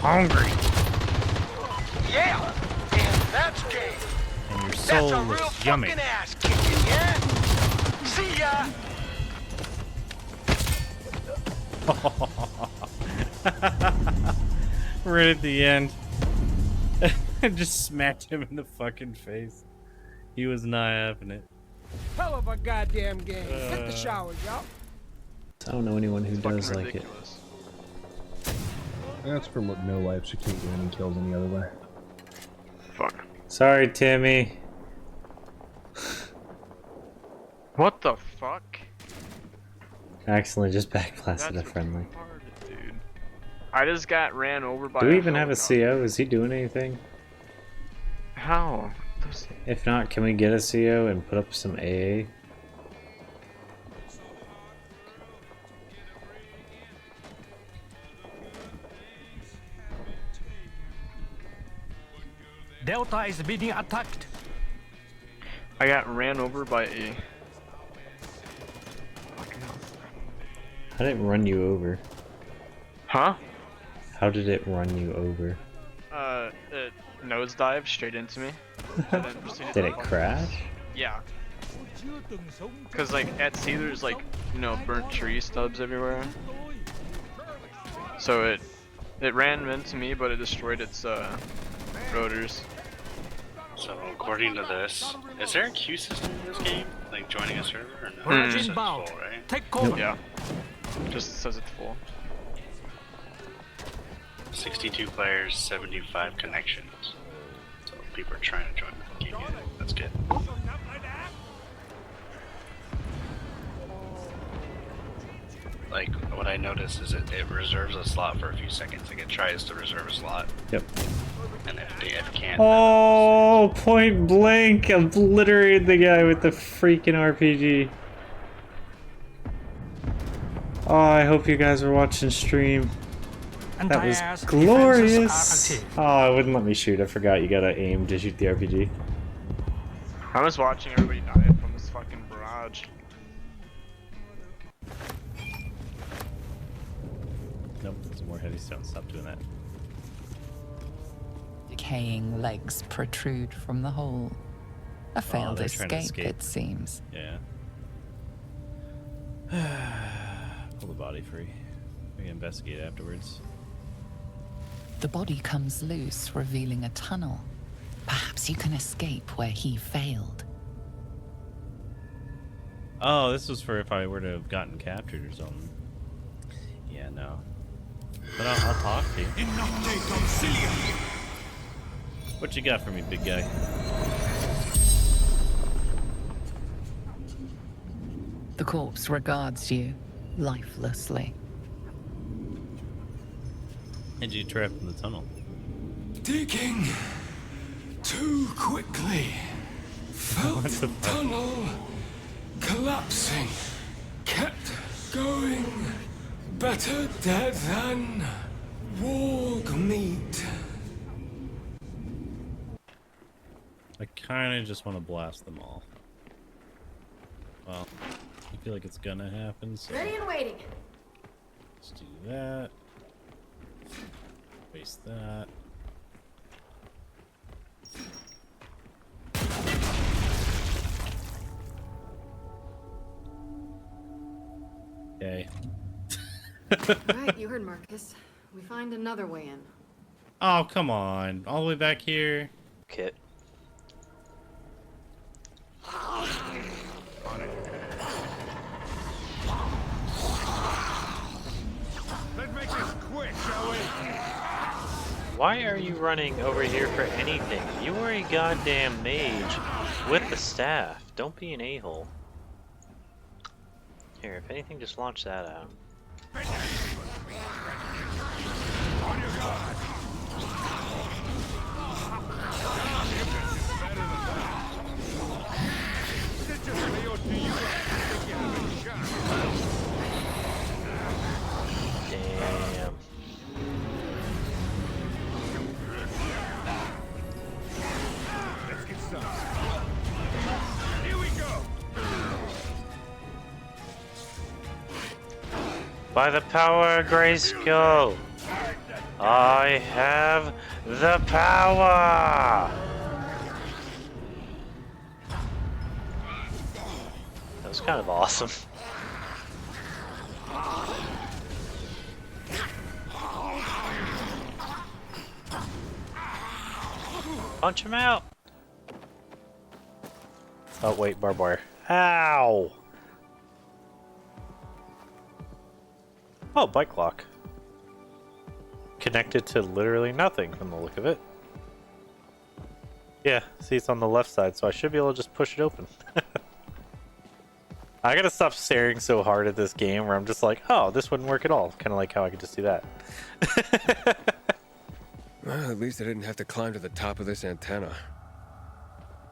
hungry. Yeah, and that's game. And your That's soul a real looks yummy. fucking ass kicking, yeah? See ya! Right at the end. I just smacked him in the fucking face. He was not having it. Hell of a goddamn game. Hit the shower, y'all. I don't know anyone who It's does fucking like it. ridiculous. That's from what no life should keep winning kills any other way. Fuck. Sorry, Timmy. What the fuck? I accidentally just backblasted a That's friendly. retarded, dude. I just got ran over by. Do we even have a CO? Is he doing anything? How? If not, can we get a CO and put up some AA? Delta is being attacked. I got ran over by a. Fucking hell. How did it run you over? Huh? How did it run you over? It nosedived straight into me. And then proceeded Did to it fucking- crash? Yeah. Cause like at sea there's like, you know, burnt tree stubs everywhere. So it ran into me, but it destroyed its rotors. So according to this, is there a queue system in this game? Like joining a server or no? Hmm. It just says Inbound. full, right? Take cover. Yeah. Just says it's full. 62 players, 75 connections. So people are trying to join the game. That's good. Like, what I noticed is it reserves a slot for a few seconds. Like, it tries to reserve a slot. Yep. And if it can't, Oh, point blank! Obliterated the guy with the freaking RPG. Oh, I hope you guys were watching stream. That was Anti-air glorious! defenses are active. Oh, it wouldn't let me shoot. I forgot you gotta aim to shoot the RPG. I was watching everybody die from this fucking barrage. Nope, there's more heavy stone. Stop doing that. Decaying legs protrude from the hole. A failed they're trying to escape, escape. it seems. Yeah. Pull the body free. We can investigate afterwards. The body comes loose, revealing a tunnel. Perhaps you can escape where he failed. Oh, this was for if I were to have gotten captured or something. Yeah, no. But I'll talk to you. What you got for me, big guy? The corpse regards you lifelessly. And you trapped in the tunnel. Digging too quickly. Felt What the the fuck? tunnel collapsing. Kept going. Better dead than walled meat. I kind of just want to blast them all. Well, I feel like it's gonna happen, so Ready and waiting. let's do that. Waste that. Okay. Right, you heard Marcus. We find another way in. Oh, come on. All the way back here. Kit. Let's make this quick, shall we? Why are you running over here for anything? You are a goddamn mage with the staff. Don't be an a-hole. Here, if anything, just launch that out. Damn. Let's get some. Here we go. By the power of Grayskull! I have the power! That was kind of awesome. Punch him out! Oh wait, barbed wire. Ow! Oh, bike lock. Connected to literally nothing from the look of it. Yeah, see it's on the left side, so I should be able to just push it open. I gotta stop staring so hard at this game where I'm just like, oh, this wouldn't work at all. Kind of like how I could just do that. Well, at least I didn't have to climb to the top of this antenna.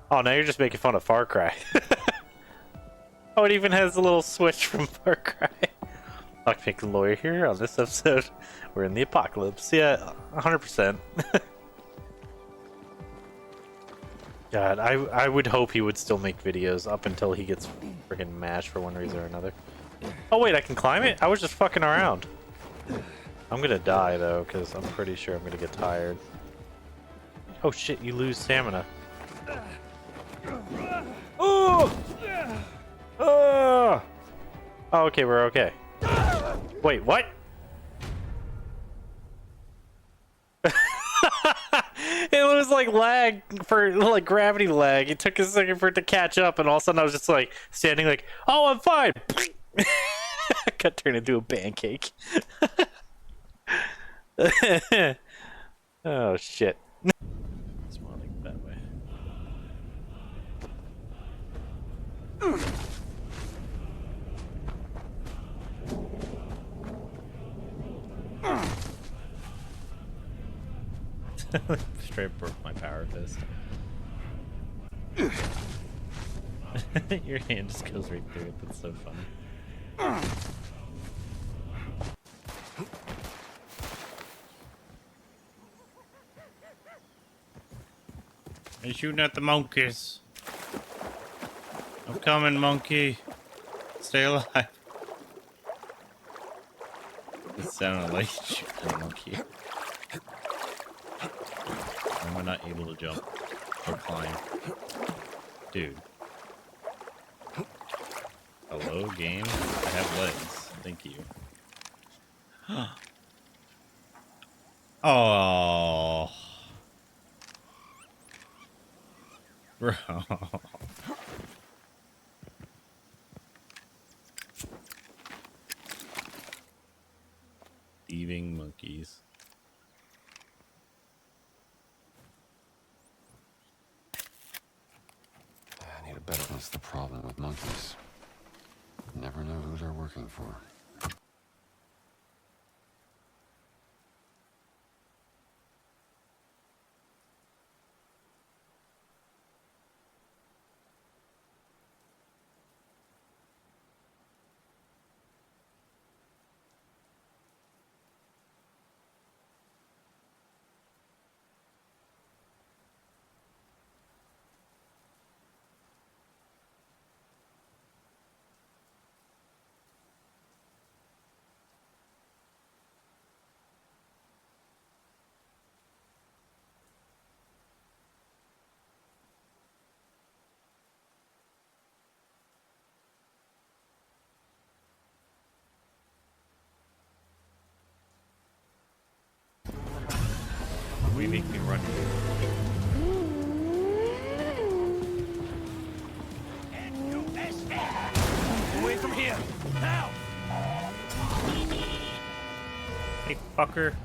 Oh, now you're just making fun of Far Cry. Oh, it even has a little switch from Far Cry. Lockpicking lawyer here on this episode. We're in the apocalypse. Yeah, 100%. God, I would hope he would still make videos up until he gets freaking mashed for one reason or another. Oh wait, I can climb it? I was just fucking around. I'm gonna die though, because I'm pretty sure I'm gonna get tired. Oh shit, you lose stamina. Oh! Oh! Oh, okay, we're okay. Wait, what? It was like lag for like gravity lag. It took a second for it to catch up, and all of a sudden I was just like standing like, oh, I'm fine. I got turned into a pancake. Oh shit. Smiling that way. Straight broke my power fist. Your hand just goes right through it. That's so funny. They're shooting at the monkeys. I'm coming, monkey. Stay alive. It sounded like shooting at a monkey. Am I not able to jump or climb? Dude. Hello, game? I have legs. Thank you. Oh. Bro. Thieving monkeys. I need a better. That's the problem with monkeys. Never know who they're working for. We make me run. Away from here! Now! Hey, fucker.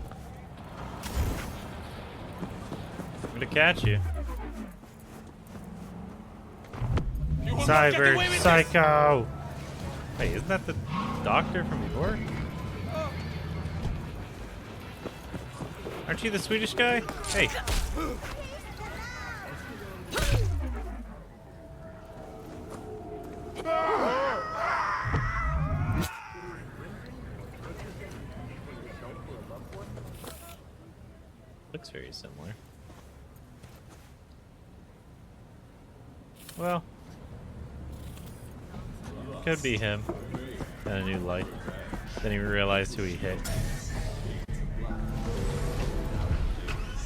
I'm gonna catch you. Cyber Psycho! Hey, isn't that the doctor from before? Aren't you the Swedish guy? Hey. Looks very similar. Well, could be him. And a new light. Then he realized who he hit.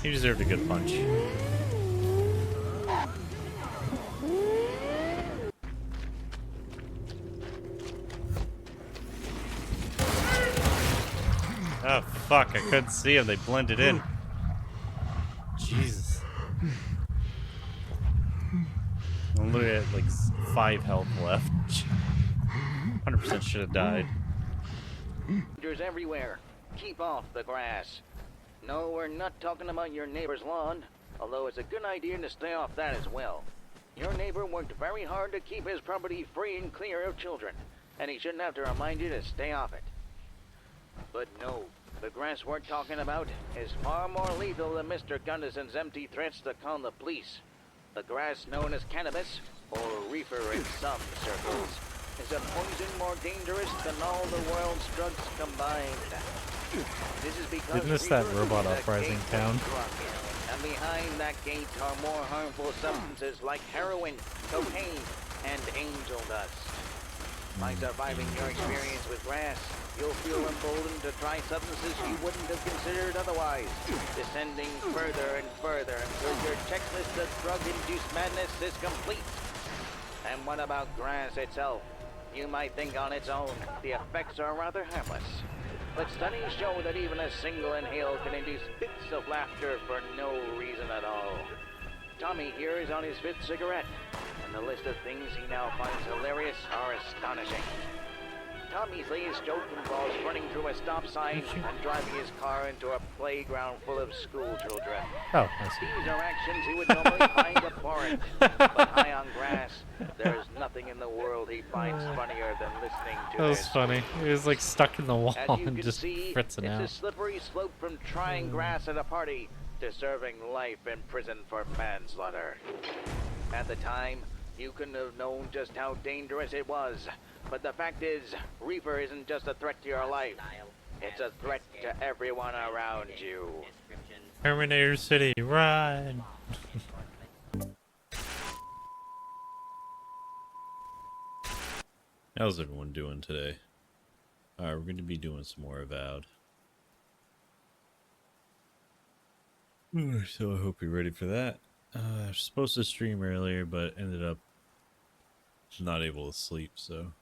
He deserved a good punch. Oh fuck, I couldn't see him, they blended in. Jesus. I'm literally at like 5 health left. 100% should have died. There's everywhere. Keep off the grass. No, we're not talking about your neighbor's lawn, although it's a good idea to stay off that as well. Your neighbor worked very hard to keep his property free and clear of children, and he shouldn't have to remind you to stay off it. But no, the grass we're talking about is far more lethal than Mr. Gunderson's empty threats to call the police. The grass known as cannabis, or reefer in some circles, is a poison more dangerous than all the world's drugs combined. This is because Isn't this that reefer robot is a uprising gateway town? drug, and behind that gate are more harmful substances like heroin, cocaine, and angel dust. By surviving your experience with grass, you'll feel emboldened to try substances you wouldn't have considered otherwise, descending further and further until your checklist of drug-induced madness is complete. And what about grass itself? You might think on its own, the effects are rather harmless. But studies show that even a single inhale can induce fits of laughter for no reason at all. Tommy here is on his 5th cigarette, and the list of things he now finds hilarious are astonishing. Tommy's latest joke involves running through a stop sign and driving his car into a playground full of school children. Oh, I see. These are actions he would normally find abhorrent, but high on grass, there is nothing in the world he finds funnier than listening to That was this. funny. He was like stuck in the wall As you and can just see, fritzing it's out. a slippery slope from trying grass at a party to serving life in prison for manslaughter. At the time, you couldn't have known just how dangerous it was. But the fact is, reefer isn't just a threat to your life. It's a threat to everyone around you. Terminator City, run! How's everyone doing today? Alright, we're going to be doing some more Avowed. So I hope you're ready for that. I was supposed to stream earlier, but ended up not able to sleep, so...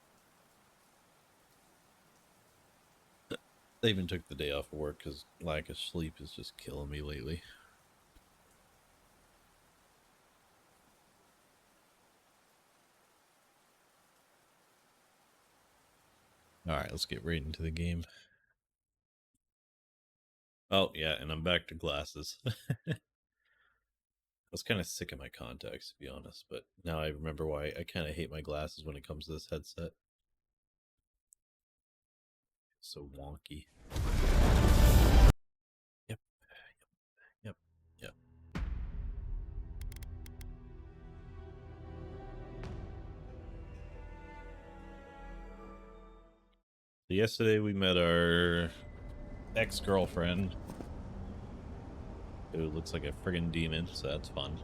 I even took the day off of work because lack of sleep is just killing me lately. Alright, let's get right into the game. Oh, yeah, and I'm back to glasses. I was kind of sick of my contacts, to be honest, but now I remember why I kind of hate my glasses when it comes to this headset. It's so wonky. Yep. So yesterday we met our ex-girlfriend, who looks like a friggin' demon, so that's fun.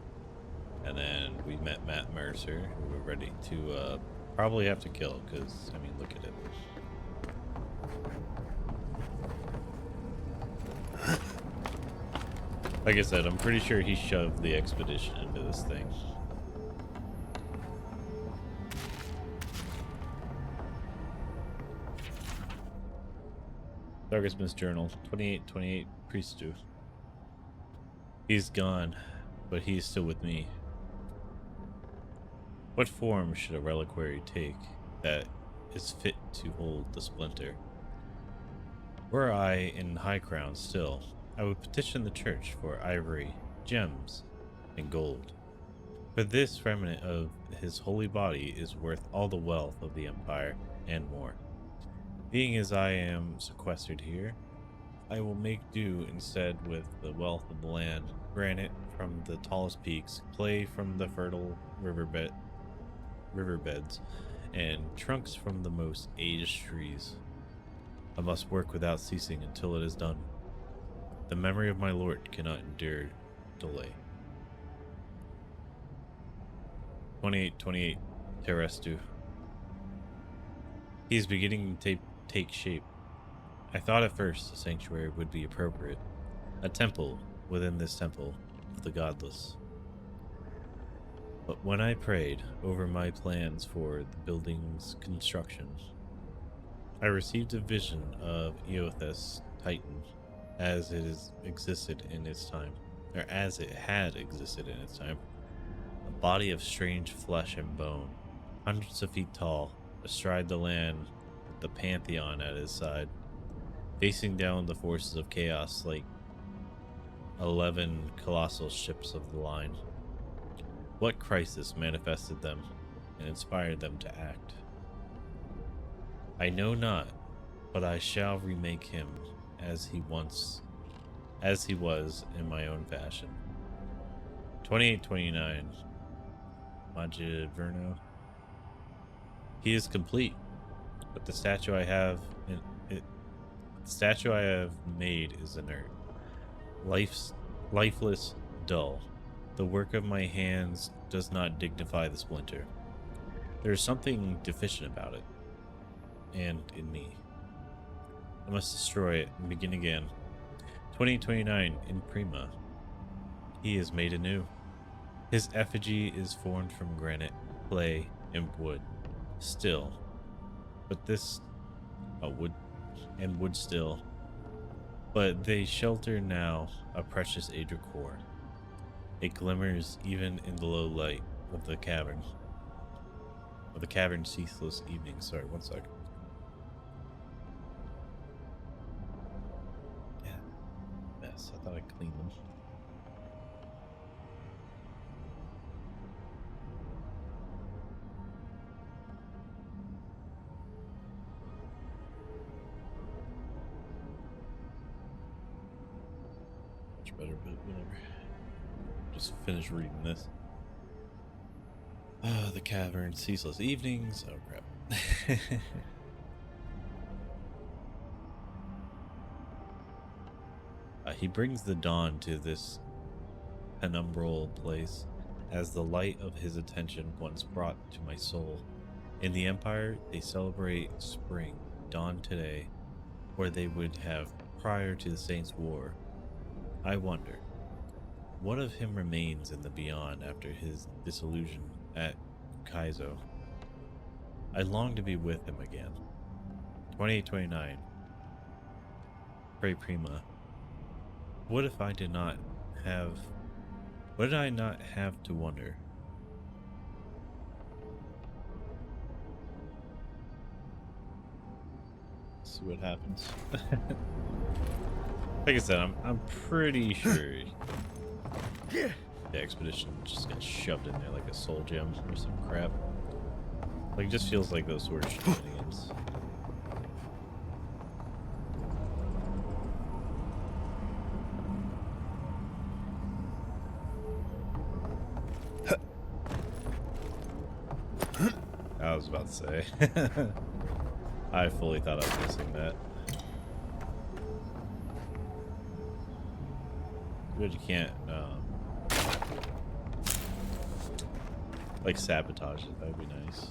And then we met Matt Mercer, who we're ready to probably have to kill, because, I mean, look at it. Like I said, I'm pretty sure he shoved the expedition into this thing. Darkest Mist Journal, 2828 Priesthood. He's gone, but he is still with me. What form should a reliquary take that is fit to hold the splinter? Were I in High Crown still, I would petition the church for ivory, gems, and gold. For this remnant of his holy body is worth all the wealth of the Empire and more. Being as I am sequestered here, I will make do instead with the wealth of the land, granite from the tallest peaks, clay from the fertile riverbeds, and trunks from the most aged trees. I must work without ceasing until it is done. The memory of my lord cannot endure delay. 2828 Terestu. He is beginning to take shape. I thought at first a sanctuary would be appropriate. A temple within this temple of the godless. But when I prayed over my plans for the building's construction, I received a vision of Eothas Titan as it has existed in its time, or as it had existed in its time. A body of strange flesh and bone, hundreds of feet tall, astride the land with the Pantheon at his side, facing down the forces of chaos like 11 colossal ships of the line. What crisis manifested them and inspired them to act? I know not, but I shall remake him as he was in my own fashion. 2829 Majid Verno. He is complete, but the statue I have made is inert, lifeless, dull. The work of my hands does not dignify the splinter. There is something deficient about it, and in me. I must destroy it and begin again. 2029 in Prima. He is made anew. His effigy is formed from granite, clay, and wood. Still. But this... wood and wood still. But they shelter now a precious Adra core. It glimmers even in the low light of the cavern. Of the cavern's ceaseless evening. Sorry, one sec. Yeah. Mess. I thought I cleaned them. Much better, but whatever. Just finish reading this. The cavern, ceaseless evenings. Oh crap. He brings the dawn to this penumbral place as the light of his attention once brought to my soul. In the Empire, they celebrate spring, dawn today, or they would have prior to the Saints' War. I wonder, what of him remains in the beyond after his disillusion at Kaizo? I long to be with him again. 2829. Pray Prima. What if I did not have... What did I not have to wonder? Let's see what happens. Like I said, I'm pretty sure the expedition just got shoved in there like a soul gem or some crap. Like, it just feels like those sort of shenanigans. I was about to say. I fully thought I was missing that. Good, you can't, like, sabotage it. That would be nice.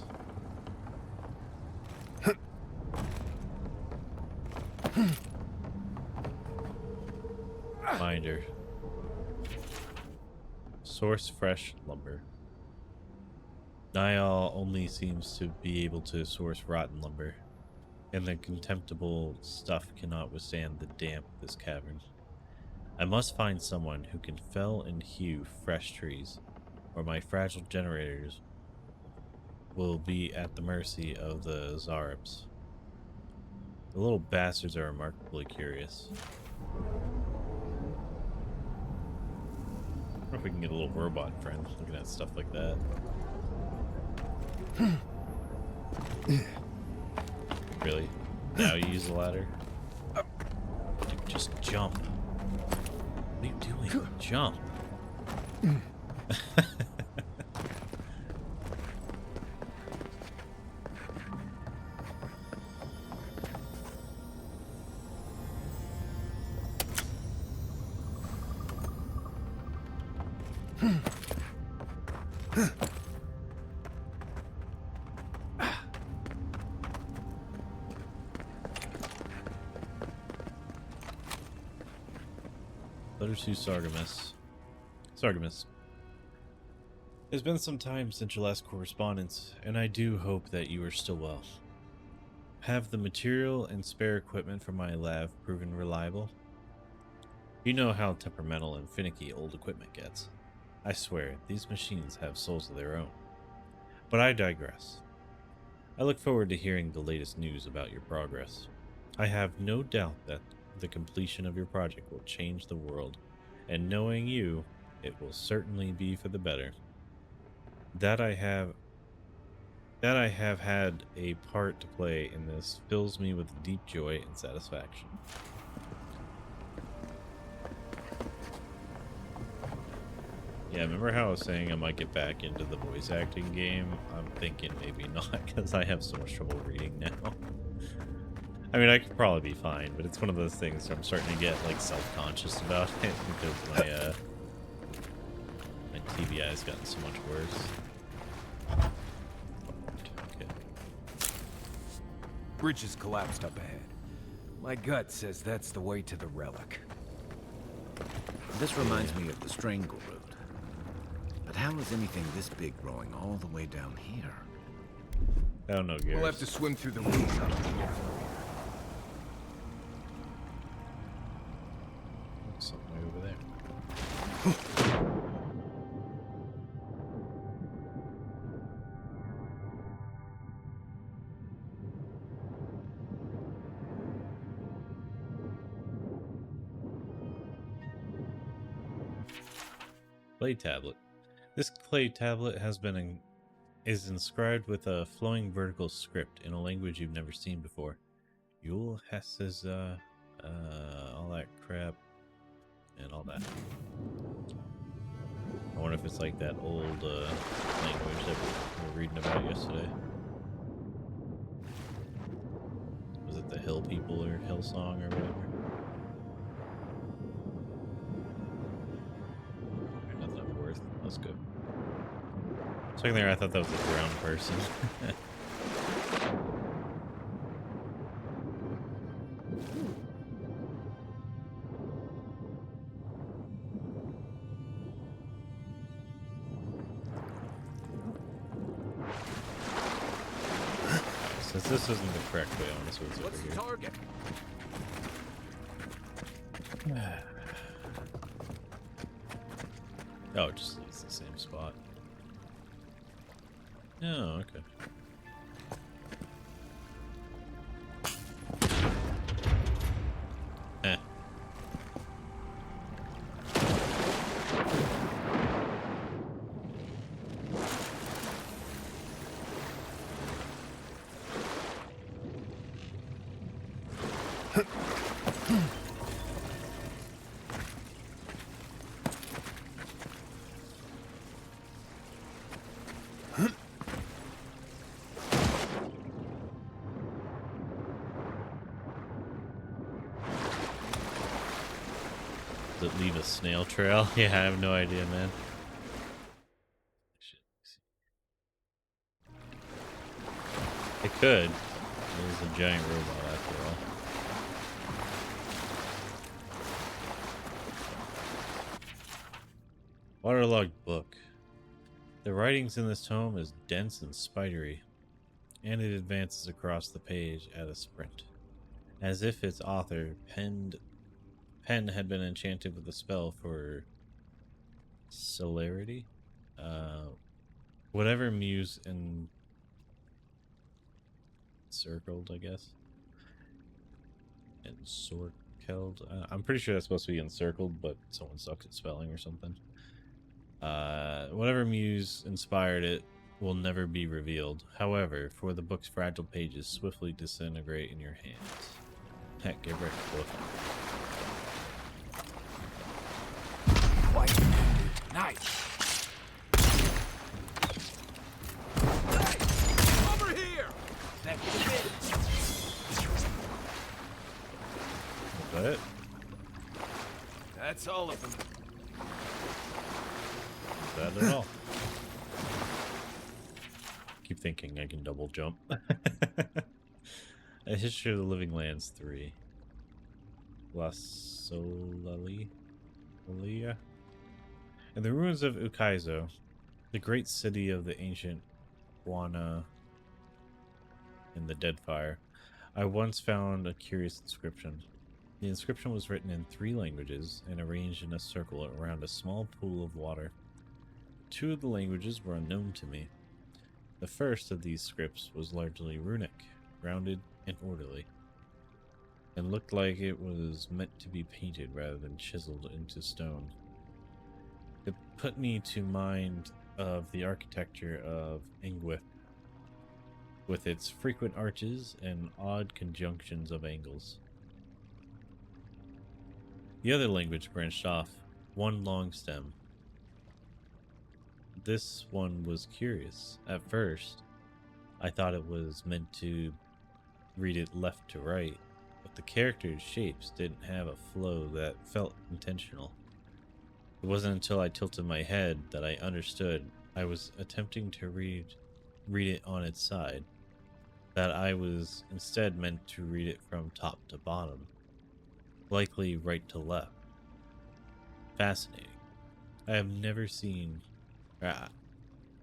Binder. Source fresh lumber. Niall only seems to be able to source rotten lumber, and the contemptible stuff cannot withstand the damp of this cavern. I must find someone who can fell and hew fresh trees, or my fragile generators will be at the mercy of the Zarabs. The little bastards are remarkably curious. I wonder if we can get a little robot friend looking at stuff like that. Really? Now you use the ladder? Dude, just jump. What are you doing? Jump. Letter to Sargamus. Sargamus. It's been some time since your last correspondence, and I do hope that you are still well. Have the material and spare equipment for my lab proven reliable? You know how temperamental and finicky old equipment gets. I swear, these machines have souls of their own. But I digress. I look forward to hearing the latest news about your progress. I have no doubt that the completion of your project will change the world, and knowing you, it will certainly be for the better. That I have had a part to play in this fills me with deep joy and satisfaction. Yeah, remember how I was saying I might get back into the voice acting game? I'm thinking maybe not, because I have so much trouble reading now. I mean, I could probably be fine, but it's one of those things where I'm starting to get, like, self-conscious about it, because my TBI's gotten so much worse. Okay. Bridge has collapsed up ahead. My gut says that's the way to the relic. This reminds me of the Strangle Route. But how is anything this big growing all the way down here? I don't know, Gary. We'll have to swim through the weeds up here. Something way over there. Clay tablet. This clay tablet is inscribed with a flowing vertical script in a language you've never seen before. Yule Hesses, all that crap, and all that. I wonder if it's like that old language that we were reading about yesterday. Was it the Hill People or Hillsong or whatever? That's good. Second there, I thought that was a drowned person. Since this isn't the correct way, I want to see what's over here. Target? Oh, it just leads to the same spot. Oh, okay. Eh. Does it leave a snail trail? Yeah, I have no idea, man. It could. It is a giant robot after all. Waterlogged book. The writings in this tome is dense and spidery, and it advances across the page at a sprint, as if its author pen had been enchanted with a spell for celerity. Whatever muse encircled, I guess. Encircled. I'm pretty sure that's supposed to be encircled, but someone sucks at spelling or something. Whatever muse inspired it will never be revealed. However, for the book's fragile pages swiftly disintegrate in your hands. Heck, get ready, book. Nice. Over here. Is that it? That's all of them. Is that at all? Keep thinking I can double jump. A History of the Living Lands 3. La Solali. Leah. In the ruins of Ukaizo, the great city of the ancient Guana in the Deadfire, I once found a curious inscription. The inscription was written in 3 languages and arranged in a circle around a small pool of water. 2 of the languages were unknown to me. The first of these scripts was largely runic, rounded and orderly, and looked like it was meant to be painted rather than chiseled into stone. It put me to mind of the architecture of Ingwith, with its frequent arches and odd conjunctions of angles. The other language branched off, one long stem. This one was curious. At first, I thought it was meant to read it left to right, but the characters' shapes didn't have a flow that felt intentional. It wasn't until I tilted my head that I understood I was attempting to read it on its side, that I was instead meant to read it from top to bottom, likely right to left. Fascinating. I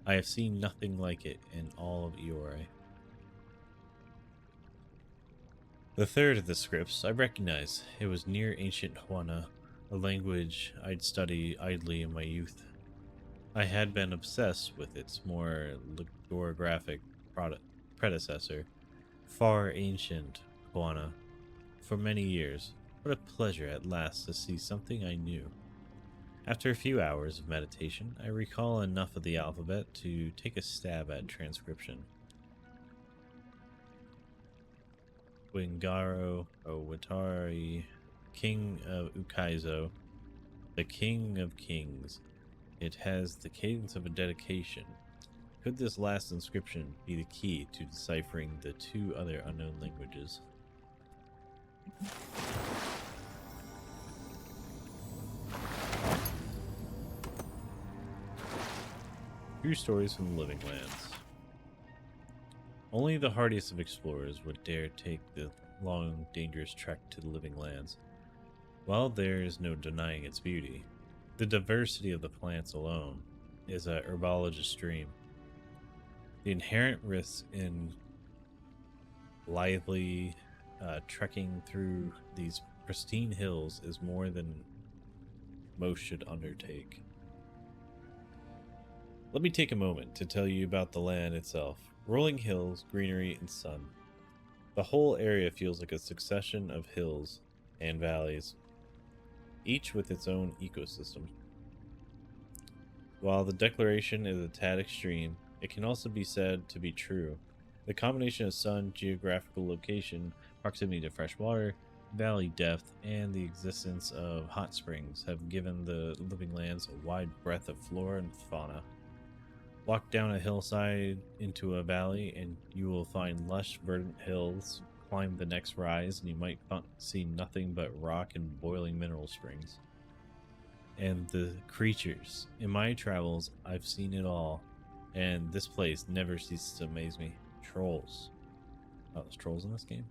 have seen nothing like it in all of Iore. The third of the scripts I recognize. It was near ancient Huana, a language I'd studied idly in my youth. I had been obsessed with its more lithographic predecessor, far ancient Huana, for many years. What a pleasure at last to see something I knew. After a few hours of meditation, I recall enough of the alphabet to take a stab at transcription. Wingaro Owatari, King of Ukaizo, the King of Kings. It has the cadence of a dedication. Could this last inscription be the key to deciphering the 2 other unknown languages? True stories from the Living Lands. Only the hardiest of explorers would dare take the long, dangerous trek to the Living Lands. While there is no denying its beauty, the diversity of the plants alone is a herbologist's dream. The inherent risks in lithely trekking through these pristine hills is more than most should undertake. Let me take a moment to tell you about the land itself. Rolling hills, greenery, and sun. The whole area feels like a succession of hills and valleys, each with its own ecosystem. While the declaration is a tad extreme, it can also be said to be true. The combination of sun, geographical location, proximity to fresh water, valley depth, and the existence of hot springs have given the Living Lands a wide breadth of flora and fauna. Walk down a hillside into a valley and you will find lush, verdant hills. Climb the next rise and you might see nothing but rock and boiling mineral springs. And the creatures. In my travels, I've seen it all, and this place never ceases to amaze me. Trolls. Oh, there's trolls in this game?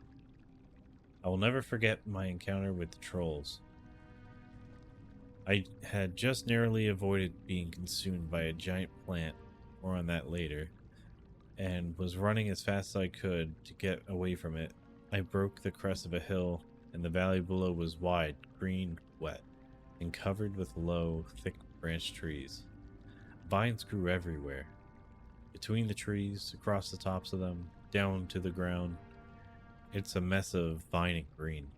I will never forget my encounter with the trolls. I had just narrowly avoided being consumed by a giant plant, more on that later, and was running as fast as I could to get away from it. I broke the crest of a hill, and the valley below was wide, green, wet, and covered with low, thick-branched trees. Vines grew everywhere. Between the trees, across the tops of them, down to the ground. It's a mess of vine and green.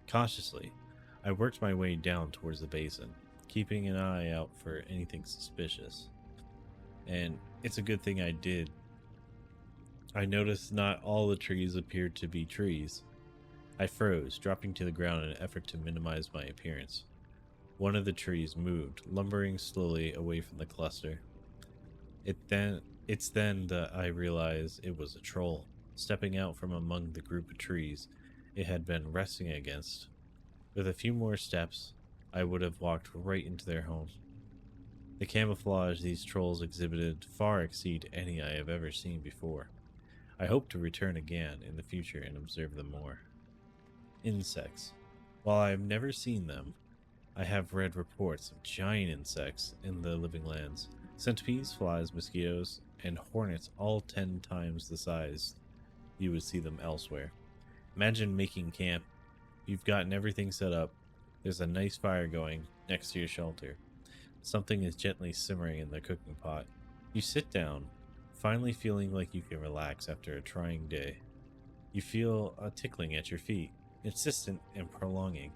Cautiously, I worked my way down towards the basin, keeping an eye out for anything suspicious. And it's a good thing I did. I noticed not all the trees appeared to be trees. I froze, dropping to the ground in an effort to minimize my appearance. One of the trees moved, lumbering slowly away from the cluster. It's then that I realized it was a troll, stepping out from among the group of trees it had been resting against. With a few more steps, I would have walked right into their home. The camouflage these trolls exhibited far exceed any I have ever seen before. I hope to return again in the future and observe them more. Insects. While I have never seen them, I have read reports of giant insects in the living lands. Centipedes, flies, mosquitoes, and hornets all 10 times the size you would see them elsewhere. Imagine making camp. You've gotten everything set up. There's a nice fire going next to your shelter. Something is gently simmering in the cooking pot. You sit down, finally feeling like you can relax after a trying day. You feel a tickling at your feet, insistent and prolonged.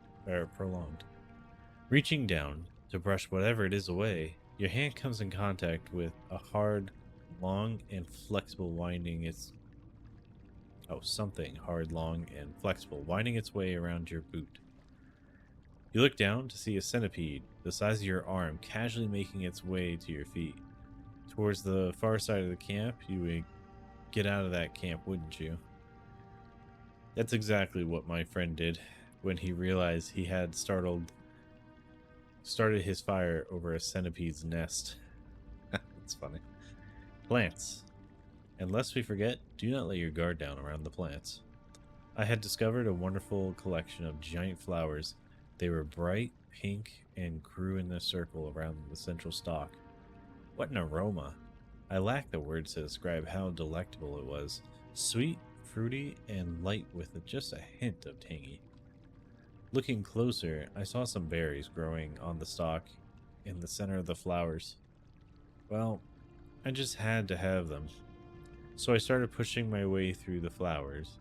Reaching down to brush whatever it is away, your hand comes in contact with a hard, long, and flexible something hard, long, and flexible winding its way around your boot. You look down to see a centipede the size of your arm casually making its way to your feet. Towards the far side of the camp, you would get out of that camp, wouldn't you? That's exactly what my friend did when he realized he had started his fire over a centipede's nest. That's funny. Plants. And lest we forget, do not let your guard down around the plants. I had discovered a wonderful collection of giant flowers. They were bright pink and grew in a circle around the central stalk. What an aroma! I lack the words to describe how delectable it was. Sweet, fruity, and light with just a hint of tangy. Looking closer, I saw some berries growing on the stalk in the center of the flowers. Well, I just had to have them. So I started pushing my way through the flowers.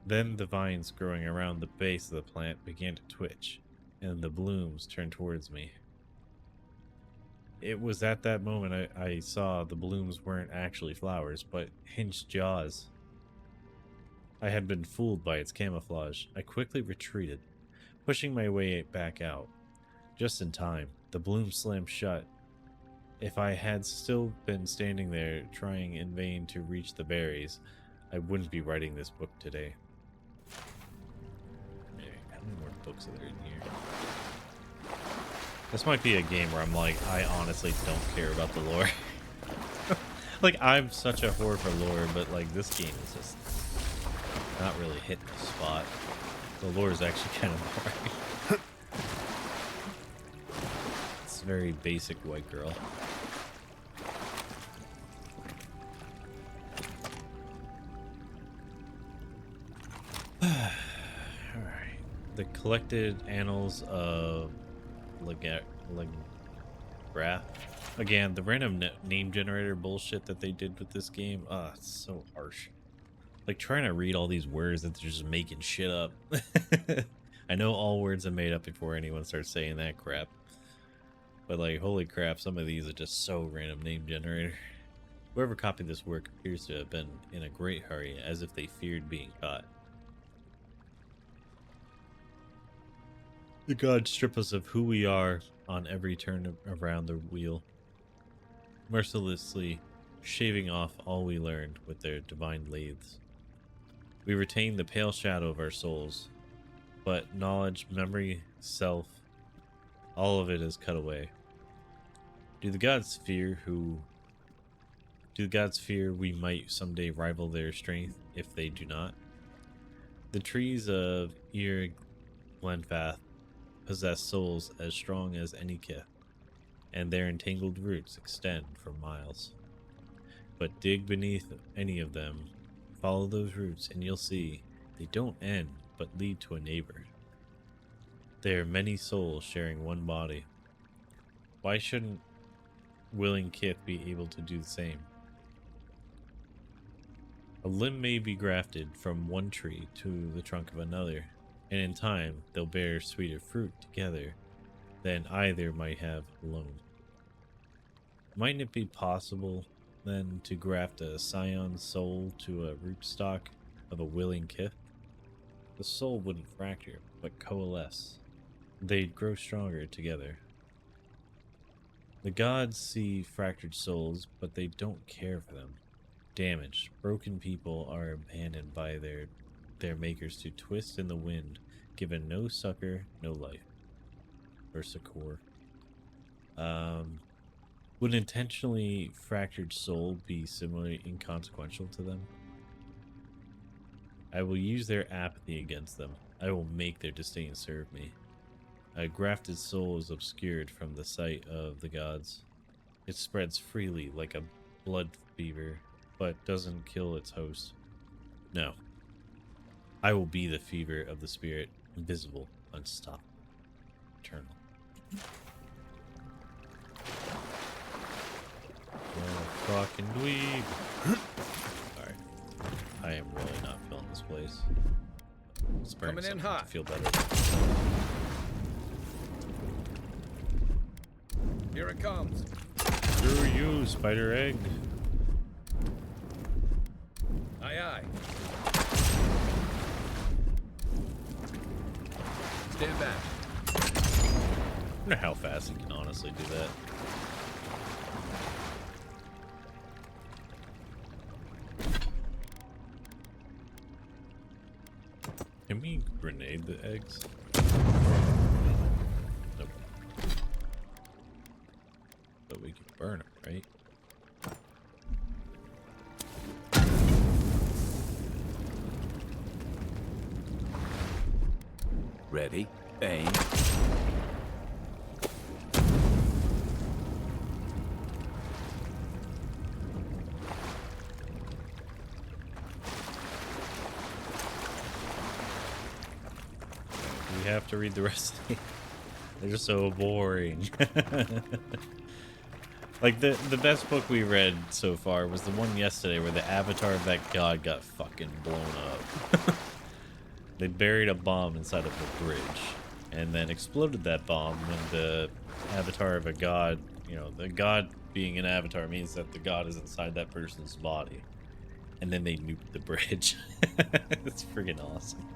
Then the vines growing around the base of the plant began to twitch, and the blooms turned towards me. It was at that moment I saw the blooms weren't actually flowers, but hinged jaws. I had been fooled by its camouflage. I quickly retreated, pushing my way back out. Just in time, the bloom slammed shut. If I had still been standing there trying in vain to reach the berries, I wouldn't be writing this book today. How many more books are there in here? This might be a game where I'm like, I honestly don't care about the lore. Like, I'm such a whore for lore, but like, this game is just not really hitting the spot. The lore is actually kind of boring. It's very basic white girl. Alright. The collected annals of Graph. Again, the random name generator bullshit that they did with this game. It's so harsh. Like, trying to read all these words that they're just making shit up. I know all words are made up before anyone starts saying that crap. But, like, holy crap, some of these are just so random name generator. Whoever copied this work appears to have been in a great hurry, as if they feared being caught. The gods strip us of who we are on every turn around the wheel, mercilessly shaving off all we learned with their divine lathes. We retain the pale shadow of our souls, but knowledge, memory, self, all of it is cut away. Do the gods fear we might someday rival their strength if they do not? The trees of Glenfath possess souls as strong as any kith, and their entangled roots extend for miles. But dig beneath any of them, follow those roots, and you'll see they don't end but lead to a neighbor. There are many souls sharing one body. Why shouldn't willing kith be able to do the same? A limb may be grafted from one tree to the trunk of another, and in time they'll bear sweeter fruit together than either might have alone. Mightn't it be possible, then, to graft a scion's soul to a rootstock of a willing kith? The soul wouldn't fracture, but coalesce. They'd grow stronger together. The gods see fractured souls, but they don't care for them. Damaged, broken people are abandoned by their makers to twist in the wind, given no succor, no life. Or succor. Would an intentionally fractured soul be similarly inconsequential to them? I will use their apathy against them. I will make their disdain serve me. A grafted soul is obscured from the sight of the gods. It spreads freely like a blood fever, but doesn't kill its host. No. I will be the fever of the spirit, invisible, unstoppable, eternal. Oh, fucking dweeb. Alright. I am really not feeling this place. Let's burn Coming in something hot. to feel better. Here it comes. Screw you, spider egg. Aye, aye. Stand back. I wonder how fast he can honestly do that. Can we grenade the eggs? Nope. But we can burn them, right? Ready, aim. We have to read the rest of these. They're so boring. Like the best book we read so far was the one yesterday where the avatar of that god got fucking blown up. They buried a bomb inside of the bridge and then exploded that bomb when the avatar of a god, you know, the god being an avatar means that the god is inside that person's body. And then they nuked the bridge. It's friggin' awesome.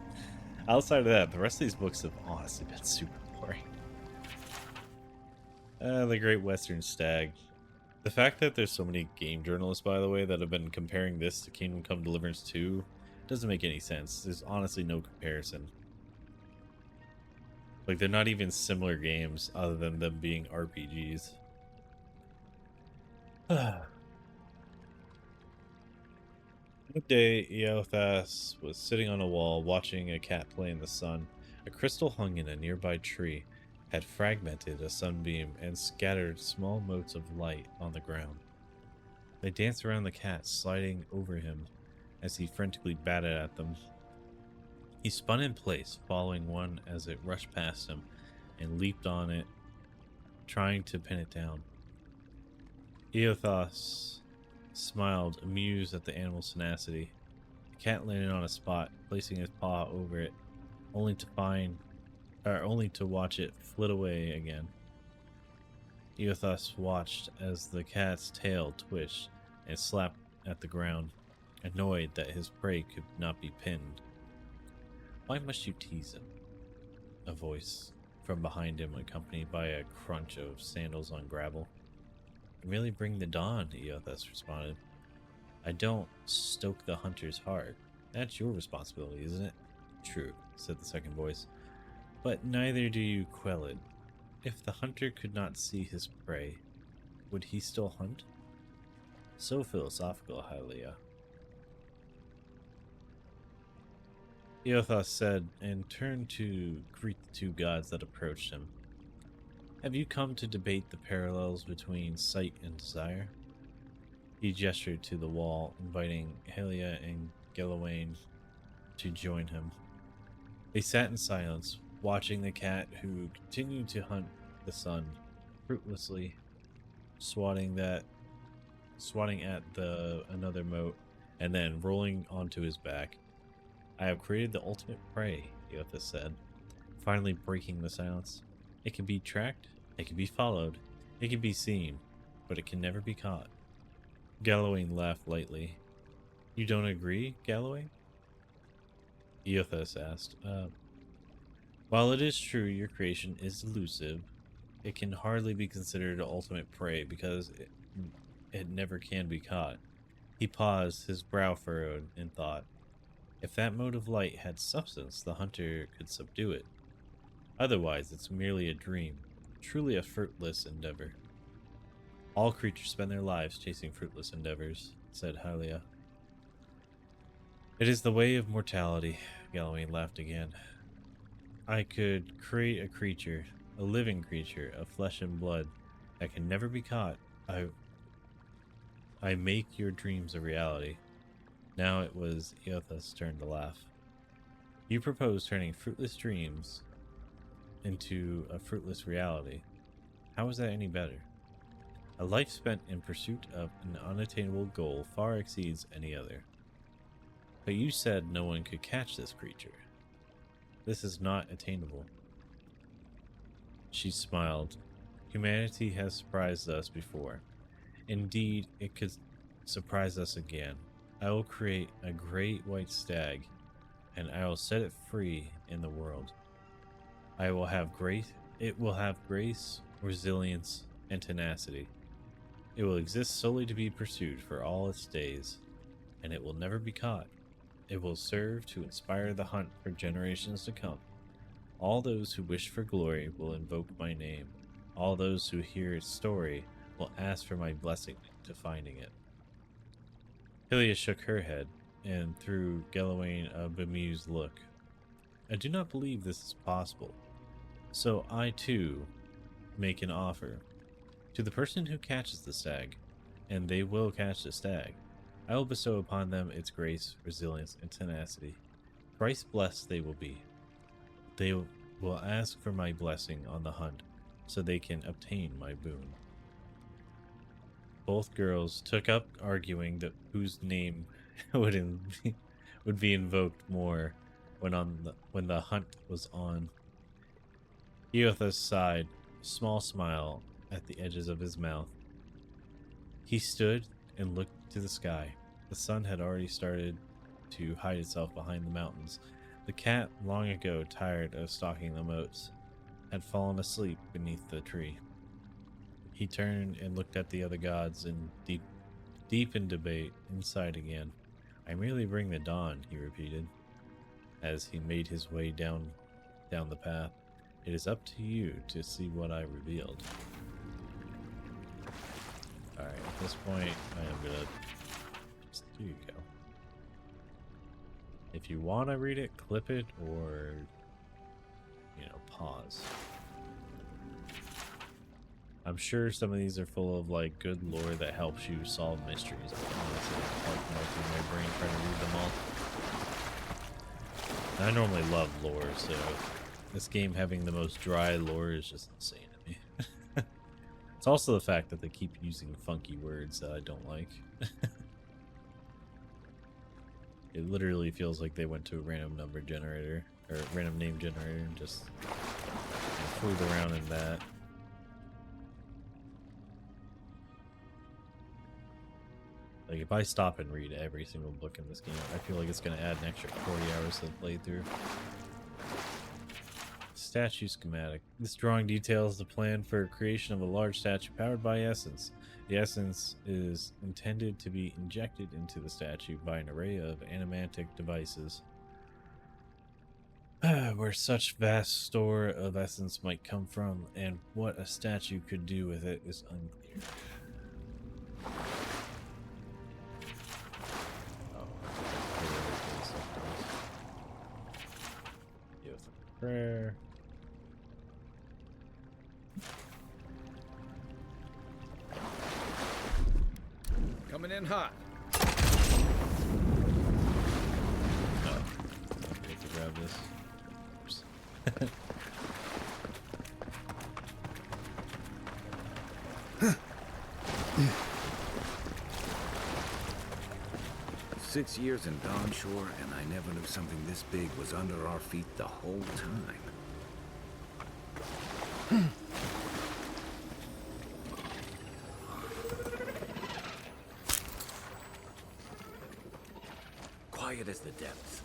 Outside of that, the rest of these books have honestly been super boring. The Great Western Stag. The fact that there's so many game journalists, by the way, that have been comparing this to Kingdom Come Deliverance 2 doesn't make any sense. There's honestly no comparison. Like, they're not even similar games other than them being RPGs. One day, Eothas was sitting on a wall watching a cat play in the sun. A crystal hung in a nearby tree had fragmented a sunbeam and scattered small motes of light on the ground. They danced around the cat, sliding over him as he frantically batted at them. He spun in place, following one as it rushed past him, and leaped on it, trying to pin it down. Eothas smiled, amused at the animal's tenacity. The cat landed on a spot, placing his paw over it, only to watch it flit away again. Eothas watched as the cat's tail twitched and slapped at the ground, annoyed that his prey could not be pinned. Why must you tease him? A voice from behind him, accompanied by a crunch of sandals on gravel. Really bring the dawn, Eothas responded. I don't stoke the hunter's heart. That's your responsibility, isn't it? True, said the second voice. But neither do you quell it. If the hunter could not see his prey, would he still hunt? So philosophical, Hylia. Eothas said, and turned to greet the two gods that approached him. Have you come to debate the parallels between sight and desire? He gestured to the wall, inviting Hylia and Galawain to join him. They sat in silence, watching the cat, who continued to hunt the sun, fruitlessly, swatting at another mote, and then rolling onto his back. I have created the ultimate prey, Eothas said, finally breaking the silence. It can be tracked, it can be followed, it can be seen, but it can never be caught. Galawain laughed lightly. You don't agree, Galawain? Eothas asked. While it is true your creation is elusive, it can hardly be considered ultimate prey because it never can be caught. He paused, his brow furrowed in thought. If that mode of light had substance, the hunter could subdue it. Otherwise, it's merely a dream, truly a fruitless endeavor. All creatures spend their lives chasing fruitless endeavors, said Hylia. It is the way of mortality, Galawain laughed again. I could create a creature, a living creature of flesh and blood that can never be caught. I make your dreams a reality. Now it was Eotha's turn to laugh. You propose turning fruitless dreams into a fruitless reality. How is that any better? A life spent in pursuit of an unattainable goal far exceeds any other. But you said no one could catch this creature. This is not attainable. She smiled. Humanity has surprised us before. Indeed, it could surprise us again. I will create a great white stag, and I will set it free in the world. It will have grace, resilience, and tenacity. It will exist solely to be pursued for all its days, and it will never be caught. It will serve to inspire the hunt for generations to come. All those who wish for glory will invoke my name. All those who hear its story will ask for my blessing to finding it. Hylia shook her head and threw Galawain a bemused look. I do not believe this is possible. So I too make an offer. To the person who catches the stag, and they will catch the stag, I will bestow upon them its grace, resilience, and tenacity. Thrice blessed they will be. They will ask for my blessing on the hunt, so they can obtain my boon. Both girls took up arguing that whose name would be invoked more when the hunt was on. Eotha sighed, a small smile at the edges of his mouth. He stood and looked to the sky. The sun had already started to hide itself behind the mountains. The cat, long ago tired of stalking the moats, had fallen asleep beneath the tree. He turned and looked at the other gods in deep in debate, inside again. I merely bring the dawn, he repeated, as he made his way down the path. It is up to you to see what I revealed. Alright, at this point, I am gonna just, here you go. If you want to read it, clip it, or, pause. I'm sure some of these are full of, like, good lore that helps you solve mysteries. Honestly, like, making my brain trying to read them all. I normally love lore, so this game having the most dry lore is just insane to me. It's also the fact that they keep using funky words that I don't like. It literally feels like they went to a random number generator, or random name generator, and just fooled around in that. Like, if I stop and read every single book in this game, I feel like it's going to add an extra 40 hours to the playthrough. Statue schematic. This drawing details the plan for creation of a large statue powered by essence. The essence is intended to be injected into the statue by an array of animantic devices. Where such vast store of essence might come from, and what a statue could do with it is unclear. Prayer. Coming in hot. Oh, I have to grab this. Oops. 6 years in Dawnshore, and I never knew something this big was under our feet the whole time. Quiet as the depths.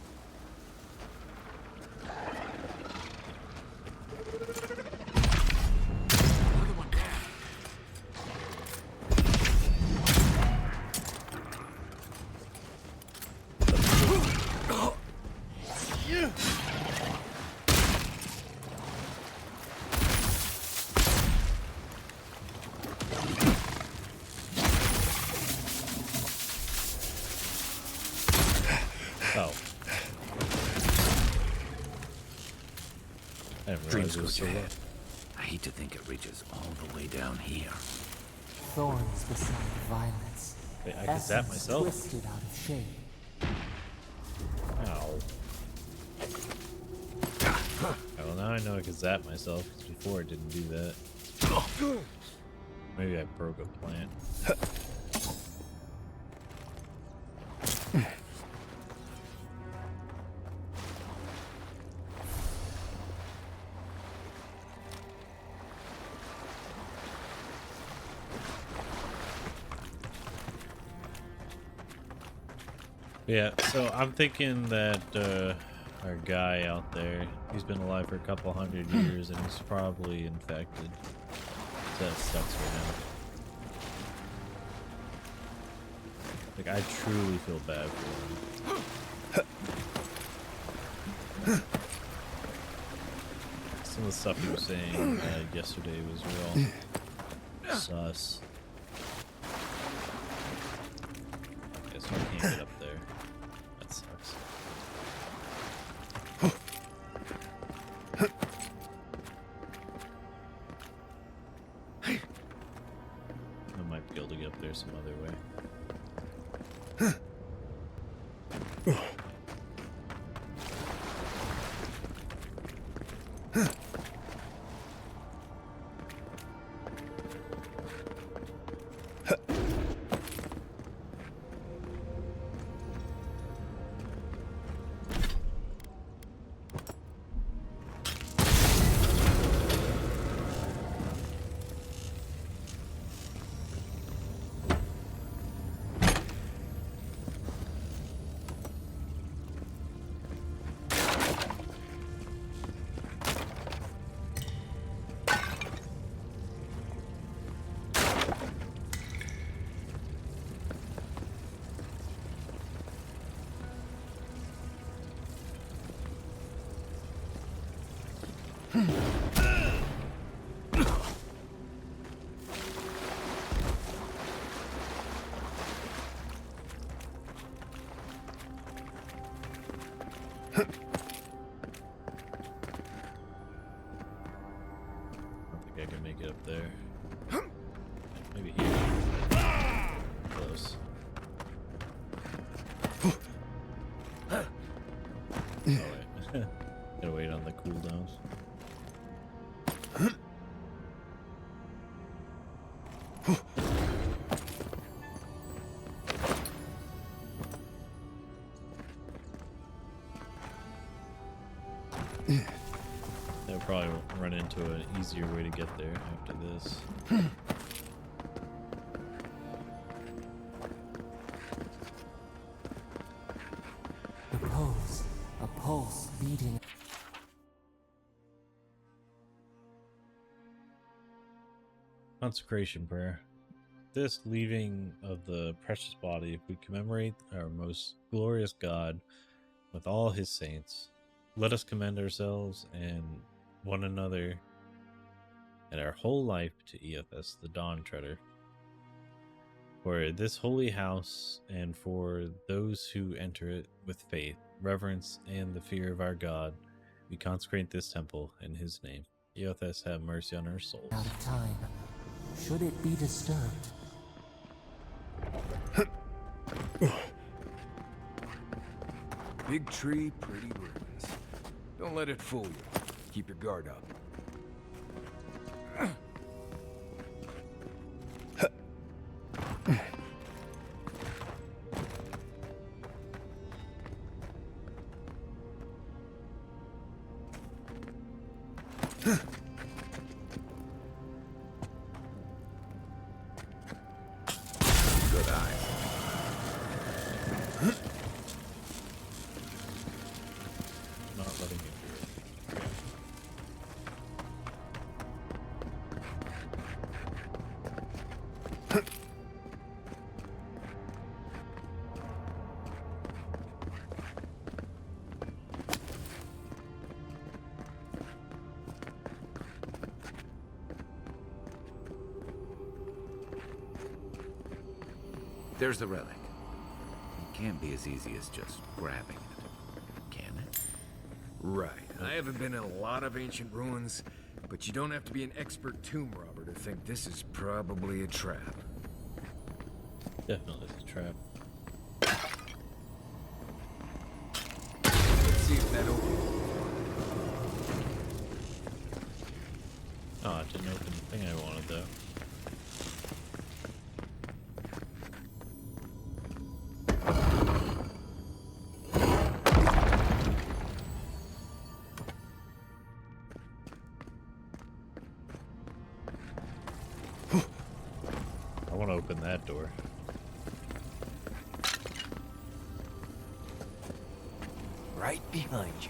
didn't realize Dreams it was so low. ahead. I hate to think it reaches all the way down here. Thorns beside violence. Wait, I could zap myself? Twisted out of shape. Ow. Well, now I know I can zap myself, because before I didn't do that. Maybe I broke a plant. Yeah, so I'm thinking that our guy out there, he's been alive for a couple 100 years and he's probably infected. So that sucks for him. Like, I truly feel bad for him. Some of the stuff he was saying yesterday was real sus. Okay, so I can't get up there. That sucks. I might be able to get up there some other way. I can make it up there. Maybe here. Close. Oh wait. Gotta wait on the cooldowns. They'll probably run into an easier way to get there after this. A pulse beating. Consecration prayer. This leaving of the precious body, we commemorate our most glorious God with all his saints. Let us commend ourselves and one another and our whole life to EFS, the Dawn Treader. For this holy house and for those who enter it with faith, reverence, and the fear of our God, we consecrate this temple in his name. EFS, have mercy on our souls. Out of time. Should it be disturbed? Big tree, pretty ruins. Don't let it fool you. Keep your guard up. Good eye. Not letting me through. Okay. There's the relic. It can't be as easy as just grabbing it, can it? Right. I haven't been in a lot of ancient ruins, but you don't have to be an expert tomb robber to think this is probably a trap. Definitely a trap. Let's see if that opens. Oh, it didn't open the thing I wanted though. I want to open that door. Right behind you.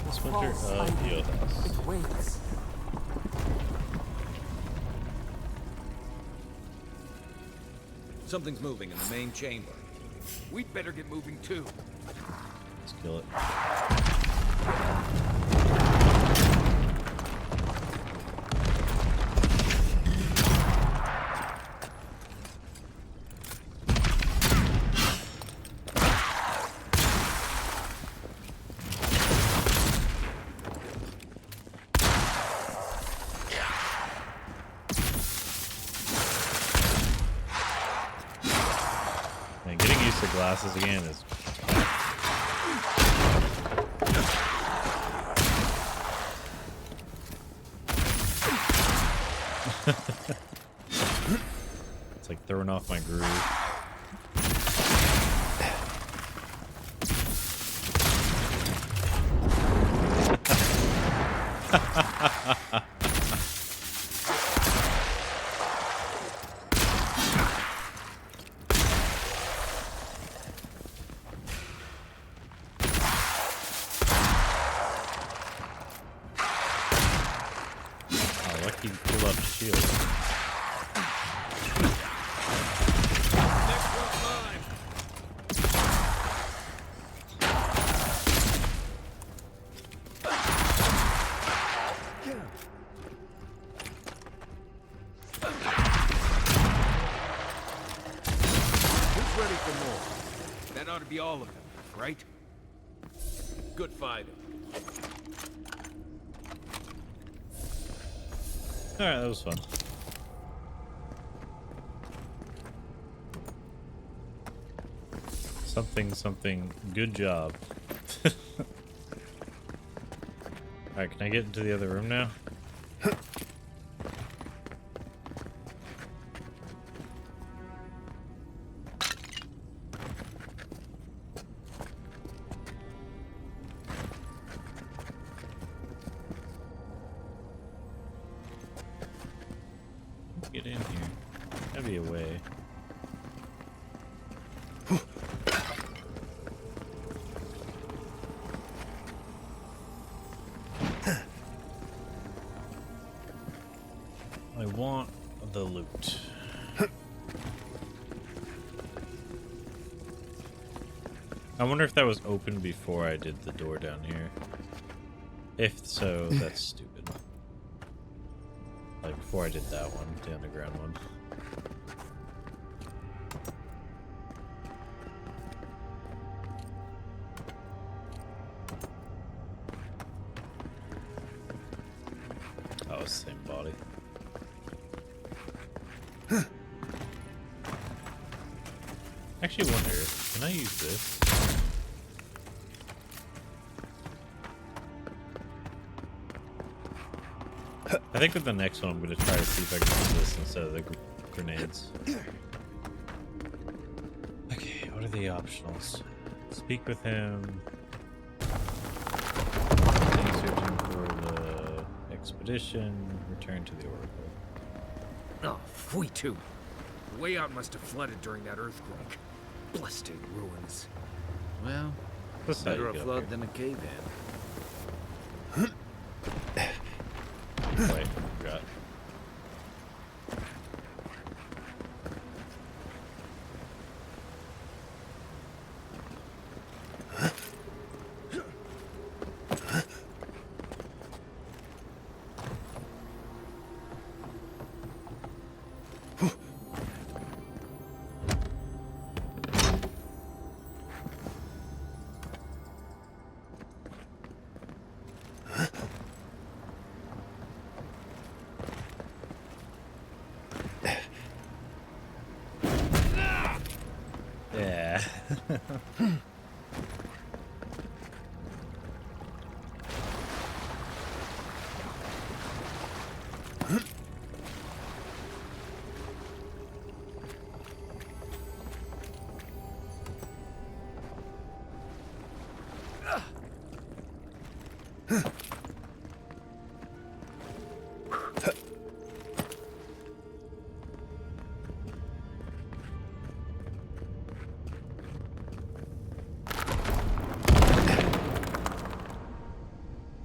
The splinter of the old house. It waits. Something's moving in the main chamber. We'd better get moving too. Let's kill it. Man, getting used to glasses again is it's like throwing off my groove. Oh, lucky you pulled up the shield. Who's ready for more? That ought to be all of them, right? Good fighting. Alright, that was fun. Something, good job. Alright, can I get into the other room now? Get in here. Gotta be a way. I want the loot. I wonder if that was open before I did the door down here. If so, that's stupid. Like before I did that one, the underground one. Oh, it's the same body. Actually wonder, can I use this? I think with the next one I'm going to try to see if I can use this instead of the grenades. Okay, what are the optionals? Speak with him. Continue searching for the expedition. Return to the Oracle. Oh, fui too. The way out must have flooded during that earthquake. Blasted ruins. Well, That's how better you a get up flood here. than a cave-in. Wait, forgot. Yeah.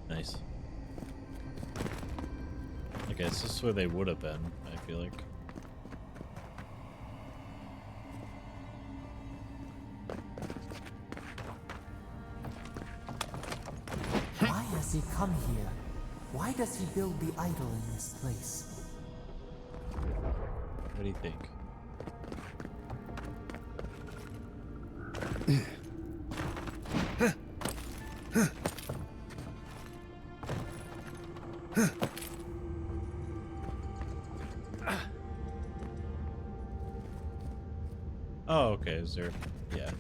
Nice. I guess this is where they would have been, I feel like. Why has he come here? Why does he build the idol in this place? What do you think? Oh, okay, is there... yeah.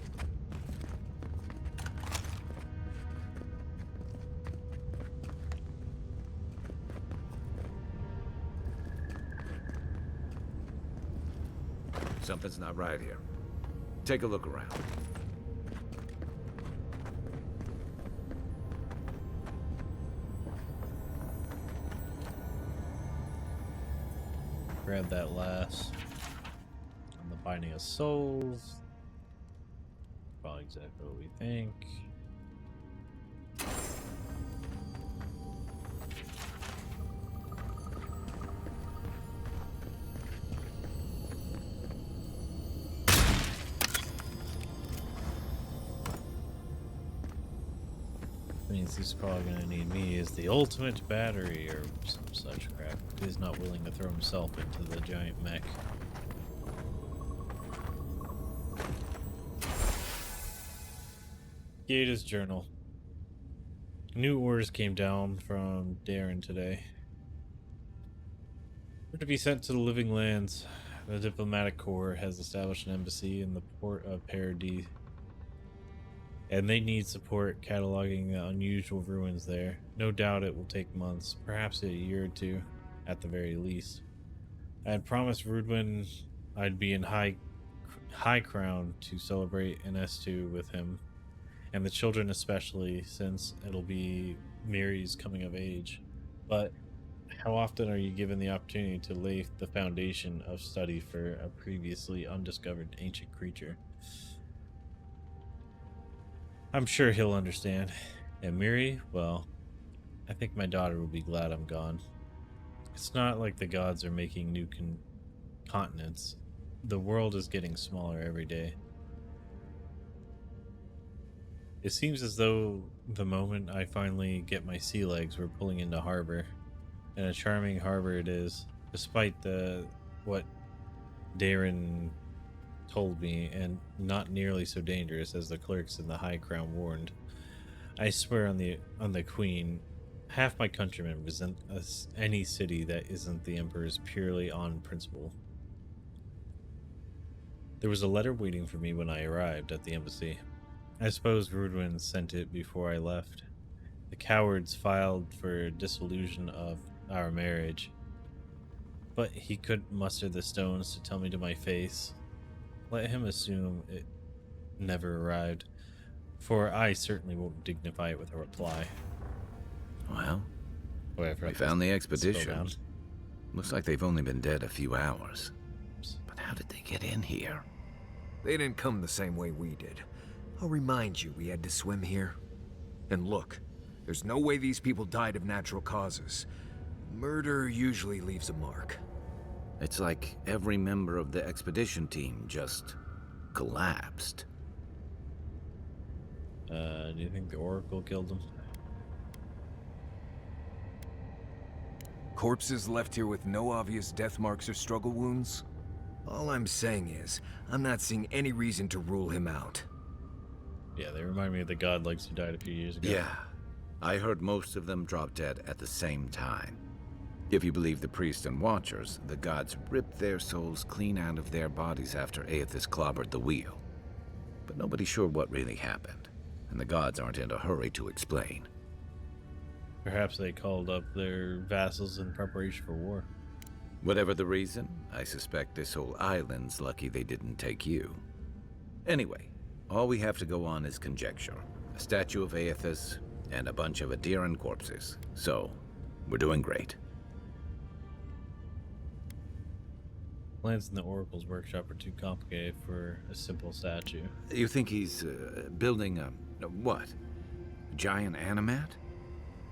Something's not right here. Take a look around. Grab that last. On the Binding of Souls. Probably exactly what we think. Means he's probably gonna need me as the ultimate battery or some such crap. He's not willing to throw himself into the giant mech. Gata's journal. New orders came down from Darren today. We're to be sent to the living lands. The diplomatic corps has established an embassy in the port of Paradis, and they need support cataloging the unusual ruins there. No doubt it will take months, perhaps a year or two, at the very least. I had promised Rudwin I'd be in High Crown to celebrate an S2 with him, and the children especially, since it'll be Miri's coming of age. But how often are you given the opportunity to lay the foundation of study for a previously undiscovered ancient creature? I'm sure he'll understand. And Miri, well, I think my daughter will be glad I'm gone. It's not like the gods are making new continents. The world is getting smaller every day. It seems as though the moment I finally get my sea legs, we're pulling into harbor. And a charming harbor it is, despite what Darren told me, and not nearly so dangerous as the clerks in the High Crown warned. I swear on the Queen, half my countrymen resent any city that isn't the Emperor's purely on principle. There was a letter waiting for me when I arrived at the embassy. I suppose Rudwin sent it before I left. The cowards filed for dissolution of our marriage, but he couldn't muster the stones to tell me to my face. Let him assume it never arrived, for I certainly won't dignify it with a reply. Well, Whatever. we found the expedition. Looks like they've only been dead a few hours. But how did they get in here? They didn't come the same way we did. I'll remind you, we had to swim here. And look, there's no way these people died of natural causes. Murder usually leaves a mark. It's like every member of the expedition team just collapsed. Do you think the Oracle killed them? Corpses left here with no obvious death marks or struggle wounds? All I'm saying is, I'm not seeing any reason to rule him out. Yeah, they remind me of the godlings who died a few years ago. Yeah, I heard most of them drop dead at the same time. If you believe the priests and watchers, the gods ripped their souls clean out of their bodies after Aethys clobbered the wheel. but nobody's sure what really happened, and the gods aren't in a hurry to explain. Perhaps they called up their vassals in preparation for war. Whatever the reason, I suspect this whole island's lucky they didn't take you. Anyway, all we have to go on is conjecture. A statue of Aethys, and a bunch of Adiran corpses. So, we're doing great. Plans in the Oracle's workshop are too complicated for a simple statue. You think he's building a what? A giant animat?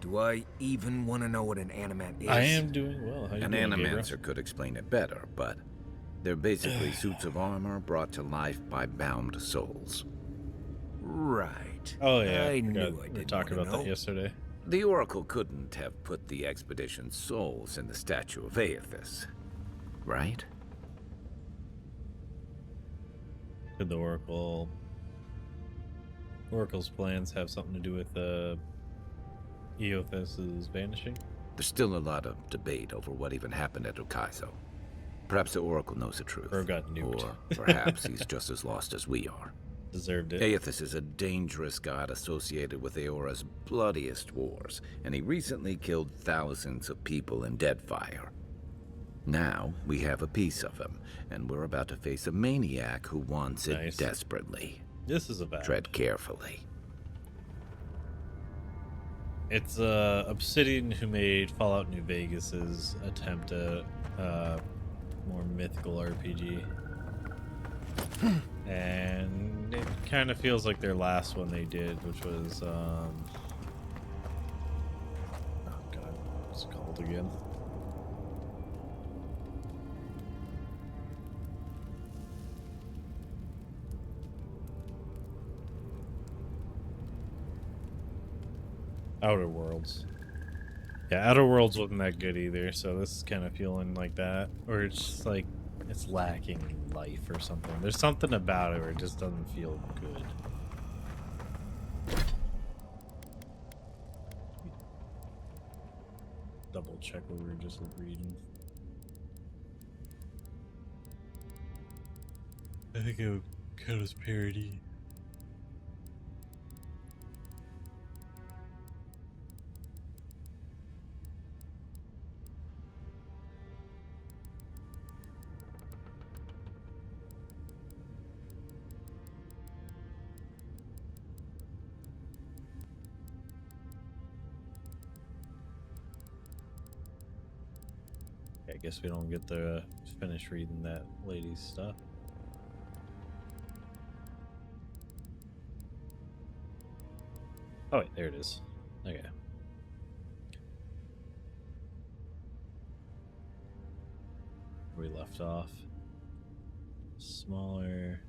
Do I even want to know what an animat is? I am doing well. How you an doing, animancer Gabriel? could explain it better, but they're basically suits of armor brought to life by bound souls. Right. Oh yeah, I forgot. knew I We were didn't talking want about to that know. yesterday. The Oracle couldn't have put the expedition's souls in the statue of Aethys, right? Did the Oracle's plans have something to do with Eothas's vanishing? There's still a lot of debate over what even happened at Ukaizo. Perhaps the Oracle knows the truth. Or got nuked. Or perhaps he's just as lost as we are. Deserved it. Aethys is a dangerous god associated with Eora's bloodiest wars, and he recently killed thousands of people in Deadfire. Now, we have a piece of him, and we're about to face a maniac who wants it Nice. desperately. This is Avowed. Tread carefully. It's Obsidian who made Fallout New Vegas's attempt at more mythical RPG. And it kind of feels like their last one they did, which was oh god, what's it called again? Outer Worlds. Yeah, Outer Worlds wasn't that good either, so this is kind of feeling like that. Or it's just like, it's lacking life or something. There's something about it where it just doesn't feel good. Double check what we were just reading. I think it would count as parody. I guess we don't get to finish reading that lady's stuff. Oh wait, there it is. Okay. Where we left off. Smaller.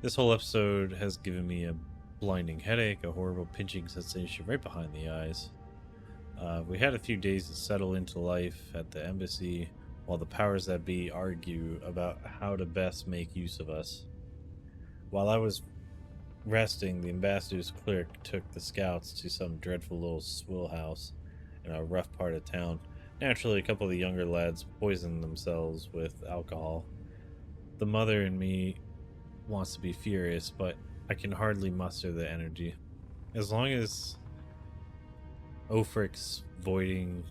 This whole episode has given me a blinding headache, a horrible pinching sensation right behind the eyes. We had a few days to settle into life at the embassy while the powers that be argue about how to best make use of us. While I was resting, the ambassador's clerk took the scouts to some dreadful little swill house in a rough part of town. Naturally, a couple of the younger lads poisoned themselves with alcohol. The mother in me wants to be furious, but I can hardly muster the energy. As long as Ofric's voiding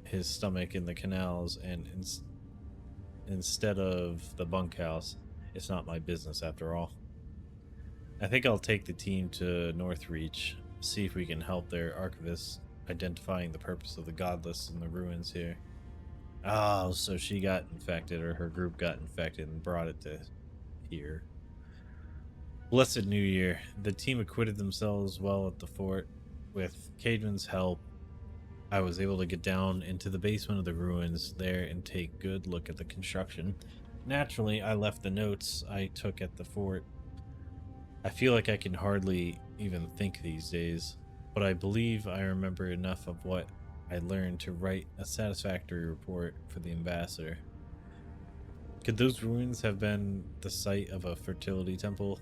his stomach in the canals and instead of the bunkhouse, it's not my business after all. I think I'll take the team to Northreach, see if we can help their archivist identifying the purpose of the godless in the ruins here. Oh, so she got infected, or her group got infected and brought it to here. Blessed New Year. The team acquitted themselves well at the fort. With Caedmon's help, I was able to get down into the basement of the ruins there and take a good look at the construction. Naturally, I left the notes I took at the fort. I feel like I can hardly even think these days, but I believe I remember enough of what I learned to write a satisfactory report for the ambassador. Could those ruins have been the site of a fertility temple?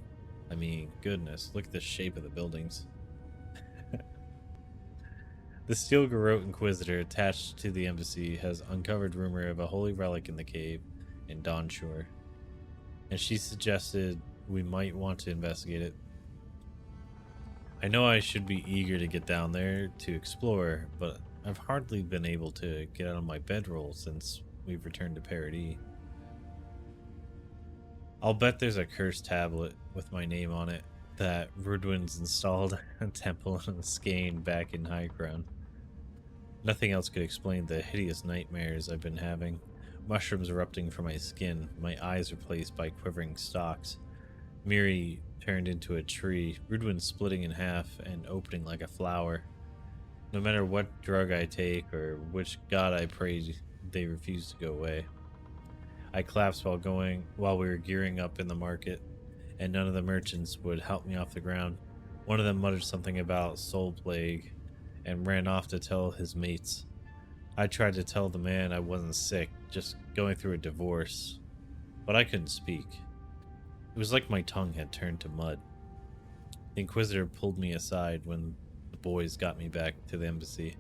I mean, goodness, look at the shape of the buildings. The Steel Garrote Inquisitor attached to the embassy has uncovered rumor of a holy relic in the cave in Dawnshore. and she suggested we might want to investigate it. I know I should be eager to get down there to explore, but I've hardly been able to get out of my bedroll since we've returned to Paradis. I'll bet there's a cursed tablet with my name on it that Rudwin's installed a temple in Skane back in High Crown. Nothing else could explain the hideous nightmares I've been having. Mushrooms erupting from my skin, my eyes replaced by quivering stalks. Miri turned into a tree, Rudwin splitting in half and opening like a flower. No matter what drug I take or which god I pray, they refuse to go away. I collapsed while we were gearing up in the market, and none of the merchants would help me off the ground. One of them muttered something about soul plague and ran off to tell his mates. I tried to tell the man I wasn't sick, just going through a divorce, but I couldn't speak. It was like my tongue had turned to mud. The Inquisitor pulled me aside when the boys got me back to the embassy.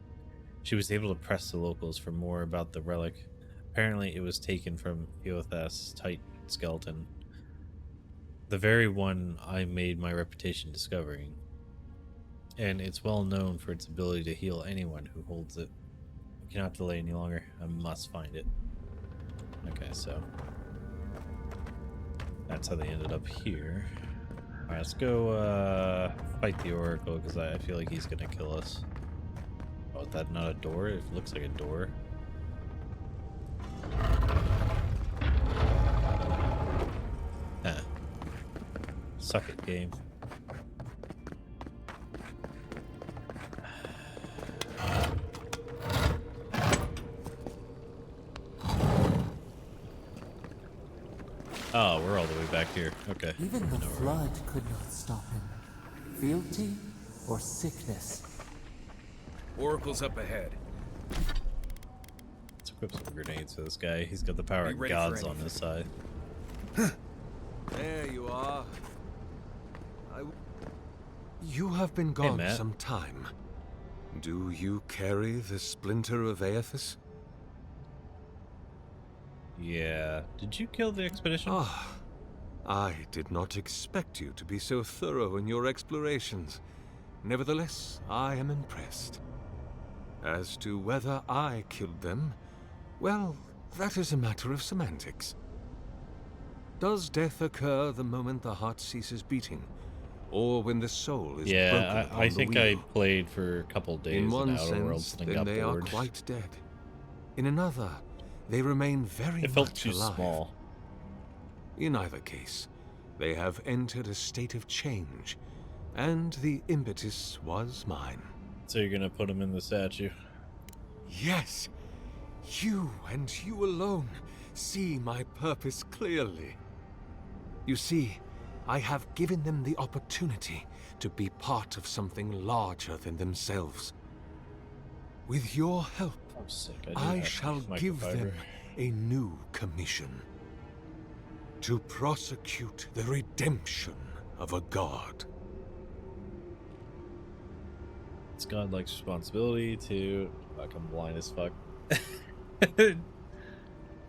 She was able to press the locals for more about the relic. Apparently it was taken from Eothas' tight skeleton, the very one I made my reputation discovering, and it's well known for its ability to heal anyone who holds it. I cannot delay any longer. I must find it. Okay, so that's how they ended up here. Alright, let's go fight the Oracle, because I feel like he's gonna kill us. Oh, is that not a door? It looks like a door. Ah. Suck it, game. Oh, we're all the way back here. Okay. Even the flood could not stop him. Fealty or sickness. Oracle's up ahead. Let's equip some grenades for this guy. He's got the power of gods on his side. There you are. You have been gone Matt. some time. Do you carry the splinter of Aethys? Yeah. Did you kill the expedition? Ah, I did not expect you to be so thorough in your explorations. Nevertheless, I am impressed. As to whether I killed them, well, that is a matter of semantics. Does death occur the moment the heart ceases beating, or when the soul is broken Yeah, upon I the think wheel? I played for a couple days In one Outer Worlds sense, and then got they bored. are quite dead. In another, they remain very It felt much too alive. small. In either case, they have entered a state of change, and the impetus was mine. So you're gonna put him in the statue? Yes, you and you alone see my purpose clearly. You see, I have given them the opportunity to be part of something larger than themselves. With your help, I'm sick. I shall give them a new commission. To prosecute the redemption of a god. It's godlike responsibility to... Fuck, I'm blind as fuck.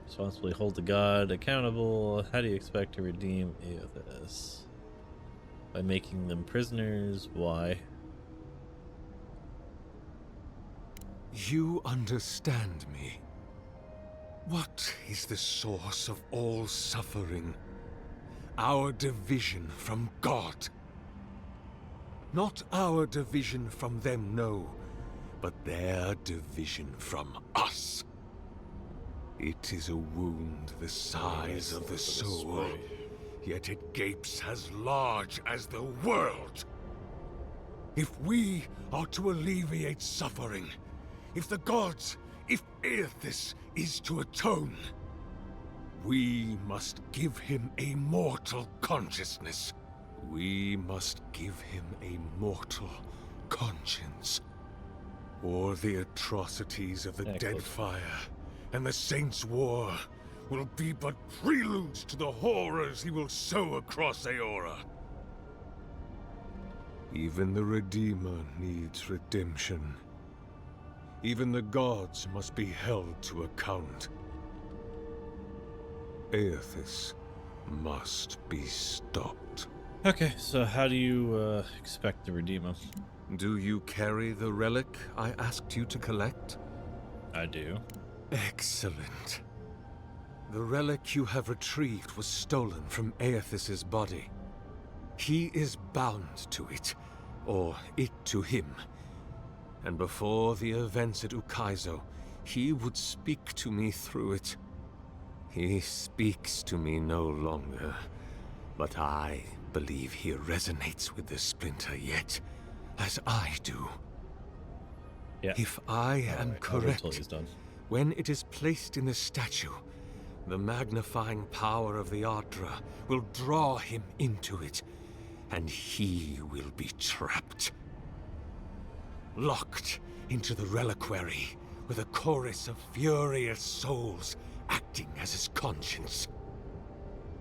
Responsibly hold the god accountable. How do you expect to redeem Eothas? By making them prisoners? Why? You understand me. What is the source of all suffering? Our division from God. Not our division from them, no, but their division from us. It is a wound the size of the soul, yet it gapes as large as the world. If we are to alleviate suffering, if the gods, if Aethys is to atone, we must give him a mortal consciousness. We must give him a mortal conscience. Or the atrocities of the Dead Fire and the Saints' War will be but preludes to the horrors he will sow across Aora. Even the Redeemer needs redemption. Even the gods must be held to account. Aethys must be stopped. Okay, so how do you expect to redeem him? Do you carry the relic I asked you to collect? I do. Excellent. The relic you have retrieved was stolen from Aethys's body. He is bound to it, or it to him. And before the events at Ukaizo, he would speak to me through it. He speaks to me no longer, but I believe he resonates with the splinter yet, as I do. Yeah. If I am correct, he's done. when it is placed in the statue, the magnifying power of the Ardra will draw him into it, and he will be trapped. Locked into the reliquary with a chorus of furious souls acting as his conscience.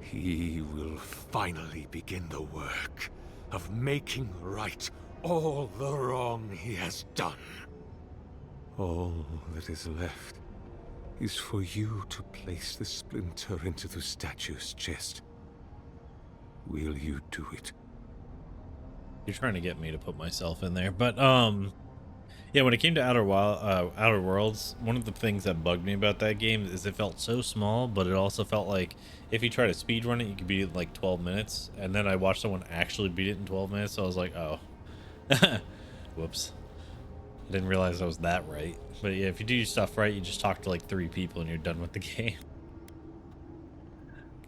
He will finally begin the work of making right all the wrong he has done. All that is left is for you to place the splinter into the statue's chest. Will you do it? You're trying to get me to put myself in there, but yeah, when it came to Outer Worlds, one of the things that bugged me about that game is it felt so small, but it also felt like if you try to speedrun it, you could beat it in like 12 minutes, and then I watched someone actually beat it in 12 minutes, so I was like, oh. Whoops. I didn't realize I was that right. But yeah, if you do your stuff right, you just talk to like 3 people and you're done with the game.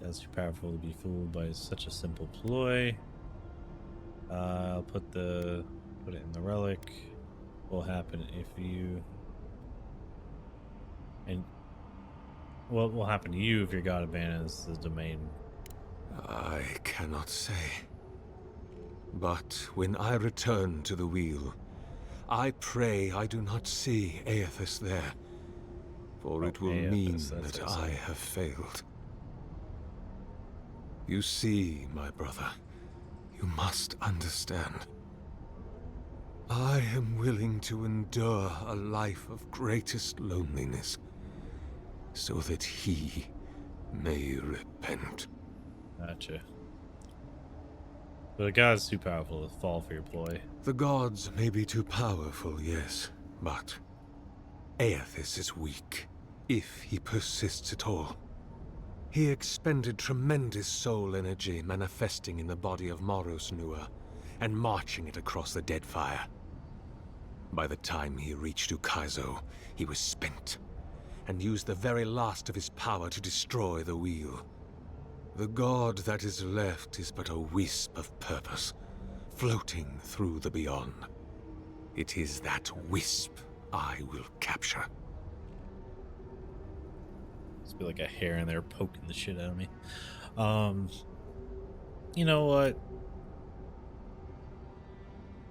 God's too powerful to be fooled by such a simple ploy. I'll put it in the relic. What will happen if you... And what will happen to you if your god abandons the domain? I cannot say. But when I return to the wheel, I pray I do not see Aethys there, for it will mean that I have failed. You see, my brother, you must understand. I am willing to endure a life of greatest loneliness, so that he may repent. Gotcha. But the god's too powerful to fall for your ploy. The gods may be too powerful, yes, but Aethys is weak, if he persists at all. He expended tremendous soul energy manifesting in the body of Moros Nua and marching it across the Deadfire. By the time he reached Ukaizo, he was spent, and used the very last of his power to destroy the wheel. The god that is left is but a wisp of purpose, floating through the beyond. It is that wisp I will capture. Just be like a hair in there poking the shit out of me. You know what?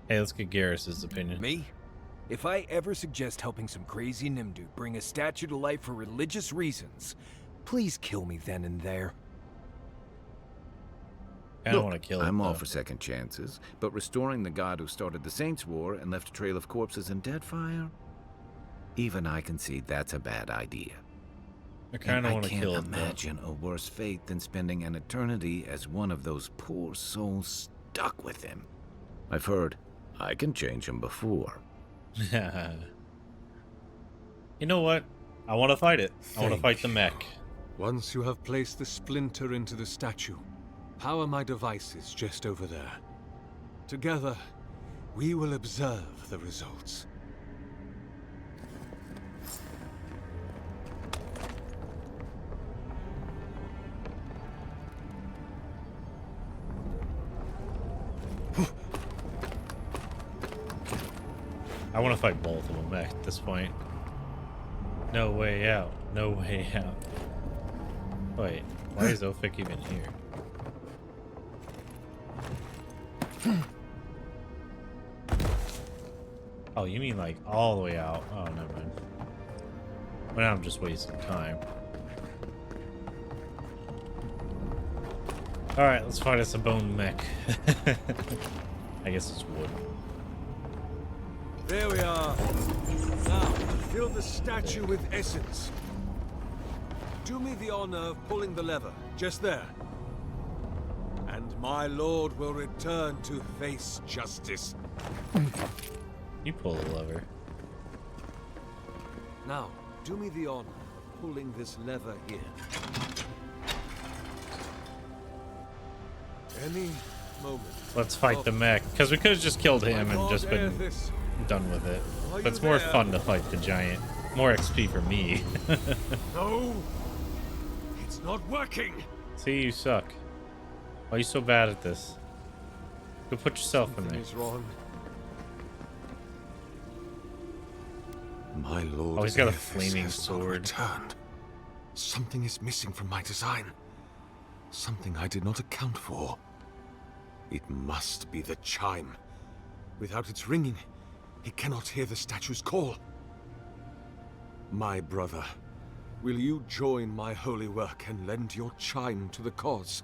Hey, let's get Garrus's opinion. Me? If I ever suggest helping some crazy Nimdu bring a statue to life for religious reasons, please kill me then and there. I don't want to kill him. I'm all for second chances, but restoring the god who started the Saints' War and left a trail of corpses in Deadfire? Even I concede that's a bad idea. I kind of want to kill him. I can't imagine a worse fate than spending an eternity as one of those poor souls stuck with him. I've heard I can change him before. You know what? I want to fight it. I want to fight the mech. Once you have placed the splinter into the statue, power my devices just over there. Together, we will observe the results. I want to fight both of them at this point. No way out. No way out. Wait, why is Ophic even here? Oh, you mean like all the way out? Oh, never mind. Well, now I'm just wasting time. Alright, let's find us a bone mech. I guess it's wood. There we are. Now, fill the statue with essence. Do me the honor of pulling the lever, just there. My lord will return to face justice. You pull the lever. Now, do me the honor of pulling this lever here. Any moment. Let's fight the mech, because we could have just killed him and just been done with it. But it's more fun to fight the giant. More XP for me. No, it's not working. See, you suck. Why are you so bad at this? Go put yourself in there. Something is wrong. My lord. Oh, he's got a Aethys flaming has not sword. returned. Something is missing from my design. Something I did not account for. It must be the chime. Without its ringing, he cannot hear the statue's call. My brother, will you join my holy work and lend your chime to the cause?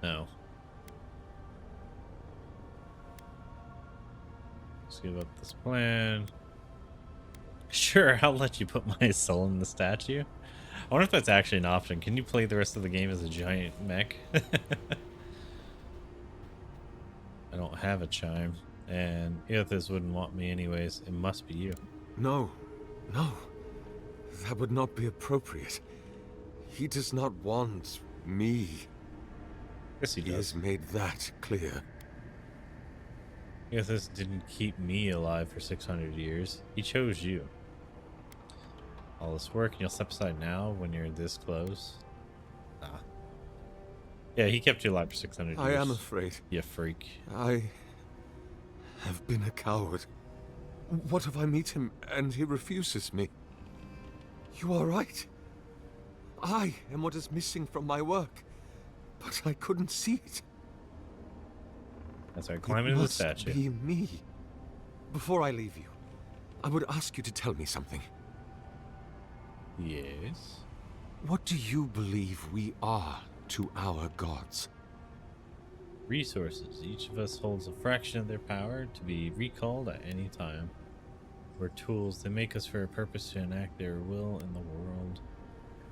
No. Let's give up this plan. Sure, I'll let you put my soul in the statue. I wonder if that's actually an option. Can you play the rest of the game as a giant mech? I don't have a chime, and Aethys wouldn't want me anyways. It must be you. No, no. That would not be appropriate. He does not want me. Yes, he does. He has made that clear. Aethys didn't keep me alive for 600 years. He chose you. All this work, and you'll step aside now when you're this close? Nah. Yeah, he kept you alive for 600 years. I am afraid. You freak. I have been a coward. What if I meet him and he refuses me? You are right. I am what is missing from my work, but I couldn't see it. That's right, climb into the statue. It must be me. Before I leave you, I would ask you to tell me something. Yes? What do you believe we are to our gods? Resources. Each of us holds a fraction of their power to be recalled at any time. We're tools. They make us for a purpose to enact their will in the world.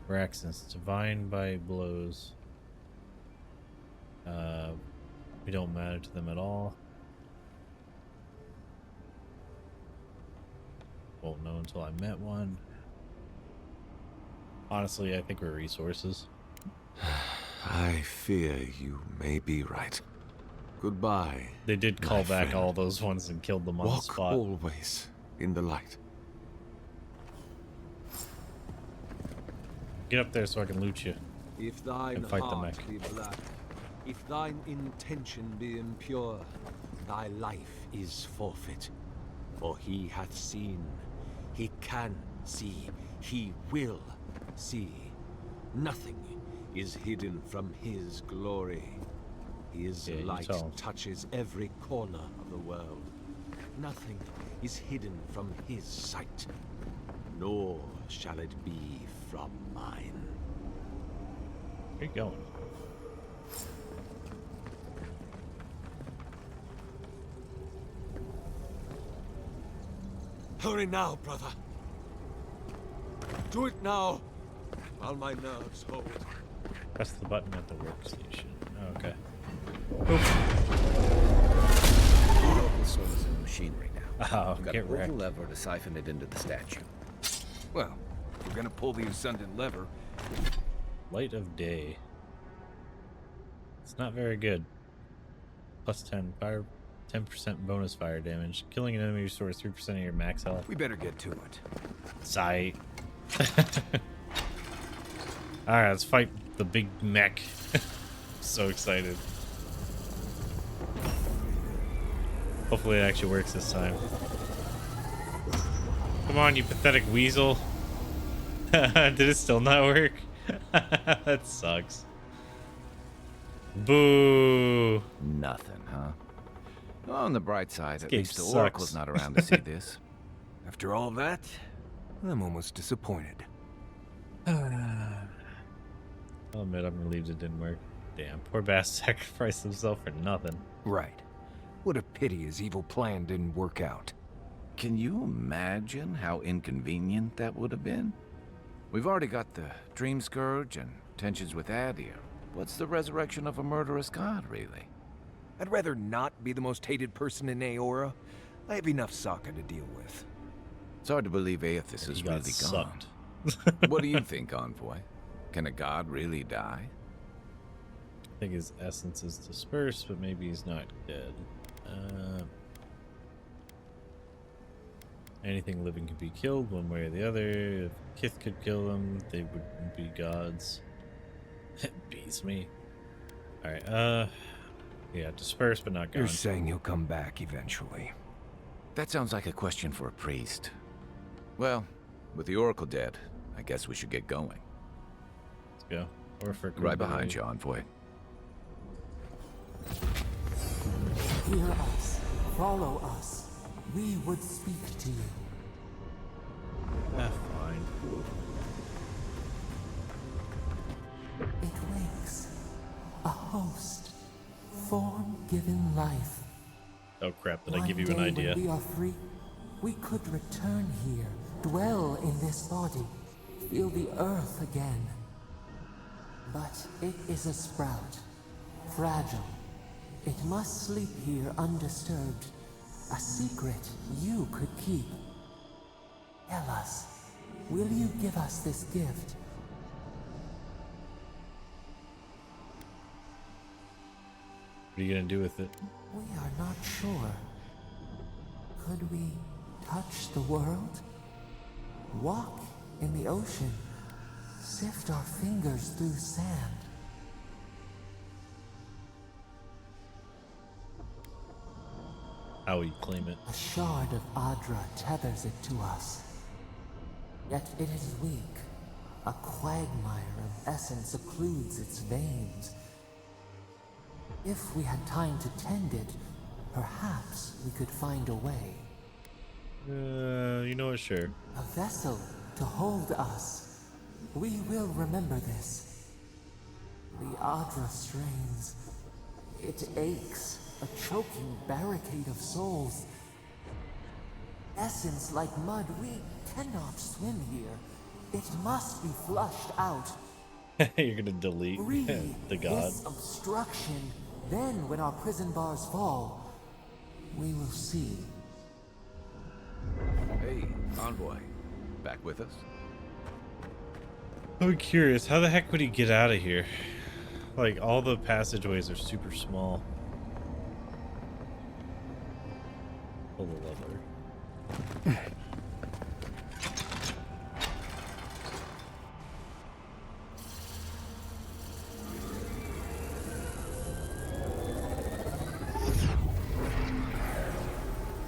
We're accents divine by blows. We don't matter to them at all. Won't know until I met one. Honestly, I think we're resources. I fear you may be right. Goodbye. They did call back friend. all those ones and killed them on the Walk spot. always in the light. Get up there so I can loot you. If thine And fight the heart mech. be black, if thine intention be impure, thy life is forfeit. For he hath seen, he can see, he will see. Nothing is hidden from his glory. His Yeah, you light tell him. touches every corner of the world. Nothing is hidden from his sight, nor shall it be from mine. Where you going? Hurry now, brother. Do it now, while my nerves hold. Press the button at the workstation. Oh, okay. The soul is in the machinery now. Oh, We've got get to pull wrecked. the lever to siphon it into the statue. Well, if we're gonna pull the ascendant lever. Light of day. It's not very good. Plus 10 fire, 10% bonus fire damage. Killing an enemy restores 3% of your max health. We better get to it. Sight. Alright, let's fight the big mech. So excited. Hopefully it actually works this time. Come on, you pathetic weasel. Did it still not work? That sucks. Boo. Nothing, huh? On the bright side, at game least the sucks. Oracle's not around to see this. After all that, I'm almost disappointed. I'll admit I'm relieved it didn't work. Damn, poor Bass sacrificed himself for nothing. Right. What a pity his evil plan didn't work out. Can you imagine how inconvenient that would have been? We've already got the Dream Scourge and tensions with Adia. What's the resurrection of a murderous god, really? I'd rather not be the most hated person in Aora. I have enough Sokka to deal with. It's hard to believe Aethys is really gone. What do you think, Envoy? Can a god really die? I think his essence is dispersed, but maybe he's not dead. Anything living could be killed one way or the other. If Kith could kill them, they wouldn't be gods. It beats me. Alright, yeah, dispersed but not gone. You're saying he'll come back eventually. That sounds like a question for a priest. Well, with the Oracle dead, I guess we should get going. Let's go. Or for right behind you, Envoy. Hear us. Follow us. We would speak to you. Fine. It wakes. A host. Form given life. Oh crap, did I give you an idea? When we are free, we could return here, dwell in this body, feel the earth again. But it is a sprout. Fragile. It must sleep here undisturbed. A secret you could keep. Tell us, will you give us this gift? What are you gonna do with it? We are not sure. Could we touch the world? Walk in the ocean? Sift our fingers through sand? How will you claim it? A shard of Adra tethers it to us. Yet it is weak. A quagmire of essence occludes its veins. If we had time to tend it, perhaps we could find a way. You know what, sure. A vessel to hold us. We will remember this. The Adra strains. It aches. A choking barricade of souls. Essence like mud. We cannot swim here. It must be flushed out. You're gonna delete the god. This obstruction. Then, when our prison bars fall, we will see. Hey, Envoy. Back with us? I'm curious, how the heck would he get out of here? Like, all the passageways are super small. Pull the lever.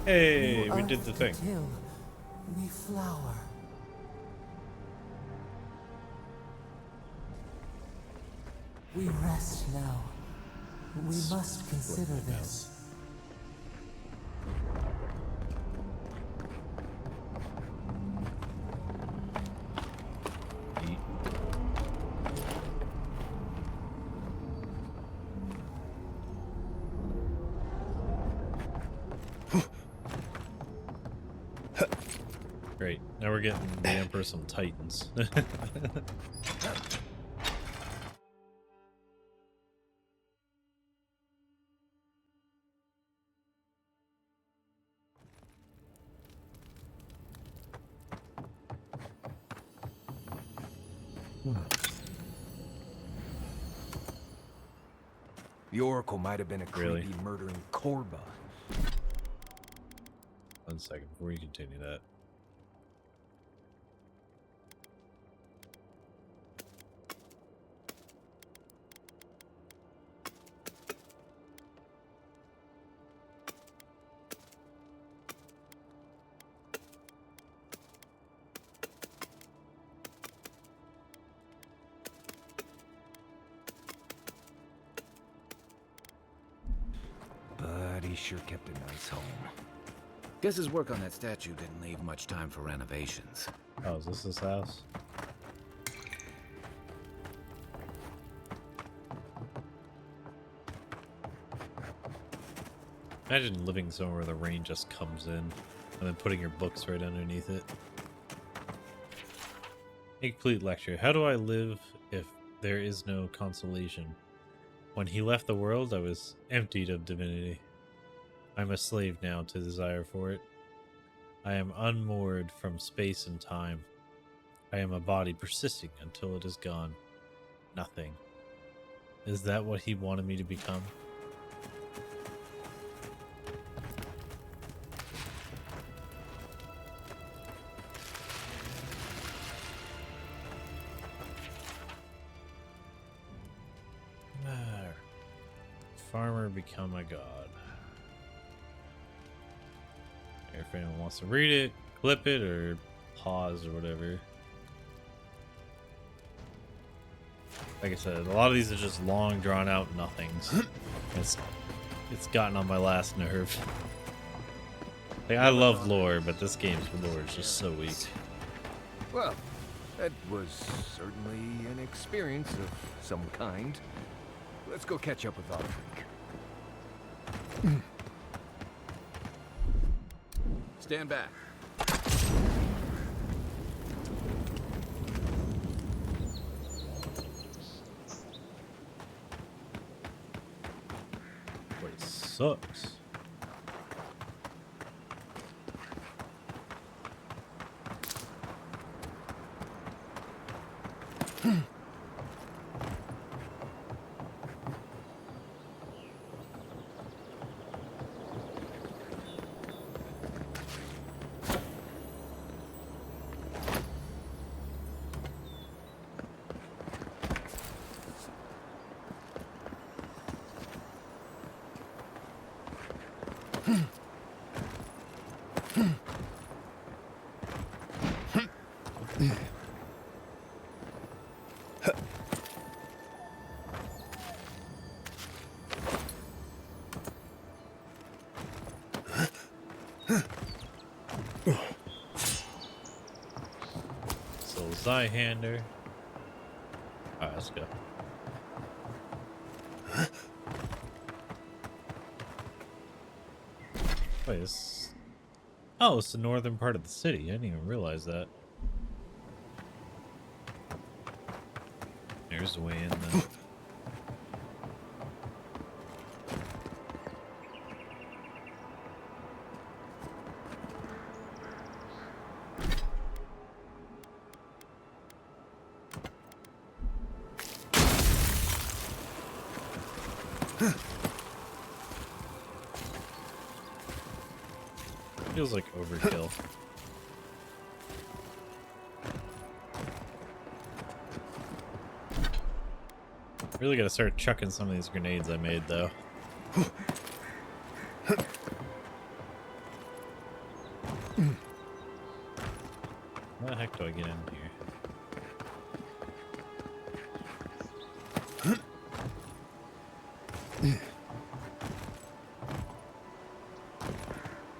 Hey, we did the thing. Till we flower. We rest now. We must consider this. Great. Now we're getting the Emperor some Titans. The Oracle might have been a creepy, murdering Korba. 1 second before you continue that. But he sure kept a nice home. Guess his work on that statue didn't leave much time for renovations. Oh, is this his house? Imagine living somewhere where the rain just comes in and then putting your books right underneath it. Incomplete lecture. How do I live if there is no consolation? When he left the world, I was emptied of divinity. I'm a slave now to desire for it. I am unmoored from space and time. I am a body persisting until it is gone. Nothing. Is that what he wanted me to become? Farmer become a god. If anyone wants to read it, clip it, or pause or whatever. Like I said, a lot of these are just long, drawn out nothings. It's gotten on my last nerve. Like, I love lore, but this game's lore is just so weak. Well, that was certainly an experience of some kind. Let's go catch up with Audrey. Stand back. Wait, sucks. So Zyhander. Alright, let's go. Wait, this... Oh, it's the northern part of the city. I didn't even realize that. There's the way in then. Feels like overkill. Really gotta start chucking some of these grenades I made though. How the heck do I get in here?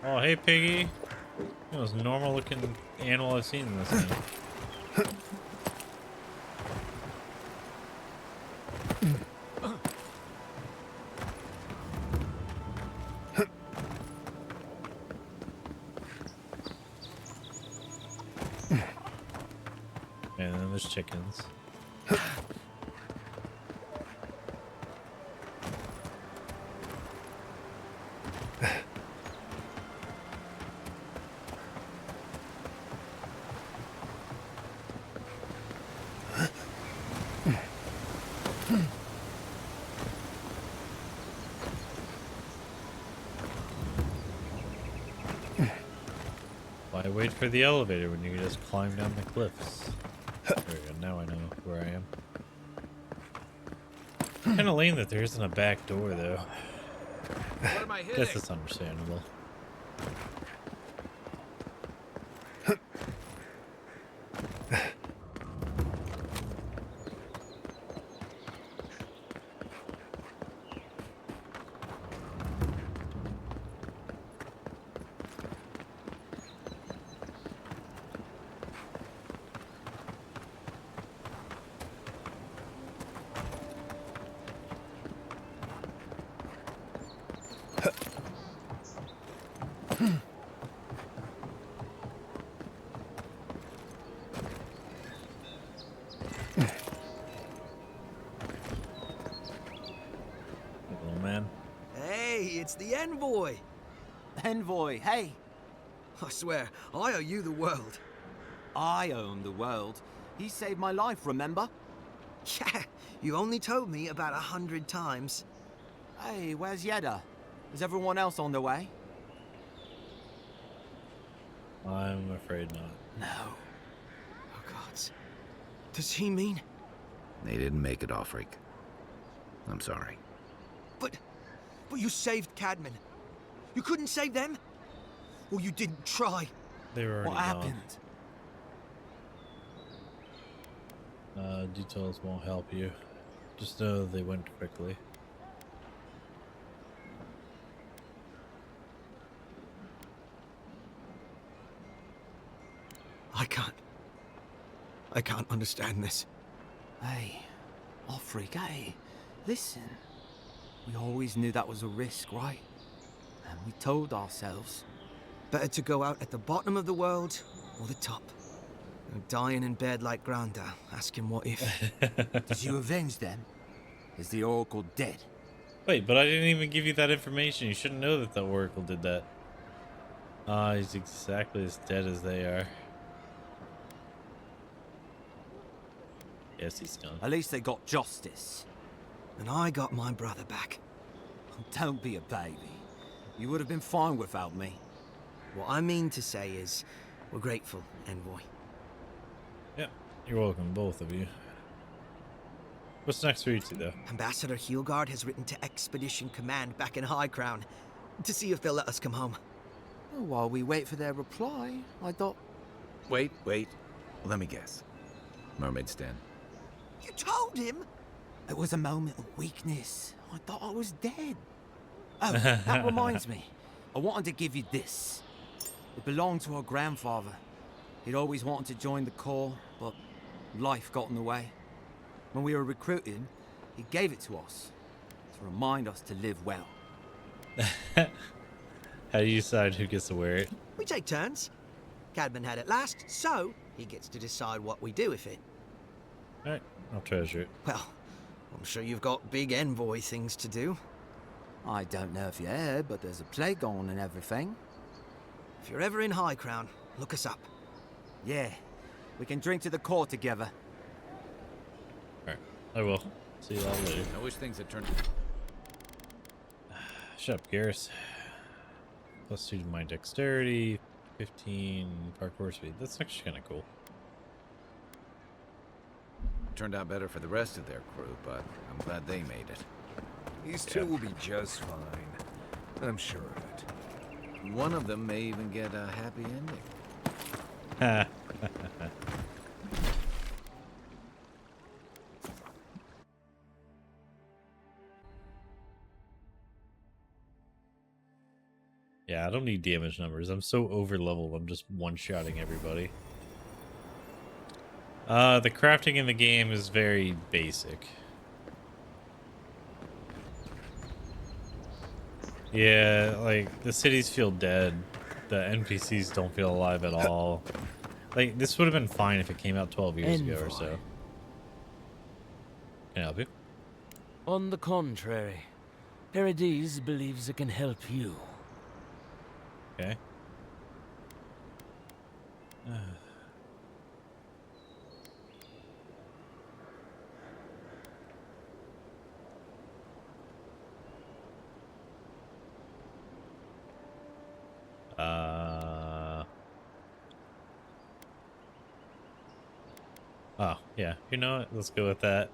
Oh, hey, Piggy. The most normal looking animal I've seen in this game. And then there's chickens. Why wait for the elevator when you can just climb down the cliffs? There we go, now I know where I am. Kinda lame that there isn't a back door though. What am I hitting? Guess it's understandable. It's the envoy! Envoy, hey! I swear, I owe you the world. I own the world. He saved my life, remember? Yeah, you only told me about 100 times. Hey, where's Yeda? Is everyone else on their way? I'm afraid not. No. Oh, God. Does he mean... They didn't make it, Offreak. I'm sorry. But you saved Cadman. You couldn't save them? Or you didn't try? They were already What gone. happened? Details won't help you. Just know they went quickly. I can't understand this. Hey, Offreak, hey, listen. We always knew that was a risk, right? And we told ourselves. Better to go out at the bottom of the world or the top. Dying in bed like Granda, asking what if. Did you avenge them? Is the Oracle dead? Wait, but I didn't even give you that information. You shouldn't know that the Oracle did that. Ah, he's exactly as dead as they are. Yes, he's gone. At least they got justice. And I got my brother back. Don't be a baby. You would have been fine without me. What I mean to say is, we're grateful, Envoy. Yeah, you're welcome, both of you. What's next for you two, though? Ambassador Heelguard has written to Expedition Command back in High Crown to see if they'll let us come home. Well, while we wait for their reply, I thought... Wait. Let me guess. Mermaid Stan. You told him? It was a moment of weakness. I thought I was dead. Oh, that reminds me. I wanted to give you this. It belonged to our grandfather. He'd always wanted to join the Corps, but life got in the way. When we were recruiting, he gave it to us to remind us to live well. How do you decide who gets to wear it? We take turns. Cadman had it last, so he gets to decide what we do with it. Alright, I'll treasure it. Well, I'm sure you've got big envoy things to do. I don't know if you heard, but there's a plague on and everything. If you're ever in High Crown, look us up. Yeah, we can drink to the Corps together. Alright, I will. See you all later. I wish things had turned... Shut up, Garrus. +2 to my dexterity, 15 parkour speed. That's actually kind of cool. Turned out better for the rest of their crew, but I'm glad they made it. These two will be just fine. I'm sure of it. One of them may even get a happy ending. Yeah, I don't need damage numbers. I'm so over leveled. I'm just one-shotting everybody. The crafting in the game is very basic. Yeah, like, the cities feel dead. The NPCs don't feel alive at all. Like, this would have been fine if it came out 12 years ago or so. Can I help you? On the contrary, Paradise believes it can help you. Okay. Oh, yeah. You know what? Let's go with that.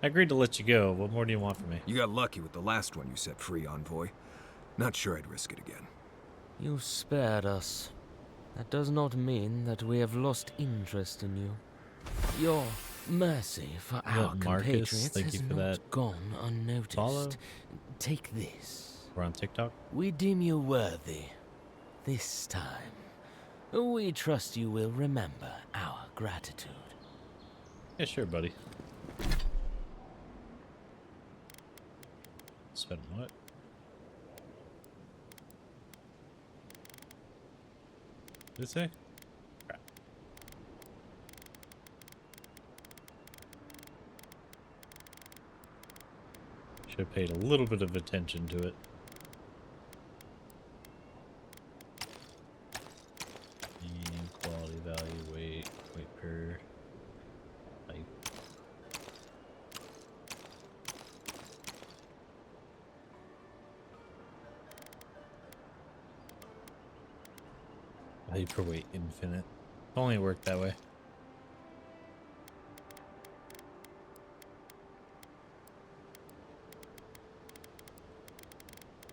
I agreed to let you go. What more do you want from me? You got lucky with the last one you set free, Envoy. Not sure I'd risk it again. You spared us. That does not mean that we have lost interest in you. Your mercy for our Marcus, compatriots thank has you for not that. gone unnoticed. Follow. Take this. We're on TikTok. We deem you worthy. This time, we trust you will remember our gratitude. Yeah, sure, buddy. Spend what? Did it say? Crap. Should have paid a little bit of attention to it. Hyperweight infinite. Only worked that way.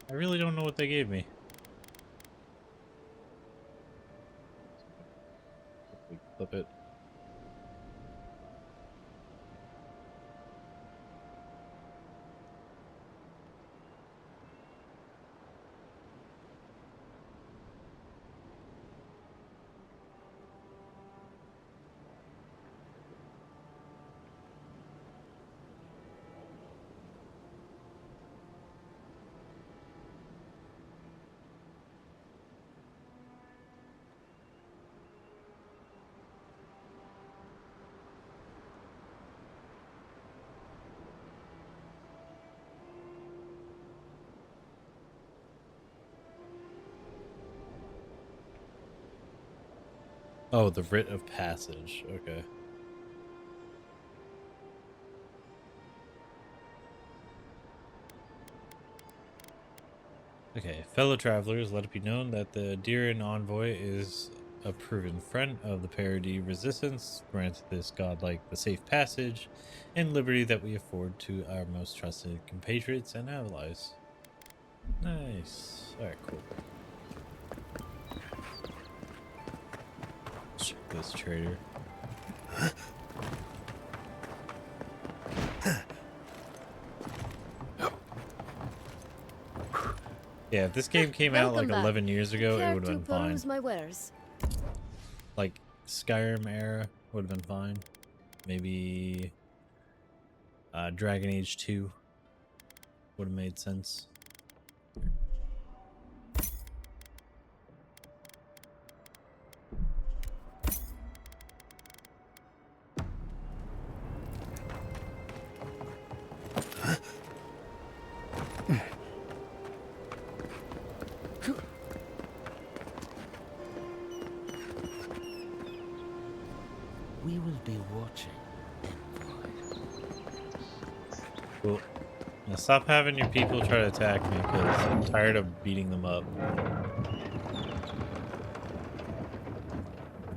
I really don't know what they gave me. Flip it. Oh, the writ of passage. Okay. Okay, fellow travelers, let it be known that the Diran envoy is a proven friend of the parody resistance. Grant this godlike the safe passage and liberty that we afford to our most trusted compatriots and allies. Nice. Alright, cool. Check this trader. Yeah, if this game came out like 11 years ago, it would have been fine. My wares. Like Skyrim era would have been fine. Maybe Dragon Age 2 would have made sense. We will be watching. Cool. Now stop having your people try to attack me because I'm tired of beating them up.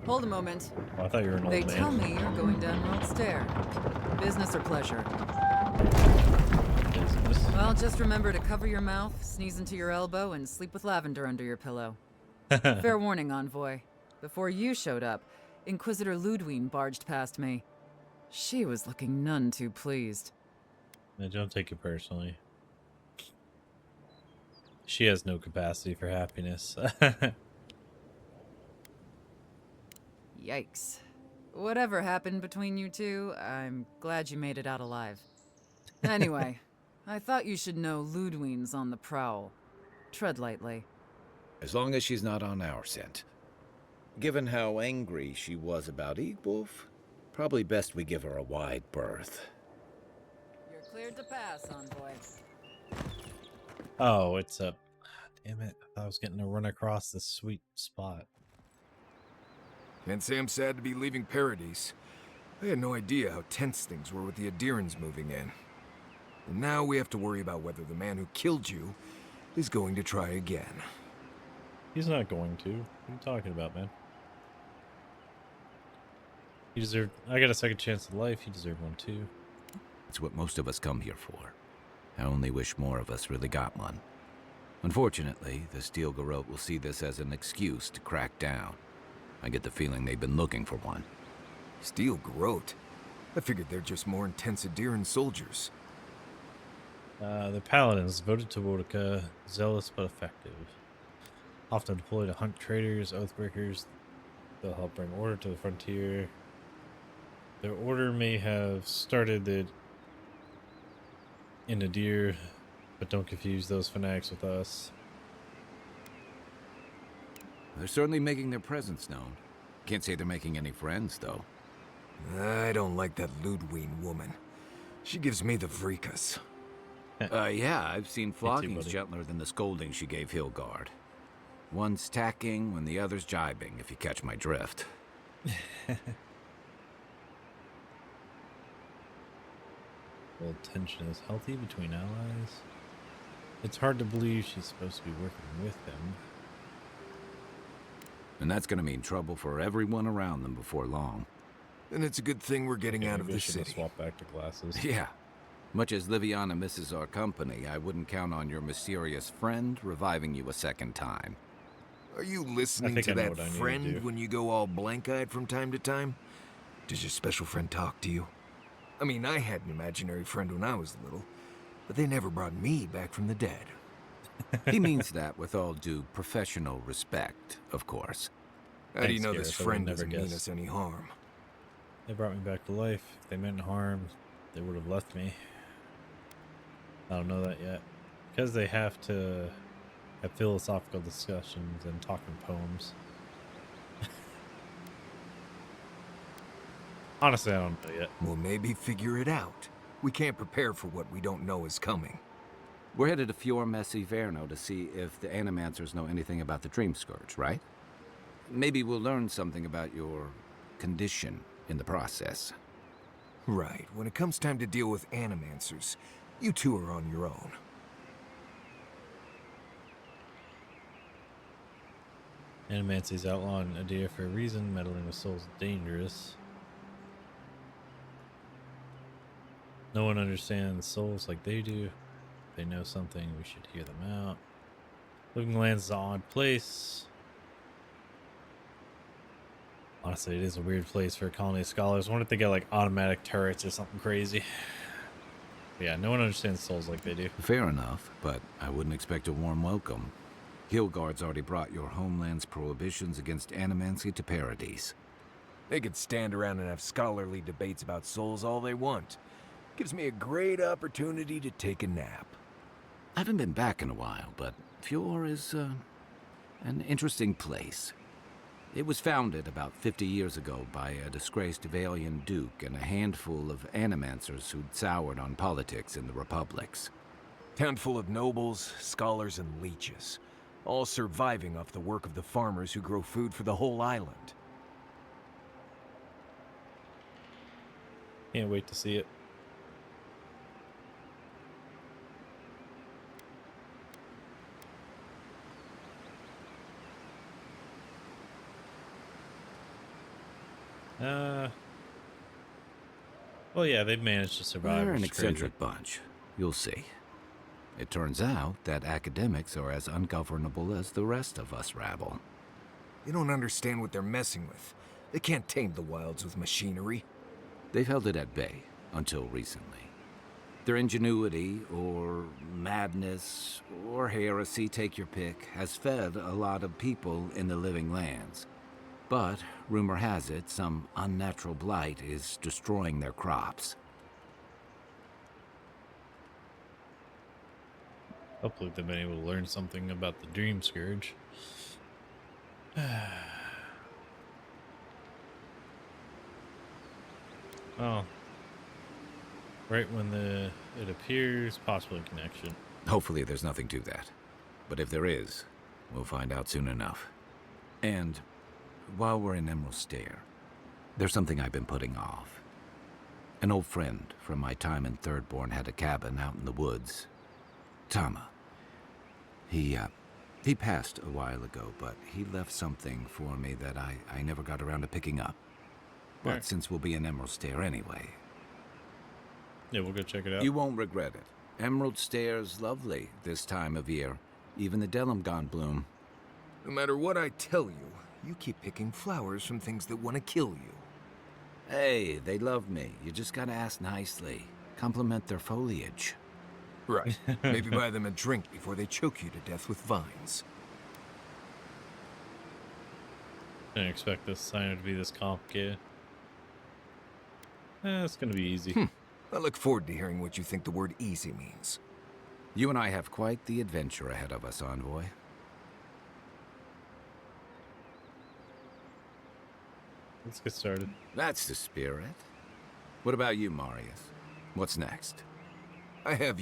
Hold a moment. Oh, I thought you were an old They man. tell me you're going down World Stair. Business or pleasure? Business. Well, just remember to cover your mouth, sneeze into your elbow, and sleep with lavender under your pillow. Fair warning, envoy. Before you showed up, Inquisitor Ludwine barged past me. She was looking none too pleased. Now, don't take it personally. She has no capacity for happiness. Yikes. Whatever happened between you two, I'm glad you made it out alive. Anyway, I thought you should know Ludwine's on the prowl. Tread lightly. As long as she's not on our scent. Given how angry she was about Eagwolf, probably best we give her a wide berth. You're cleared to pass, envoy. Oh, it's a... Damn it. I thought I was getting to run across this sweet spot. Can't say I'm sad to be leaving Paradise. I had no idea how tense things were with the Adirans moving in. And now we have to worry about whether the man who killed you is going to try again. He's not going to. What are you talking about, man? He deserved... I got a second chance at life. He deserved one, too. It's what most of us come here for. I only wish more of us really got one. Unfortunately, the Steel Garrote will see this as an excuse to crack down. I get the feeling they've been looking for one. Steel Garrote? I figured they're just more intense Adiran soldiers. The Paladins, voted to Wodica, zealous but effective. Often deployed to hunt traitors, oathbreakers. They'll help bring order to the frontier. Their order may have started in Adir, but don't confuse those fanatics with us. They're certainly making their presence known. Can't say they're making any friends, though. I don't like that Ludwine woman. She gives me the vreekas. Yeah, I've seen floggings gentler than the scolding she gave Hilgard. One's tacking when the other's jibing, if you catch my drift. Well, tension is healthy between allies. It's hard to believe she's supposed to be working with them. And that's gonna mean trouble for everyone around them before long. And it's a good thing we're getting out of Maybe I the should city. swap back to glasses. Yeah. Much as Liviana misses our company, I wouldn't count on your mysterious friend reviving you a second time. Are you listening think to I know that what I need to friend do. when you go all blank-eyed from time to time? Does your special friend talk to you? I mean, I had an imaginary friend when I was little, but they never brought me back from the dead. He means that with all due professional respect, of course. How do you Thanks, know Gareth, this I would friend never doesn't mean guess. us any harm? They brought me back to life. If they meant harm, they would have left me. I don't know that yet. Because they have to have philosophical discussions and talk in poems. Honestly, I don't know yet. Well, maybe figure it out. We can't prepare for what we don't know is coming. We're headed to Fior Messi Verno to see if the Animancers know anything about the Dream Scourge, right? Maybe we'll learn something about your condition in the process. Right. When it comes time to deal with Animancers, you two are on your own. Animancy's outlawing Adir for a reason. Meddling with souls is dangerous. No one understands souls like they do. If they know something, we should hear them out. Living Lands is an odd place. Honestly, it is a weird place for a colony of scholars. I wonder if they get like automatic turrets or something crazy. But yeah, no one understands souls like they do. Fair enough, but I wouldn't expect a warm welcome. Hillguard's already brought your homeland's prohibitions against animancy to paradise. They could stand around and have scholarly debates about souls all they want. Gives me a great opportunity to take a nap. I haven't been back in a while, but Fior is an interesting place. It was founded about 50 years ago by a disgraced Valian duke and a handful of animancers who'd soured on politics in the republics. Town full of nobles, scholars, and leeches, all surviving off the work of the farmers who grow food for the whole island. Can't wait to see it. Well, yeah, they've managed to survive. They're an which is crazy. eccentric bunch. You'll see. It turns out that academics are as ungovernable as the rest of us rabble. You don't understand what they're messing with. They can't tame the wilds with machinery. They've held it at bay until recently. Their ingenuity, or madness, or heresy, take your pick, has fed a lot of people in the Living Lands. But, rumor has it, some unnatural blight is destroying their crops. Hopefully they've been able to learn something about the Dream Scourge. Well, right when it appears, possibly connection. Hopefully there's nothing to that. But if there is, we'll find out soon enough. And while we're in Emerald Stair, there's something I've been putting off. An old friend from my time in Thirdborn had a cabin out in the woods. Tama. He passed a while ago, but he left something for me that I never got around to picking up. But Alright. since we'll be in Emerald Stair anyway... Yeah, we'll go check it out. You won't regret it. Emerald Stair's lovely this time of year. Even the Delimgon bloom. No matter what I tell you, you keep picking flowers from things that want to kill you. Hey, they love me. You just gotta ask nicely. Compliment their foliage. Right. Maybe buy them a drink before they choke you to death with vines. Didn't expect this sign to be this complicated. It's gonna be easy. I look forward to hearing what you think the word easy means. You and I have quite the adventure ahead of us, Envoy. Let's get started. That's the spirit. What about you, Marius? What's next? I have,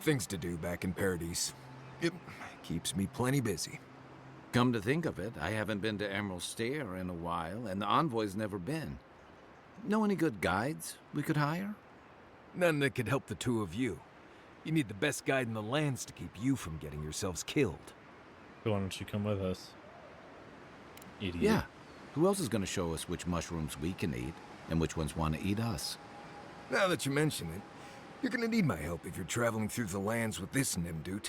things to do back in Paradise. It keeps me plenty busy. Come to think of it, I haven't been to Emerald Stair in a while, and the Envoy's never been. Know any good guides we could hire? None that could help the two of you. You need the best guide in the lands to keep you from getting yourselves killed. Why don't you come with us? Idiot. Yeah. Who else is going to show us which mushrooms we can eat and which ones want to eat us? Now that you mention it, you're gonna need my help if you're traveling through the lands with this Nimdude.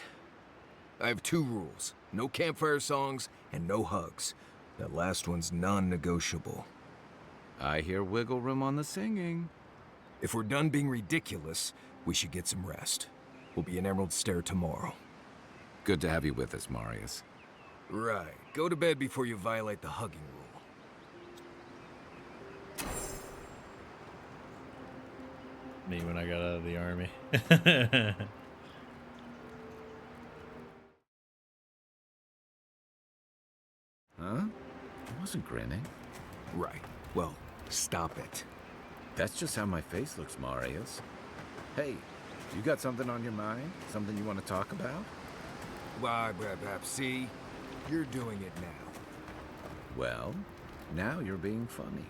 I have 2 rules. No campfire songs and no hugs. That last one's non-negotiable. I hear wiggle room on the singing. If we're done being ridiculous, we should get some rest. We'll be in Emerald Stair tomorrow. Good to have you with us, Marius. Right. Go to bed before you violate the hugging rule. Me when I got out of the army. Huh? I wasn't grinning. Right. Well, stop it. That's just how my face looks, Marius. Hey, you got something on your mind? Something you want to talk about? Why, see? You're doing it now. Well, now you're being funny.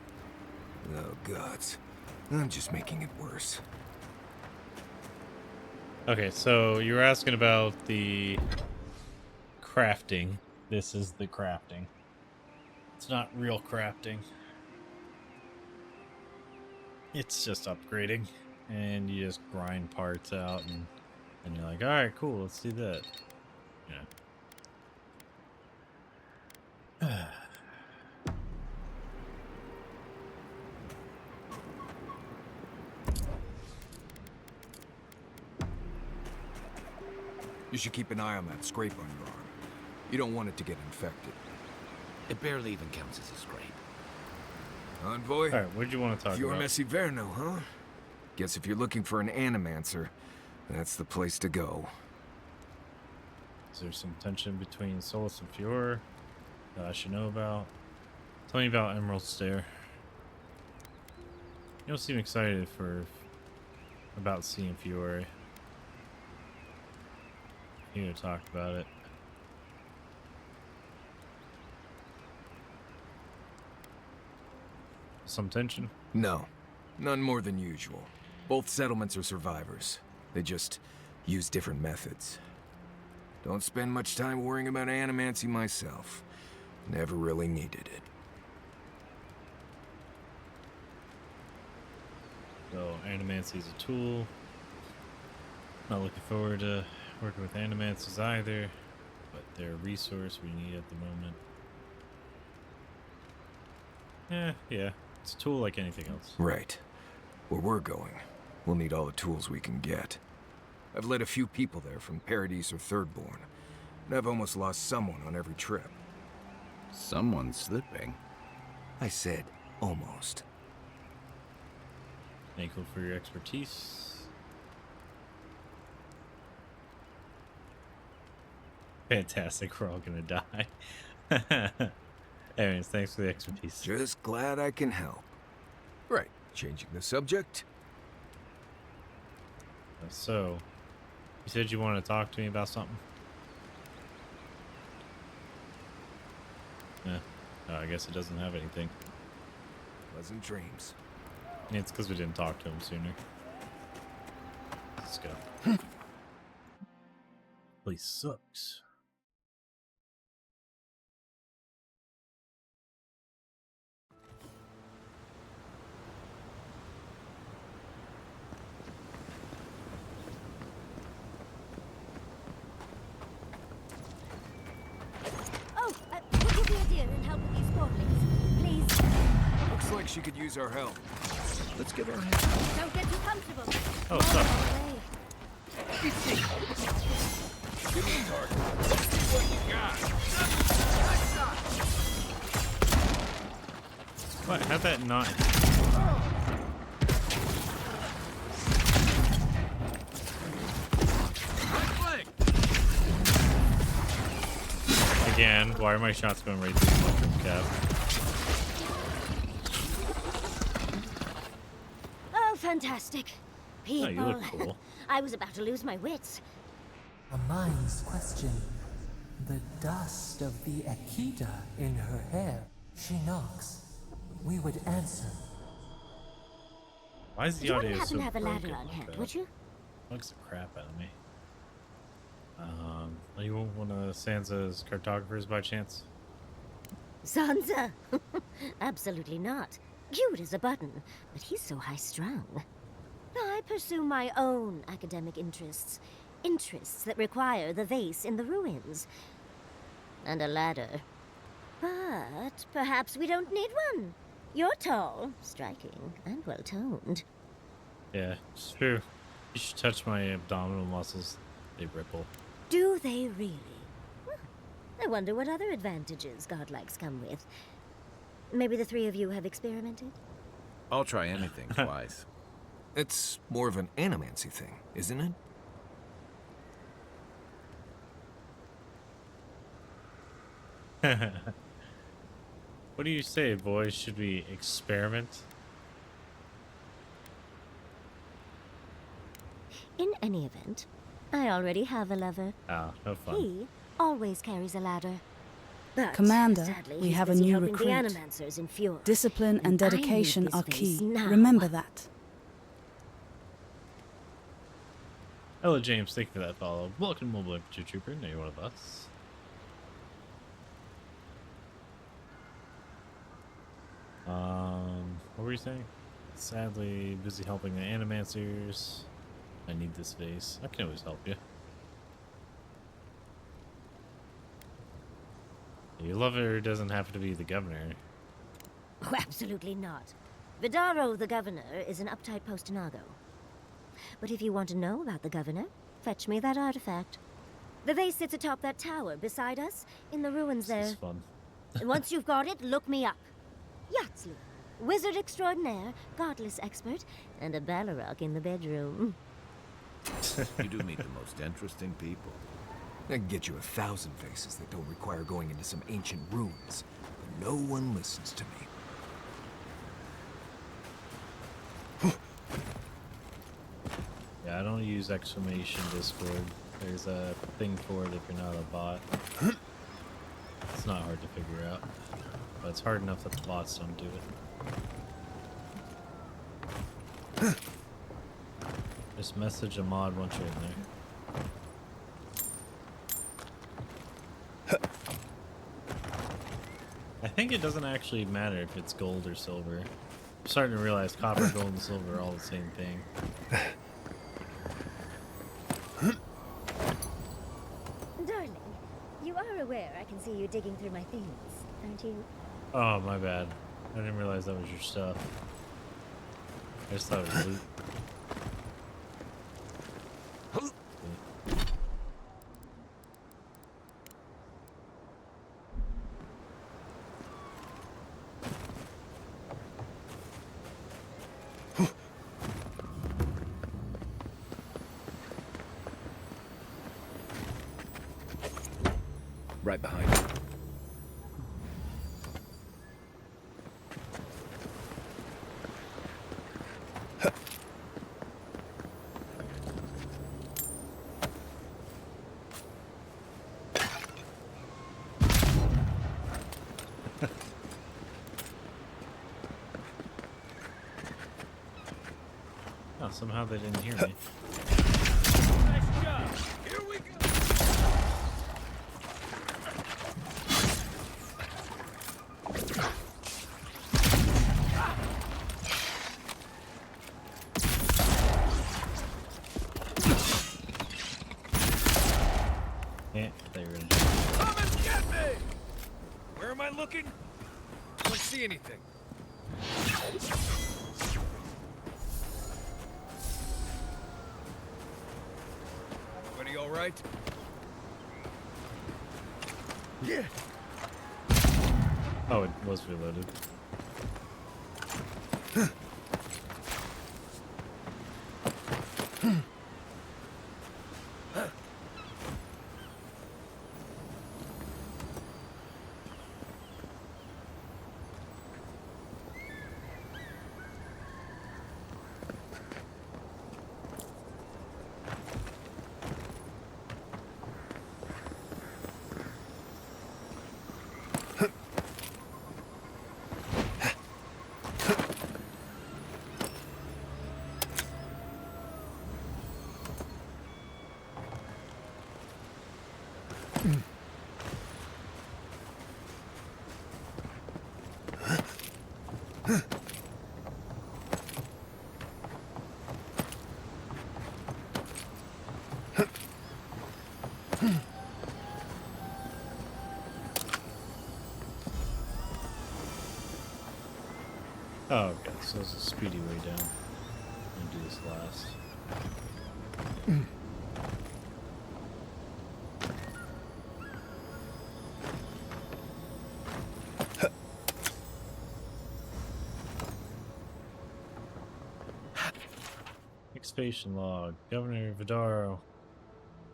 Oh, gods. I'm just making it worse. Okay, so you were asking about the crafting. This is the crafting. It's not real crafting. It's just upgrading. And you just grind parts out and you're like, alright, cool, let's do that. Yeah. You should keep an eye on that scrape on your arm. You don't want it to get infected. It barely even counts as a scrape. Envoy? Alright, what did you want to talk You're about? Messi Verno, huh? Guess if you're looking for an Animancer, that's the place to go. Is there some tension between Solus and Fior that I should know about? Tell me about Emerald Stair. You don't seem excited about seeing Fiore. You need to talk about it. Some tension? No. None more than usual. Both settlements are survivors. They just use different methods. Don't spend much time worrying about animancy myself. Never really needed it. So, animancy is a tool. Not looking forward to working with animancers either, but they're a resource we need at the moment. Yeah. It's a tool like anything else. Right. Where we're going, we'll need all the tools we can get. I've led a few people there from Paradise or Thirdborn, and I've almost lost someone on every trip. Someone slipping? I said, almost. Thankful for your expertise. Fantastic, we're all gonna die. Anyways, thanks for the expertise. Just glad I can help. Right, changing the subject. So, you said you wanted to talk to me about something? I guess it doesn't have anything. Pleasant dreams. Yeah, it's because we didn't talk to him sooner. Let's go. Place sucks. Would you be a dear and help with these sportlings, please? Looks like she could use our help. Let's give her a hand. Don't get too comfortable. Oh, stop. Give me a target. What you got? What? How'd that not? Again, why are my shots going right through the mushroom cap? Oh, fantastic. People. Oh, you look cool. I was about to lose my wits. A mind's question. The dust of the Akita in her hair. She knocks. We would answer. Why is the You audio wouldn't so happen to have a ladder broken on hand, like would that? you? Bugs the crap out of me. Are you one of Sansa's cartographers by chance? Sansa? Absolutely not. Cute as a button, but he's so high-strung. I pursue my own academic interests. Interests that require the vase in the ruins. And a ladder. But perhaps we don't need one. You're tall, striking, and well-toned. Yeah, it's true. You should touch my abdominal muscles. They ripple. Do they really? Well, I wonder what other advantages godlikes come with. Maybe the three of you have experimented? I'll try anything twice. It's more of an animancy thing, isn't it? What do you say, boys? Should we experiment? In any event, I already have a lover. Oh, no fun. He always carries a ladder. But Commander, sadly, we he's have a busy new helping recruit. The Animancers in Fjord. Discipline and I need dedication this are vase key. now. Remember that. Hello, James. Thank you for that follow. Welcome, Mobile Infantry Trooper. Now you're one of us. What were you saying? Sadly, busy helping the Animancers. I need this vase. I can always help you. Your lover doesn't have to be the governor. Oh, absolutely not. Vidaro, the governor, is an uptight postinago. But if you want to know about the governor, fetch me that artifact. The vase sits atop that tower beside us, in the ruins there. This is fun. And once you've got it, look me up. Yatslu, wizard extraordinaire, godless expert, and a Balrog in the bedroom. You do meet the most interesting people. I can get you 1,000 vases that don't require going into some ancient ruins, but no one listens to me. Yeah, I don't use exclamation Discord. There's a thing for it if you're not a bot. It's not hard to figure out, but it's hard enough that the bots don't do it. Just message a mod once you're in there. I think it doesn't actually matter if it's gold or silver. I'm starting to realize copper, gold, and silver are all the same thing. Darling, you are aware I can see you digging through my things, aren't you? Oh, my bad. I didn't realize that was your stuff. I just thought it was loot. Right behind you. Oh, somehow they didn't hear me. Nice job. Here we go. Yeah, they were gonna Come and get me! Where am I looking? Don't see anything. Everybody all right? Yeah. Oh, it was reloaded. Oh, okay, so there's a speedy way down. I'm gonna do this last. Excavation log. Governor Vidaro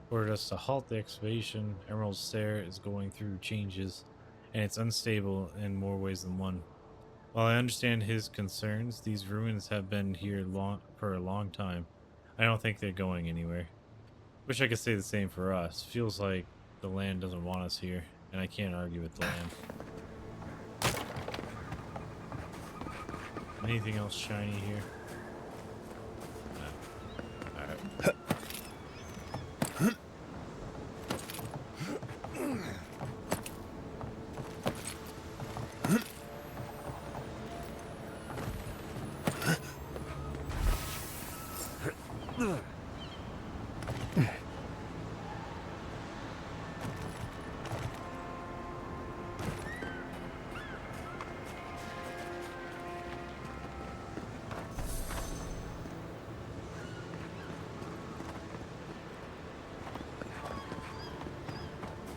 ordered us to halt the excavation. Emerald Stair is going through changes, and it's unstable in more ways than one. While I understand his concerns, these ruins have been here for a long time. I don't think they're going anywhere. Wish I could say the same for us. Feels like the land doesn't want us here, and I can't argue with the land. Anything else shiny here? No. Alright.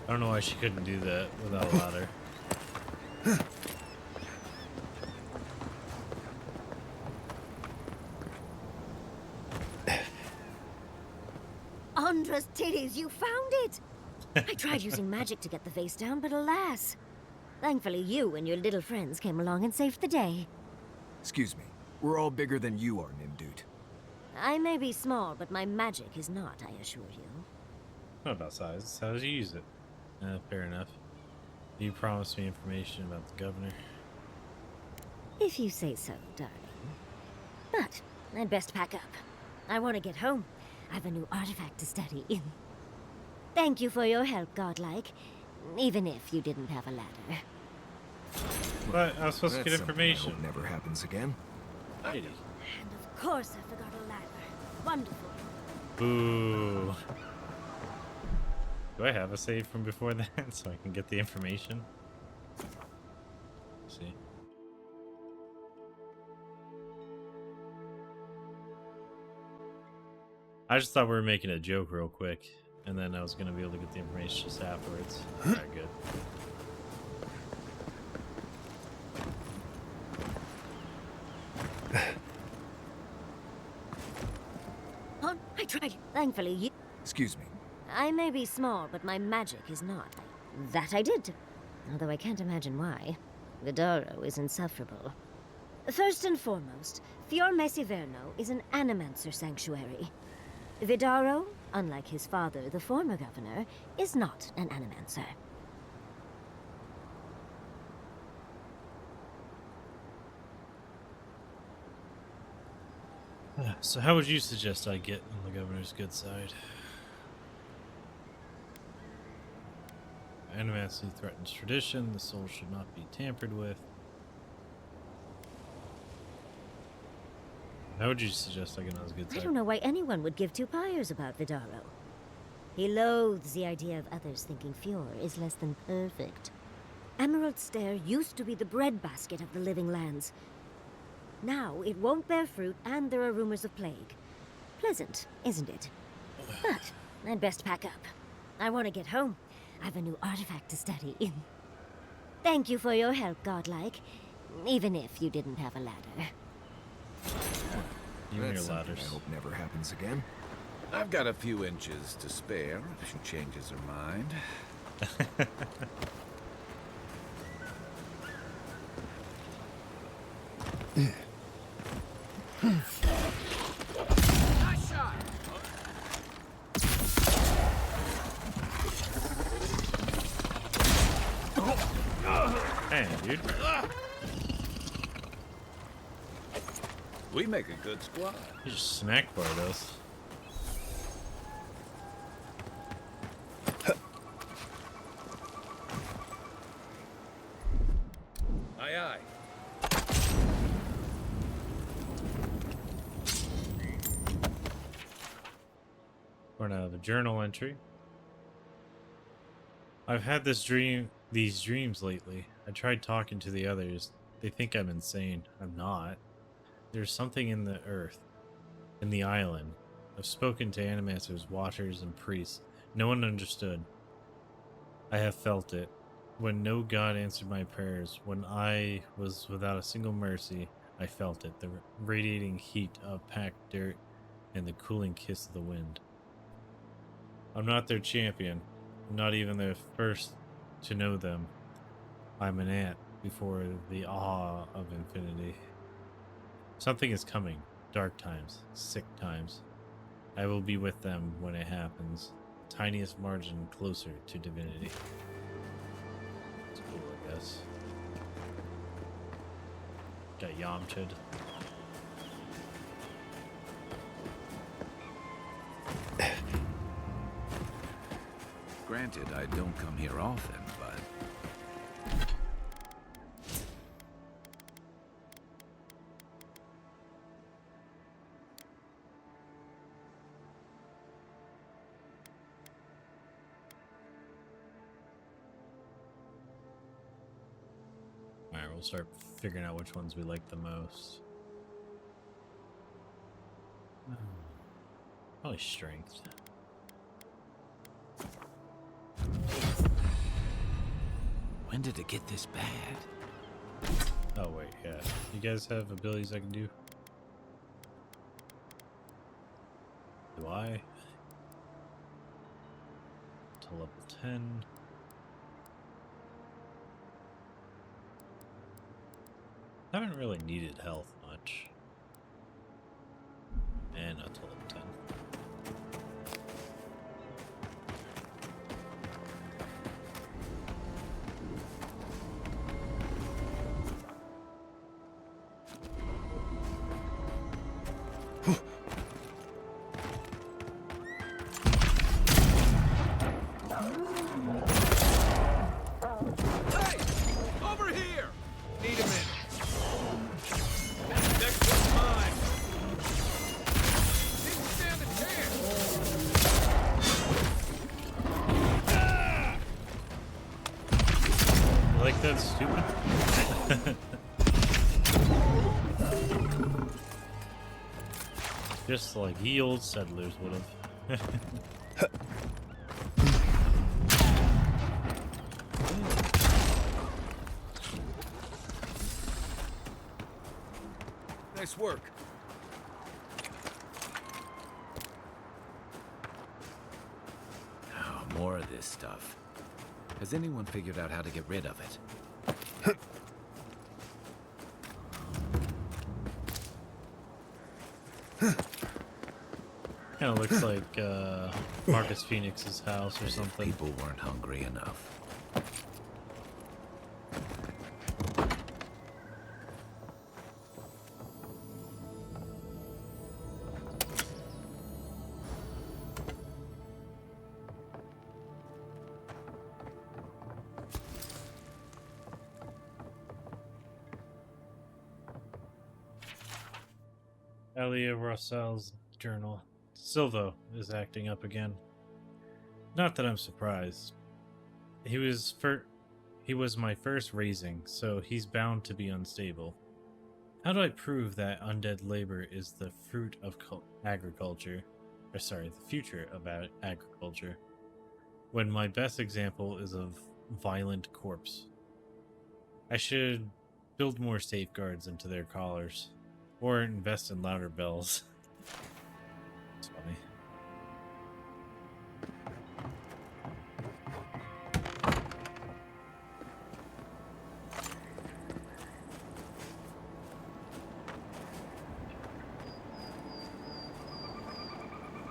I don't know why she couldn't do that without a ladder. Andra's titties, you found it! I tried using magic to get the vase down, but alas. Thankfully you and your little friends came along and saved the day. Excuse me. We're all bigger than you are, Nimdude. I may be small, but my magic is not, I assure you. Not about size, it's how you use it. Fair enough. You promised me information about the governor. If you say so, darling. But I'd best pack up. I want to get home. I've a new artifact to study. Thank you for your help, Godlike. Even if you didn't have a ladder. But I was supposed to get That's something information. I hope never happens again. Lady. And of course I forgot a ladder. Wonderful. Boo. Do I have a save from before that so I can get the information? Let's see. I just thought we were making a joke real quick, and then I was going to be able to get the information just afterwards. Alright, good. I tried. Thankfully, you... Excuse me. I may be small, but my magic is not. That I did. Although I can't imagine why. Vidaro is insufferable. First and foremost, Fiorme Siverno is an Animancer sanctuary. Vidaro, unlike his father, the former governor, is not an Animancer. So how would you suggest I get on the governor's good side? Animancy threatens tradition. The soul should not be tampered with. How would you suggest I get on his good side? I don't know why anyone would give two pyres about Vidaro. He loathes the idea of others thinking Fior is less than perfect. Emerald Stair used to be the breadbasket of the living lands. Now it won't bear fruit, and there are rumors of plague. Pleasant, isn't it? But I'd best pack up. I want to get home. I've a new artifact to study. Thank you for your help, Godlike. Even if you didn't have a ladder. You and That's your something ladders. I hope never happens again. I've got a few inches to spare if she changes her mind. Nice shot! Hey, dude. We make a good squad. You just snack barred us. Aye, aye. Or now the journal entry. I've had these dreams lately. I tried talking to the others. They think I'm insane. I'm not. There's something in the earth, in the island. I've spoken to Animancers, watchers, and priests. No one understood. I have felt it. When no god answered my prayers, when I was without a single mercy, I felt it. The radiating heat of packed dirt and the cooling kiss of the wind. I'm not their champion. I'm not even their first to know them. I'm an ant before the awe of infinity. Something is coming. Dark times. Sick times. I will be with them when it happens. Tiniest margin closer to divinity. It's cool, I guess. Got Yamcha'd. Granted, I don't come here often, but... Alright, we'll start figuring out which ones we like the most. Probably strength. When did it get this bad? Oh wait, yeah. You guys have abilities I can do? Do I? To level 10. Haven't really needed health much. And not to level 10. Hey! Over here! Need a minute. Next one's mine. Didn't stand a chance. Ah! You like that, stupid? Just like ye old settlers would have. Nice work. Oh, more of this stuff. Has anyone figured out how to get rid of it? Kind of looks like Marcus Phoenix's house or something. People weren't hungry enough. Elia Rossell's journal. Silvo is acting up again. Not that I'm surprised. He was my first raising, so he's bound to be unstable. How do I prove that undead labor is the fruit of agriculture? Or sorry, the future of agriculture. When my best example is of violent corpse. I should build more safeguards into their collars. Or invest in louder bells. It's funny.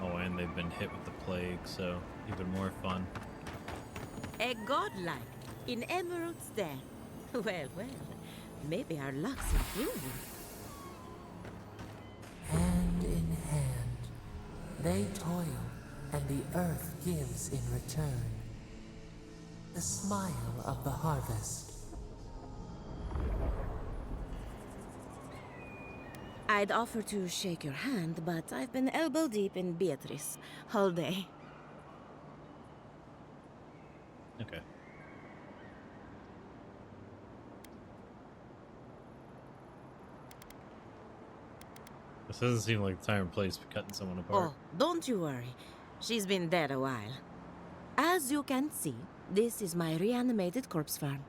Oh, and they've been hit with the plague, so even more fun. A godlike in Emerald's den. Well, well, maybe our luck's improving. Hand in hand, they toil, and the earth gives in return. The smile of the harvest. I'd offer to shake your hand, but I've been elbow deep in Beatrice all day. Okay. This doesn't seem like the time and place for cutting someone apart. Oh, don't you worry. She's been dead a while. As you can see, this is my reanimated corpse farm.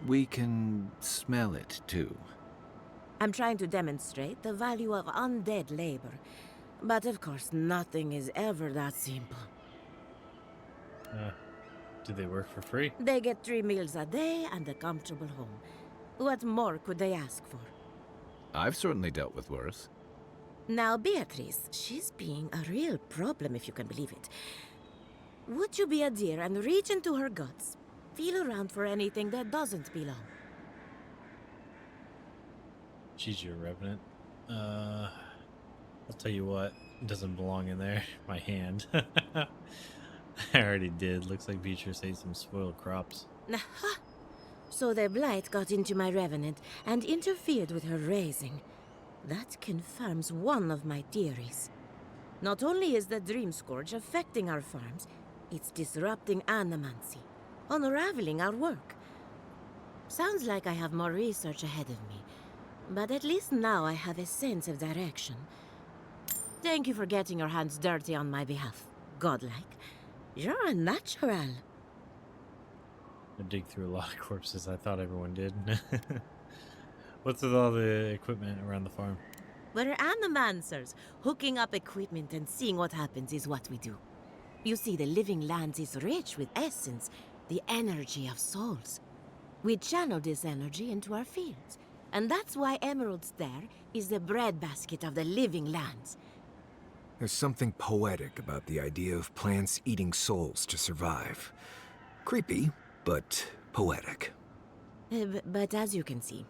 We can smell it, too. I'm trying to demonstrate the value of undead labor. But of course, nothing is ever that simple. Do they work for free? They get 3 meals a day and a comfortable home. What more could they ask for? I've certainly dealt with worse. Now, Beatrice, she's being a real problem, if you can believe it. Would you be a dear and reach into her guts? Feel around for anything that doesn't belong. She's your revenant. I'll tell you what, it doesn't belong in there. My hand. I already did. Looks like Beatrice ate some spoiled crops. Aha! So the blight got into my revenant and interfered with her raising. That confirms one of my theories. Not only is the Dream Scourge affecting our farms, it's disrupting Animancy, unraveling our work. Sounds like I have more research ahead of me, but at least now I have a sense of direction. Thank you for getting your hands dirty on my behalf, godlike. You're a natural. I dig through a lot of corpses. I thought everyone did. What's with all the equipment around the farm? We're Animancers. Hooking up equipment and seeing what happens is what we do. You see, the living lands is rich with essence, the energy of souls. We channel this energy into our fields. And that's why Emerald's there is the breadbasket of the living lands. There's something poetic about the idea of plants eating souls to survive. Creepy, but poetic. But as you can see,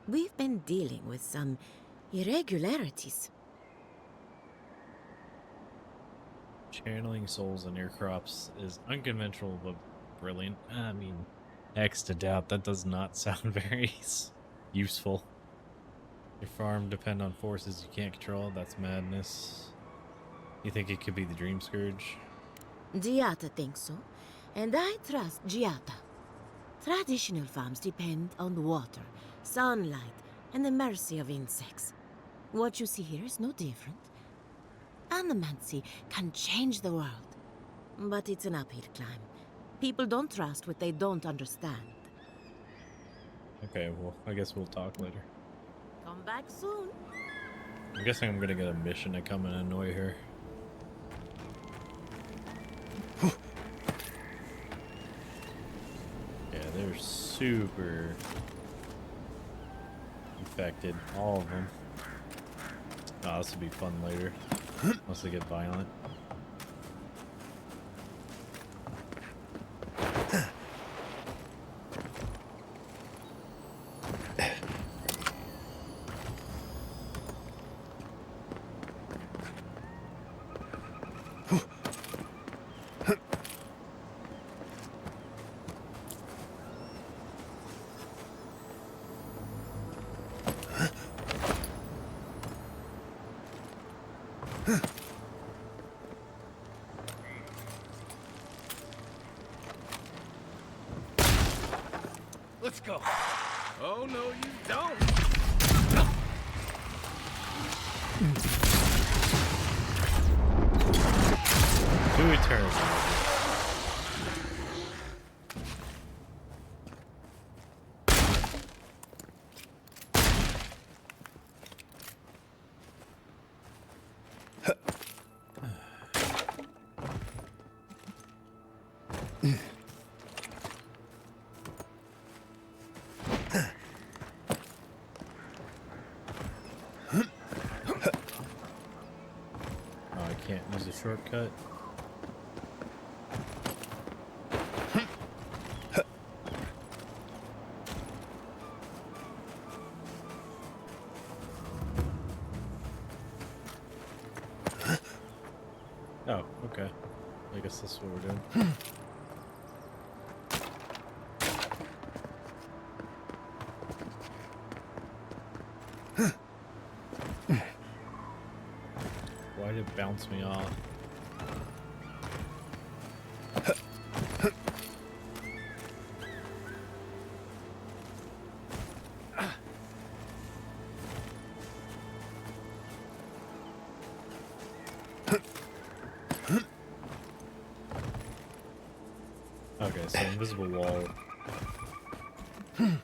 we've been dealing with some irregularities. Channeling souls in your crops is unconventional but brilliant. I mean, X to doubt, that does not sound very useful. Your farm depend on forces you can't control. That's madness. You think it could be the Dream Scourge? Giata thinks so, and I trust Giata. Traditional farms depend on water, sunlight, and the mercy of insects. What you see here is no different. Animancy can change the world, but it's an uphill climb. People don't trust what they don't understand. Okay, well, I guess we'll talk later. Come back soon. I'm guessing I'm gonna get a mission to come and annoy her. Yeah, they're super infected, all of them. Oh, this will be fun later, once they get violent. Let's go. Oh, no, you don't. Two eternals. Shortcut. Oh, okay. I guess that's what we're doing. Why did it bounce me off? Okay, so invisible wall. Lame.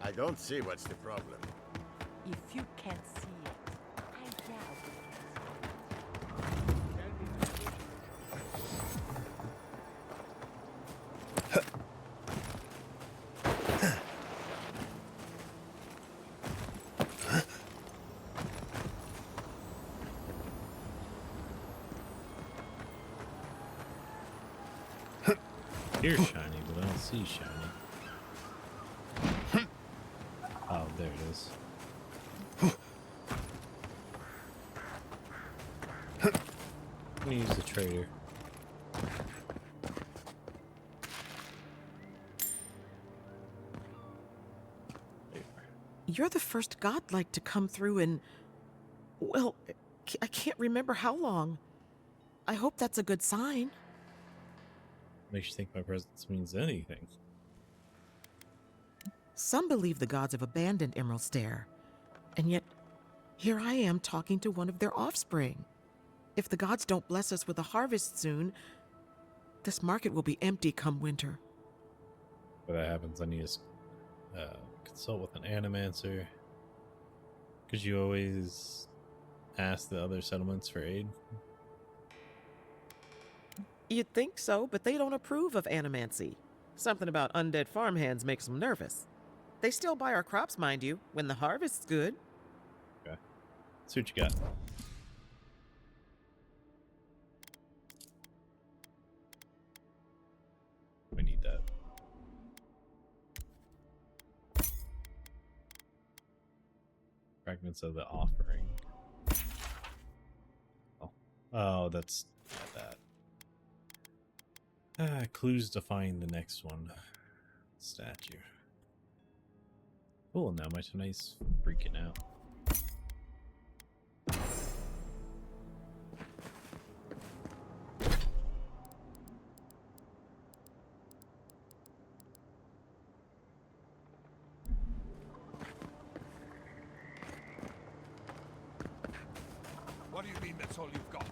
I don't see what's the problem. If you can't see it, I doubt Here's shiny, but I don't see shiny. Oh, there it is. I'm gonna use the trader. You're the first godlike to come through in... well, I can't remember how long. I hope that's a good sign. Makes you think my presence means anything. Some believe the gods have abandoned Emerald Stair, and yet here I am talking to one of their offspring. If the gods don't bless us with a harvest soon, this market will be empty come winter. When that happens, I need to consult with an Animancer. Could you always ask the other settlements for aid? You'd think so, but they don't approve of animancy. Something about undead farmhands makes them nervous. They still buy our crops, mind you, when the harvest's good. Okay. See what you got. We need that. Fragments of the offering. Oh, that's not that. Clues to find the next one. Statue. Oh, now my tonight's freaking out. What do you mean that's all you've got?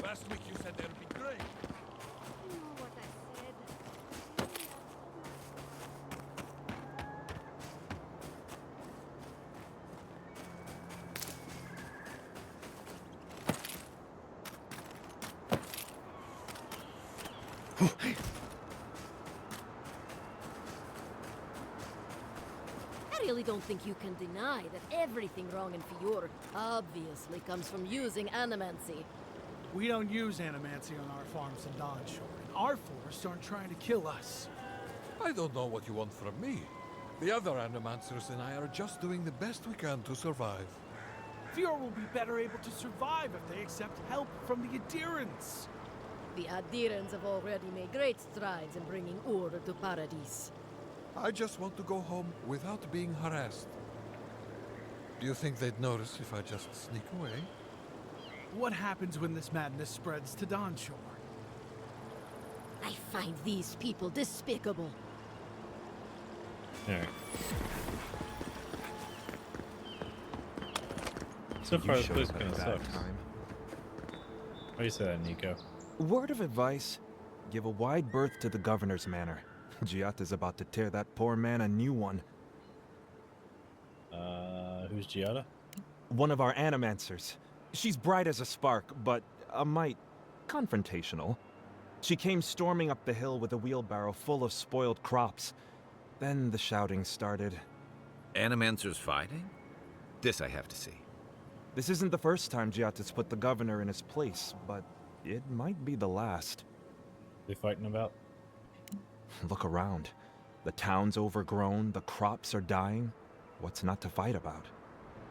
Last week you said there'd be grain. You know what I said. I really don't think you can deny that everything wrong in Fior obviously comes from using animancy. We don't use animancy on our farms in Dawnshore, and our forests aren't trying to kill us. I don't know what you want from me. The other Animancers and I are just doing the best we can to survive. Fior will be better able to survive if they accept help from the adherents. The adherents have already made great strides in bringing order to Paradis. I just want to go home without being harassed. Do you think they'd notice if I just sneak away? What happens when this madness spreads to Dawnshore? I find these people despicable. Alright. So far, this place kind of sucks. Why do you say that, Nico? Word of advice, give a wide berth to the governor's manor. Giata's about to tear that poor man a new one. Who's Giata? One of our Animancers. She's bright as a spark, but a mite confrontational. She came storming up the hill with a wheelbarrow full of spoiled crops. Then the shouting started. Animancers fighting? This I have to see. This isn't the first time Giata's put the governor in his place, but it might be the last. They fighting about? Look around. The town's overgrown, the crops are dying. What's not to fight about?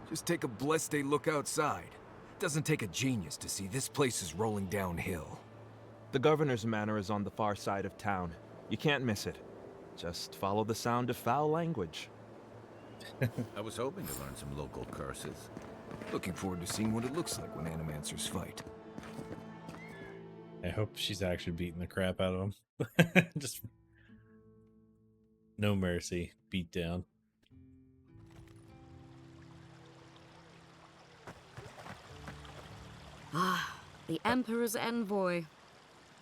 Just take a blessed day look outside. Doesn't take a genius to see this place is rolling downhill. The governor's manor is on the far side of town. You can't miss it. Just follow the sound of foul language. I was hoping to learn some local curses. Looking forward to seeing what it looks like when Animancers fight. I hope she's actually beating the crap out of him. Just No mercy. Beat down. Ah, the Emperor's envoy.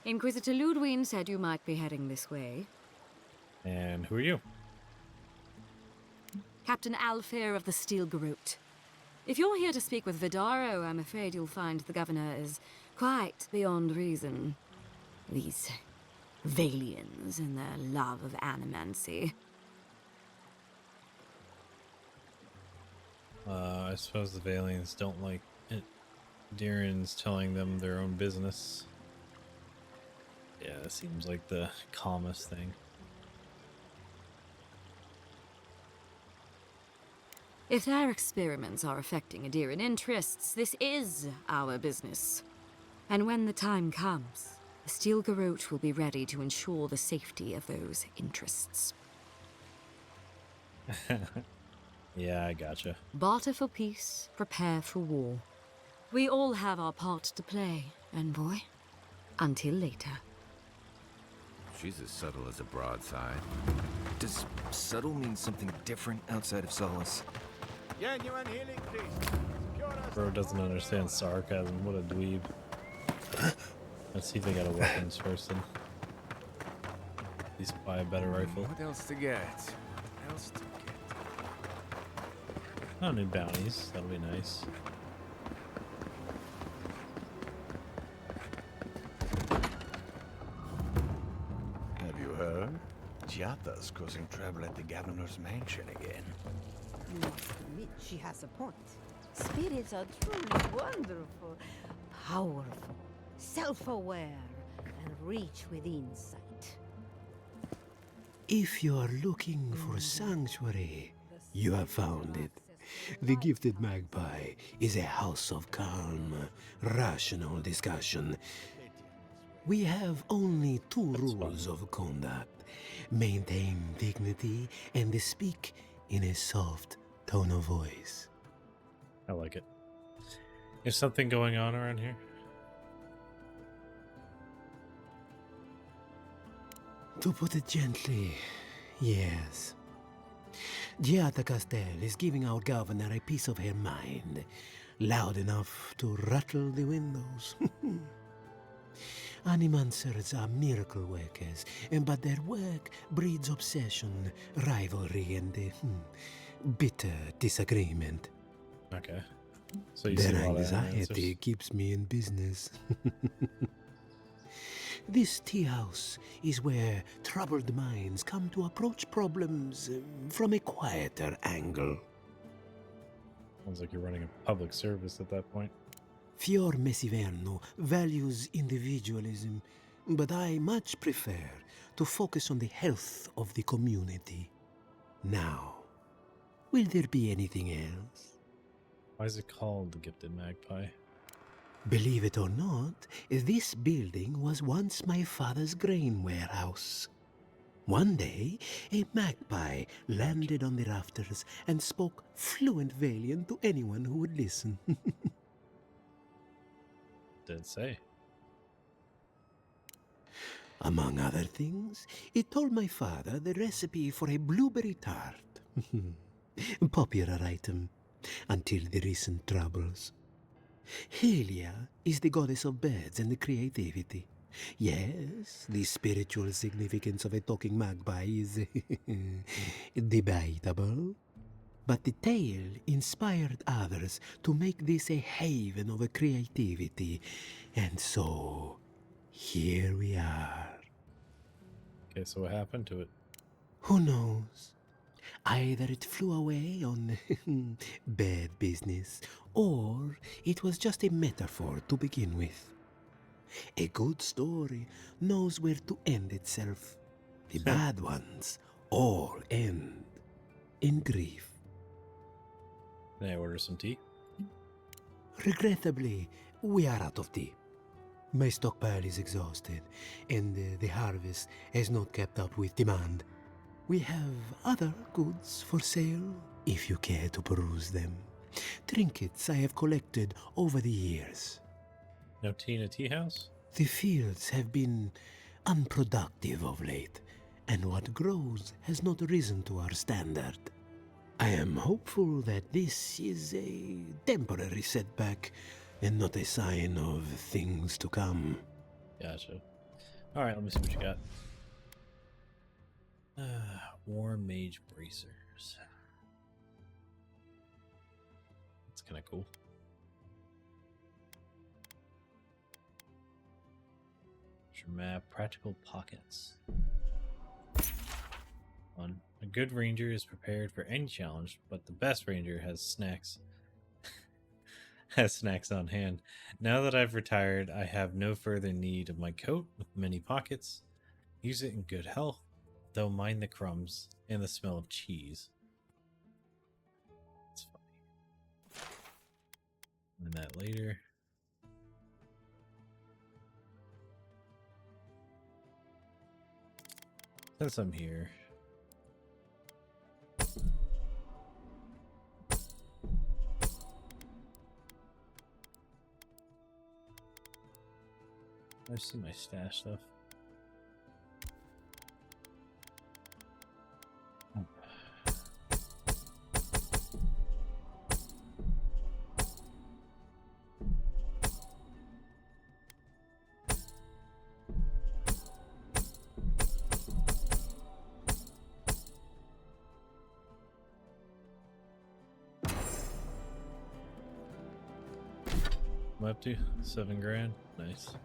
Inquisitor Ludwig said you might be heading this way. And who are you? Captain Alfair of the Steel Garrote. If you're here to speak with Vidaro, I'm afraid you'll find the governor is quite beyond reason. These Valians and their love of animancy. I suppose the Valians don't like it. Darren's telling them their own business. Yeah, it seems like the calmest thing. If their experiments are affecting Adirian interests, this is our business. And when the time comes, the Steel Garrote will be ready to ensure the safety of those interests. Yeah, I gotcha. Barter for peace, prepare for war. We all have our part to play, envoy. Until later. She's as subtle as a broadside. Does subtle mean something different outside of Solace? Genuine healing, please. Bro doesn't understand sarcasm. What a dweeb. Let's see if they got a weapons person. At least buy a better rifle. What else to get? What else to get? Oh, new bounties. That'll be nice. Have you heard? Giata's causing trouble at the governor's mansion again. You must admit she has a point. Spirits are truly wonderful, powerful, self-aware, and reach with insight. If you are looking for sanctuary, you have found it. The Gifted Magpie is a house of calm, rational discussion. We have only two rules of conduct. Maintain dignity and speak in a soft tone of voice. I like it. Is something going on around here? To put it gently, yes. Giata Castel is giving our governor a piece of her mind, loud enough to rattle the windows. Animancers are miracle workers, but their work breeds obsession, rivalry, and bitter disagreement. Okay. So you see Their a lot of anxiety Animancers? keeps me in business. This tea house is where troubled minds come to approach problems from a quieter angle. Sounds like you're running a public service at that point. Fior Messiverno values individualism, but I much prefer to focus on the health of the community. Now, will there be anything else? Why is it called the Gifted Magpie? Believe it or not, this building was once my father's grain warehouse. One day, a magpie landed on the rafters and spoke fluent Valian to anyone who would listen. Did say. Among other things, it told my father the recipe for a blueberry tart. Popular item until the recent troubles. Helia is the goddess of birds and creativity. Yes, the spiritual significance of a talking magpie is debatable. But the tale inspired others to make this a haven of creativity. And so, here we are. Okay, so what happened to it? Who knows? Either it flew away on bad business, or it was just a metaphor to begin with. A good story knows where to end itself. The bad ones all end in grief. Can I order some tea? Regrettably, we are out of tea. My stockpile is exhausted, and the harvest has not kept up with demand. We have other goods for sale, if you care to peruse them. Trinkets I have collected over the years. No tea in a tea house? The fields have been unproductive of late, and what grows has not risen to our standard. I am hopeful that this is a temporary setback and not a sign of things to come. Gotcha. Alright, let me see what you got. War Mage Bracers. That's kind of cool. Map, practical pockets. One. A good ranger is prepared for any challenge, but the best ranger has snacks. Has snacks on hand. Now that I've retired, I have no further need of my coat with many pockets. Use it in good health, though mind the crumbs and the smell of cheese. That's funny. And that later. Since I'm here. I see my stash stuff. I'm up to 7 grand. Nice.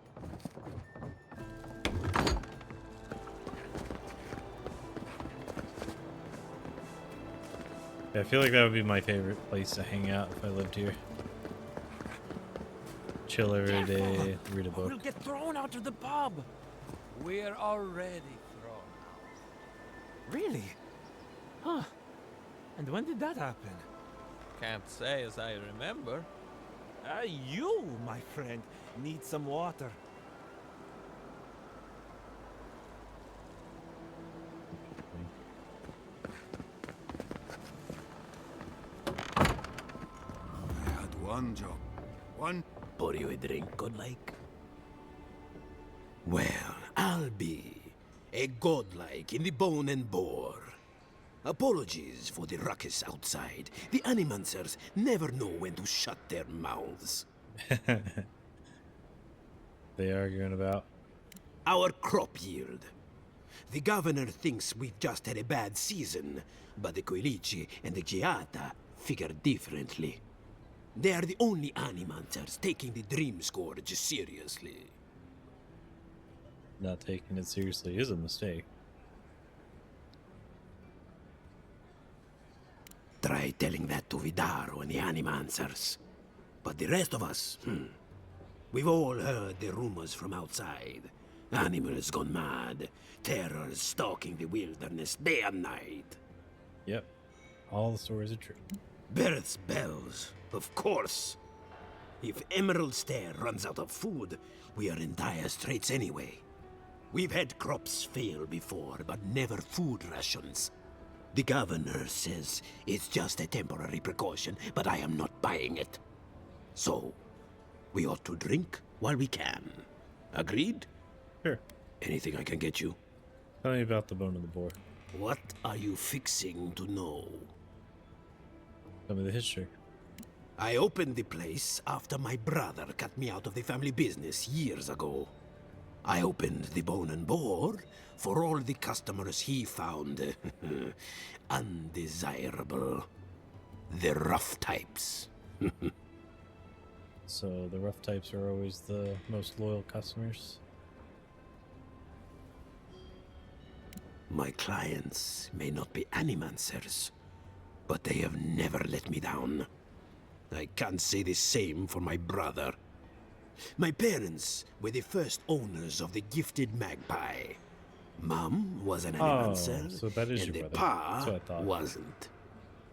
Yeah, I feel like that would be my favorite place to hang out if I lived here. Chill every day, read a book. We'll get thrown out of the pub. We're already thrown out. Really? Huh. And when did that happen? Can't say as I remember. You, my friend, need some water. I had one job. One. Pour you a drink, godlike? Well, I'll be a godlike in the bone and bore. Apologies for the ruckus outside. The Animancers never know when to shut their mouths. They arguing about our crop yield. The governor thinks we've just had a bad season, but the Coelici and the Giata figure differently. They are the only Animancers taking the Dream Scourge seriously. not taking it seriously is a mistake. Try telling that to Vidaro and the Animancers. But the rest of us, we've all heard the rumors from outside. Animals gone mad, terror stalking the wilderness day and night. Yep, all the stories are true. Birth's bells, of course. If Emerald Stair runs out of food, we are in dire straits anyway. We've had crops fail before, but never food rations. The governor says it's just a temporary precaution, but I am not buying it. So, we ought to drink while we can. Agreed? Sure. Anything I can get you? Tell me about the bone of the boar. What are you fixing to know? Tell me the history. I opened the place after my brother cut me out of the family business years ago. I opened the Bone and Boar for all the customers he found undesirable. The rough types. So the rough types are always the most loyal customers? My clients may not be Animancers, but they have never let me down. I can't say the same for my brother. My parents were the first owners of the gifted magpie. Mom was an Animancer, so that is and your the brother. pa That's what I thought. wasn't.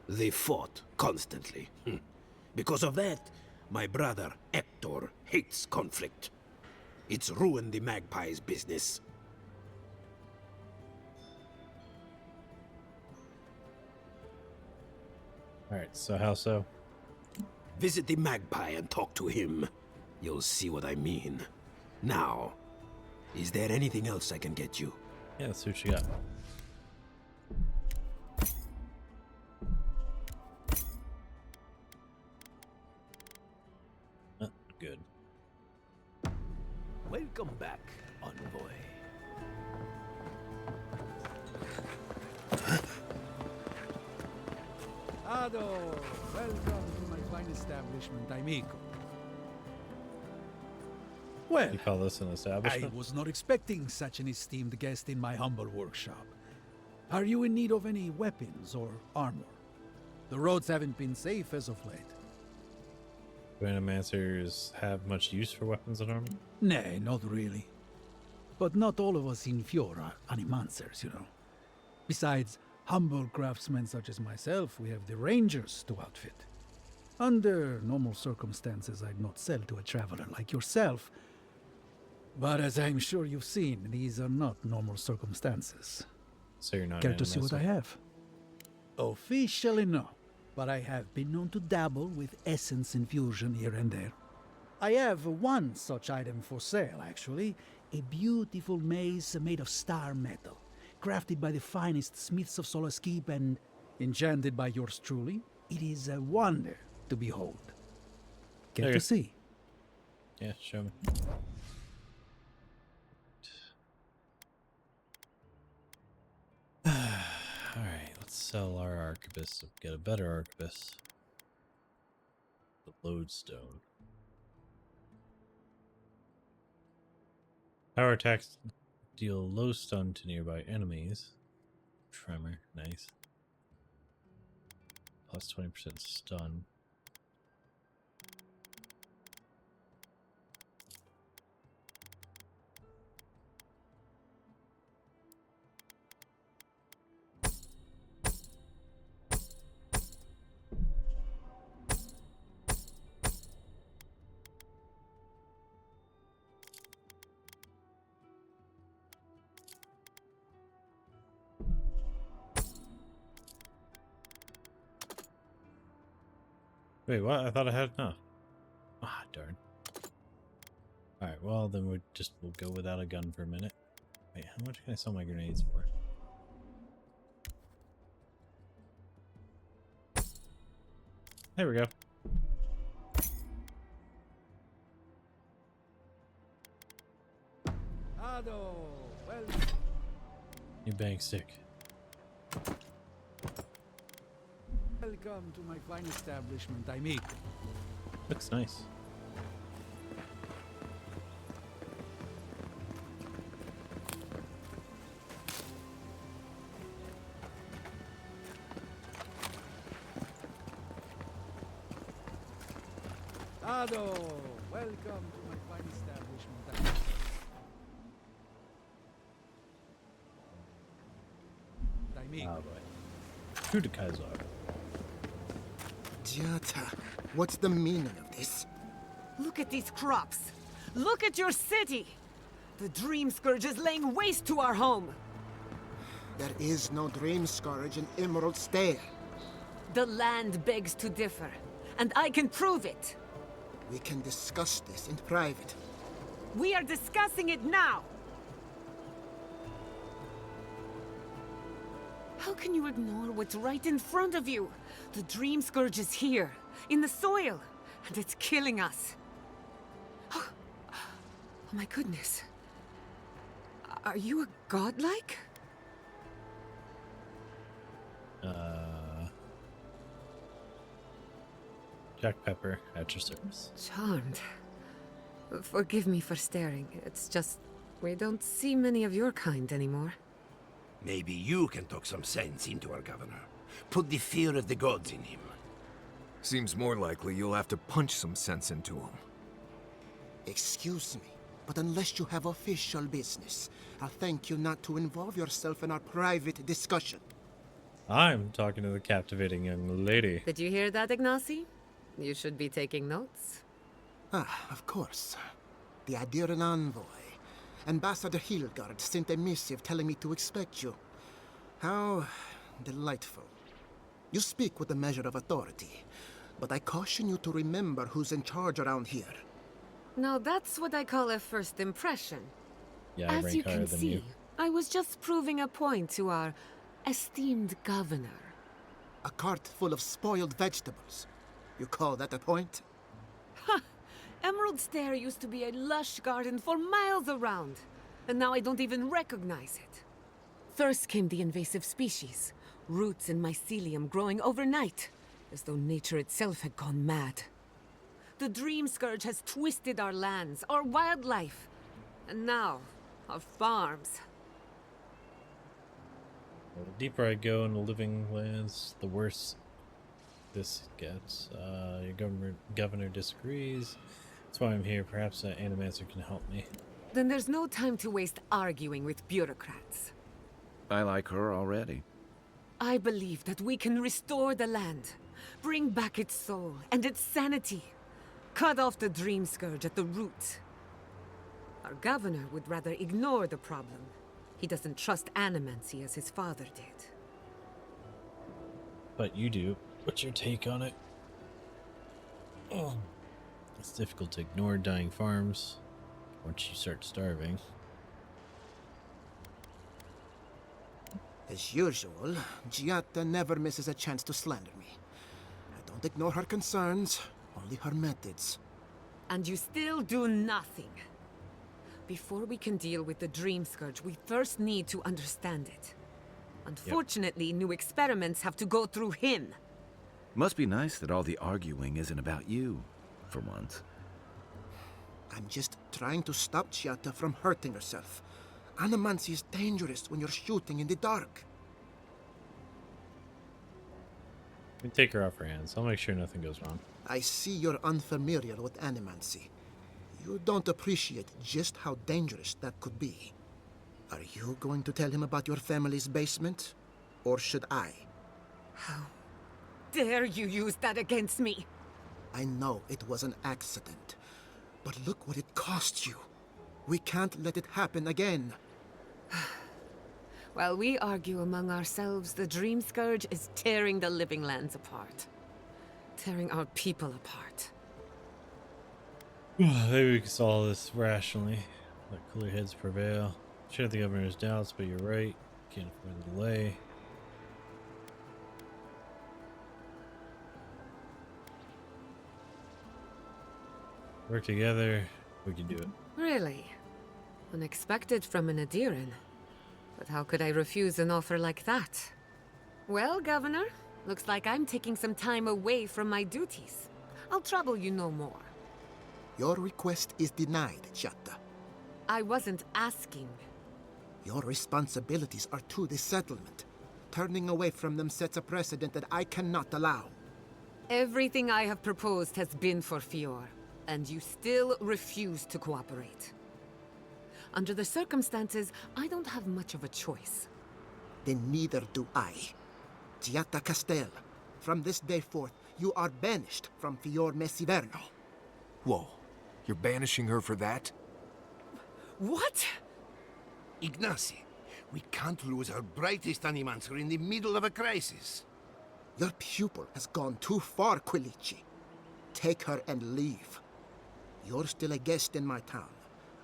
They fought constantly. Because of that, my brother Hector hates conflict. It's ruined the magpie's business. Alright, so how so? Visit the magpie and talk to him. You'll see what I mean. Now, is there anything else I can get you? Yeah, let's see what you got. Welcome back, envoy. Ado, welcome to my fine establishment, amico. Well, You call this an I establishment? was not expecting such an esteemed guest in my humble workshop. Are you in need of any weapons or armor? The roads haven't been safe as of late. Do Animancers have much use for weapons and armor? Nay, not really. But not all of us in Fjord are Animancers, you know. Besides humble craftsmen such as myself, we have the Rangers to outfit. Under normal circumstances, I'd not sell to a traveler like yourself. But as I'm sure you've seen, these are not normal circumstances. So you're not Care an to see what I Animancer? have? Officially no, but I have been known to dabble with essence infusion here and there. I have one such item for sale, actually. A beautiful mace made of star metal, crafted by the finest smiths of Solace Keep and enchanted by yours truly. It is a wonder to behold. Care Okay. to see? Yeah, show me. Alright, let's sell our arquebus and get a better arquebus. The lodestone. Power attacks deal low stun to nearby enemies. Tremor, nice. Plus 20% stun. Wait, what? I thought I had enough. Ah, darn. Alright, well, then we'll go without a gun for a minute. Wait, how much can I sell my grenades for? There we go. Ado, well. New bang stick. Welcome to my fine establishment, amigo. Looks nice. Ado, welcome to my fine establishment, amigo. Oh boy. True to Kaiser. Jata, what's the meaning of this? Look at these crops. Look at your city. The Dream Scourge is laying waste to our home. There is no Dream Scourge in Emerald Stair. The land begs to differ, and I can prove it. We can discuss this in private. We are discussing it now. How can you ignore what's right in front of you? The Dream Scourge is here, in the soil, and it's killing us. Oh my goodness. Are you a godlike? Jack Pepper at your service. Charmed. Forgive me for staring. It's just, we don't see many of your kind anymore. Maybe you can talk some sense into our governor. Put the fear of the gods in him. Seems more likely you'll have to punch some sense into him. Excuse me, but unless you have official business, I'll thank you not to involve yourself in our private discussion. I'm talking to the captivating young lady. Did you hear that, Ignacy? You should be taking notes. Ah, of course. The Adiran envoy. Ambassador Hilgard sent a missive telling me to expect you. How delightful. You speak with a measure of authority, but I caution you to remember who's in charge around here. Now that's what I call a first impression. Yeah, I As you rank higher can than see, you. I was just proving a point to our esteemed governor. A cart full of spoiled vegetables. You call that a point? Emerald Stair used to be a lush garden for miles around, and now I don't even recognize it. First came the invasive species, roots and mycelium growing overnight, as though nature itself had gone mad. The Dream Scourge has twisted our lands, our wildlife, and now, our farms. The deeper I go into living lands, the worse this gets. Your governor disagrees. That's why I'm here. Perhaps an Animancer can help me. Then there's no time to waste arguing with bureaucrats. I like her already. I believe that we can restore the land, bring back its soul and its sanity, cut off the Dream Scourge at the root. Our governor would rather ignore the problem. He doesn't trust animancy as his father did. But you do. What's your take on it? Oh. It's difficult to ignore dying farms once you start starving. As usual, Giatta never misses a chance to slander me. I don't ignore her concerns, only her methods. And you still do nothing. Before we can deal with the Dream Scourge, we first need to understand it. Unfortunately, new experiments have to go through him. Must be nice that all the arguing isn't about you, for once. I'm just trying to stop Giatta from hurting herself. Animancy is dangerous when you're shooting in the dark. You can take her off her hands. I'll make sure nothing goes wrong. I see you're unfamiliar with animancy. You don't appreciate just how dangerous that could be. Are you going to tell him about your family's basement? Or should I? How dare you use that against me? I know it was an accident, but look what it cost you. We can't let it happen again. While we argue among ourselves, the Dream Scourge is tearing the living lands apart. Tearing our people apart. Maybe we can solve this rationally. Let cooler heads prevail. Share the governor's doubts, but you're right. Can't afford the delay. Work together, we can do it. Really? Unexpected from an Adiran. But how could I refuse an offer like that? Well, Governor, looks like I'm taking some time away from my duties. I'll trouble you no more. Your request is denied, Giatta. I wasn't asking. Your responsibilities are to the settlement. Turning away from them sets a precedent that I cannot allow. Everything I have proposed has been for Fior, and you still refuse to cooperate. Under the circumstances, I don't have much of a choice. Then neither do I. Giatta Castel, from this day forth, you are banished from Fior Messiverno. Whoa, you're banishing her for that? What? Ignacy, we can't lose our brightest Animancer in the middle of a crisis. Your pupil has gone too far, Quilici. Take her and leave. You're still a guest in my town,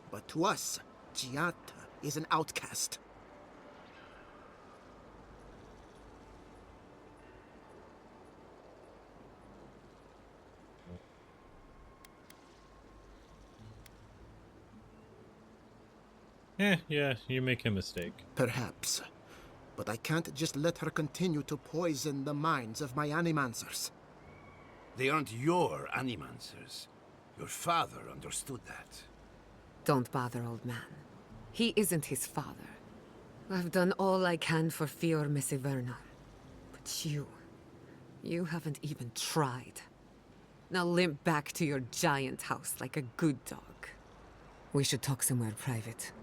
but to us, Giatta is an outcast. Yeah, you make a mistake. Perhaps. But I can't just let her continue to poison the minds of my Animancers. They aren't your Animancers. Your father understood that. Don't bother, old man. He isn't his father. I've done all I can for Fior Messiverno. But you haven't even tried. Now limp back to your giant house like a good dog. We should talk somewhere private.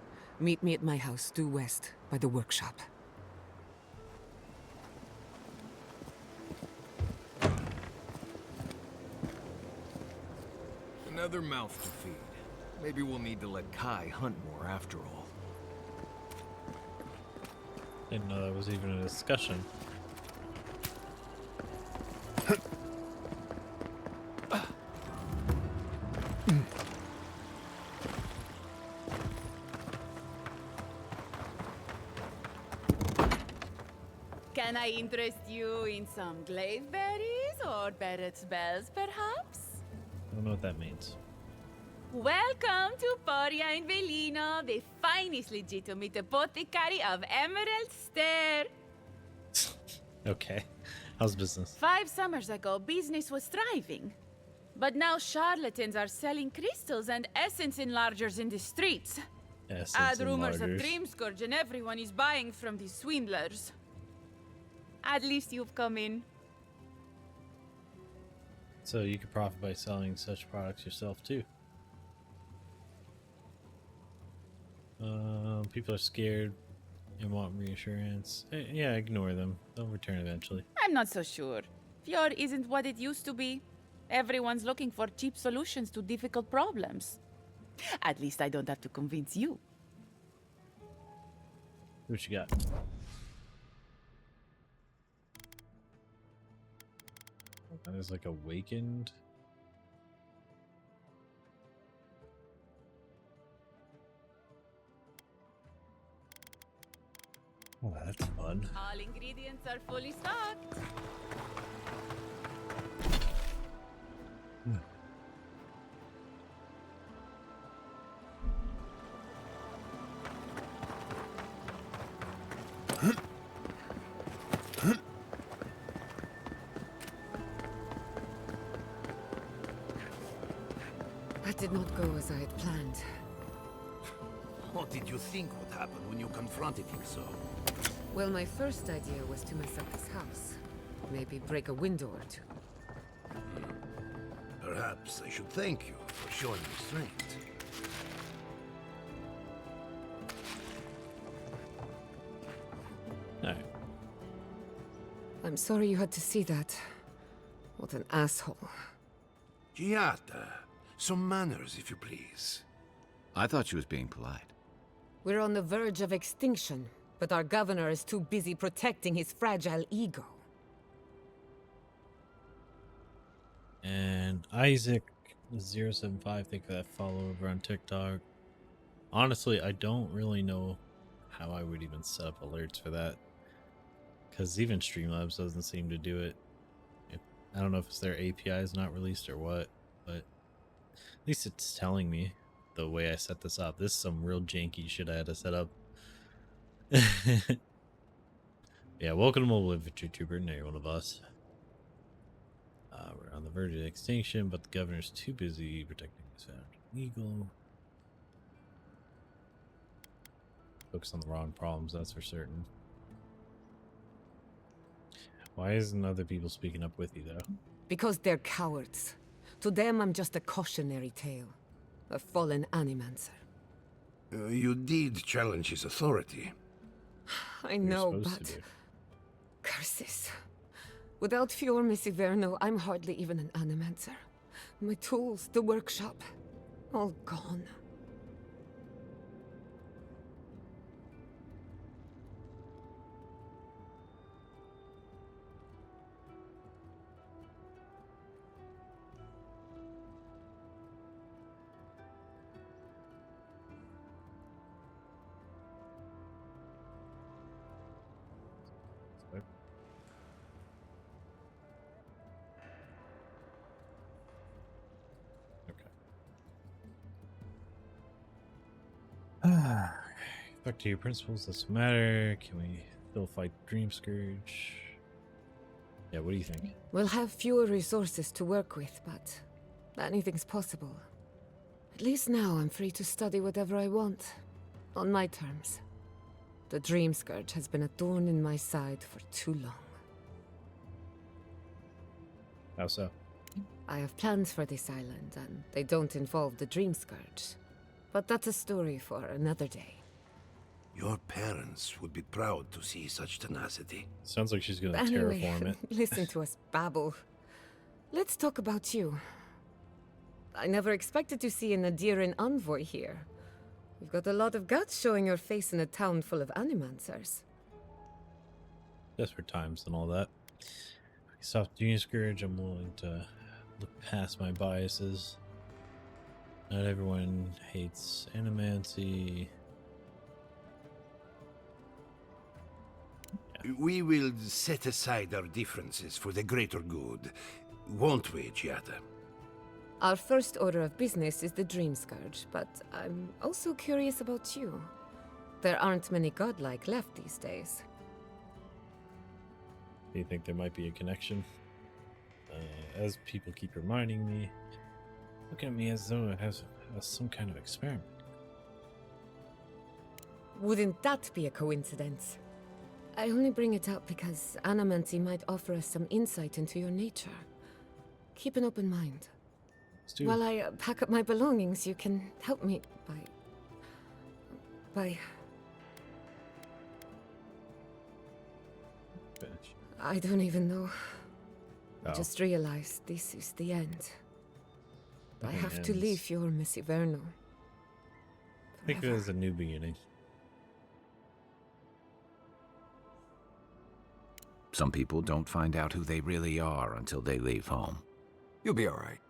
Meet me at my house due west, by the workshop. Another mouth to feed. Maybe we'll need to let Kai hunt more after all. Didn't know that was even a discussion. Can I interest you in some glaive berries or Barrett's bells, perhaps? I don't know what that means. Welcome to Poria in Velino, the finest legitimate apothecary of Emerald Stair. Okay. How's business? 5 summers ago, business was thriving. But now charlatans are selling crystals and essence enlargers in the streets. Add rumors of Dream Scourge and everyone is buying from these swindlers. At least you've come in. So you could profit by selling such products yourself too. People are scared and want reassurance. Yeah, ignore them. They'll return eventually. I'm not so sure. Fjord isn't what it used to be. Everyone's looking for cheap solutions to difficult problems. At least I don't have to convince you. What you got? That is like awakened. Oh, that's fun. All ingredients are fully stocked. That did not go as I had planned. What did you think would happen when you confronted him so? Well, my first idea was to mess up his house. Maybe break a window or two. Perhaps I should thank you for showing me strength. Alright. I'm sorry you had to see that. What an asshole. Giata, some manners, if you please. I thought she was being polite. We're on the verge of extinction, but our governor is too busy protecting his fragile ego. And Isaac075, thank you for that follow over on TikTok. Honestly, I don't really know how I would even set up alerts for that. Because even Streamlabs doesn't seem to do it. I don't know if it's their API is not released or what, but at least it's telling me the way I set this up. This is some real janky shit I had to set up. Yeah, welcome to Mobile Infantry Trooper. Now you're one of us. We're on the verge of extinction, but the governor's too busy protecting his found eagle. Focus on the wrong problems, that's for certain. Why isn't other people speaking up with you, though? Because they're cowards. To them, I'm just a cautionary tale. A fallen Animancer. You did challenge his authority. I know, but... Curses. Without Fior Messiverno, I'm hardly even an Animancer. My tools, the workshop, all gone. Back to your principles, doesn't matter. Can we still fight Dream Scourge? Yeah, what do you think? We'll have fewer resources to work with, but anything's possible. At least now I'm free to study whatever I want, on my terms. The Dream Scourge has been a thorn in my side for too long. How so? I have plans for this island, and they don't involve the Dream Scourge. But that's a story for another day. Your parents would be proud to see such tenacity. Sounds like she's gonna Anyway, terraform it. Listen to us babble. Let's talk about you. I never expected to see an Nadiran envoy here. You've got a lot of guts showing your face in a town full of Animancers. Desperate times and all that. Soft Dream Scourge, I'm willing to look past my biases. Not everyone hates Animancy. We will set aside our differences for the greater good, won't we, Giata? Our first order of business is the Dream Scourge, but I'm also curious about you. There aren't many godlike left these days. Do you think there might be a connection? As people keep reminding me, look at me as though it has some kind of experiment. Wouldn't that be a coincidence? I only bring it up because Animancy might offer us some insight into your nature. Keep an open mind. While I pack up my belongings, you can help me by... Finish. I don't even know. I Oh. just realized this is the end. I Nothing have to ends. leave your Miss Iverno. Think of it as a new beginning. Some people don't find out who they really are until they leave home. You'll be all right.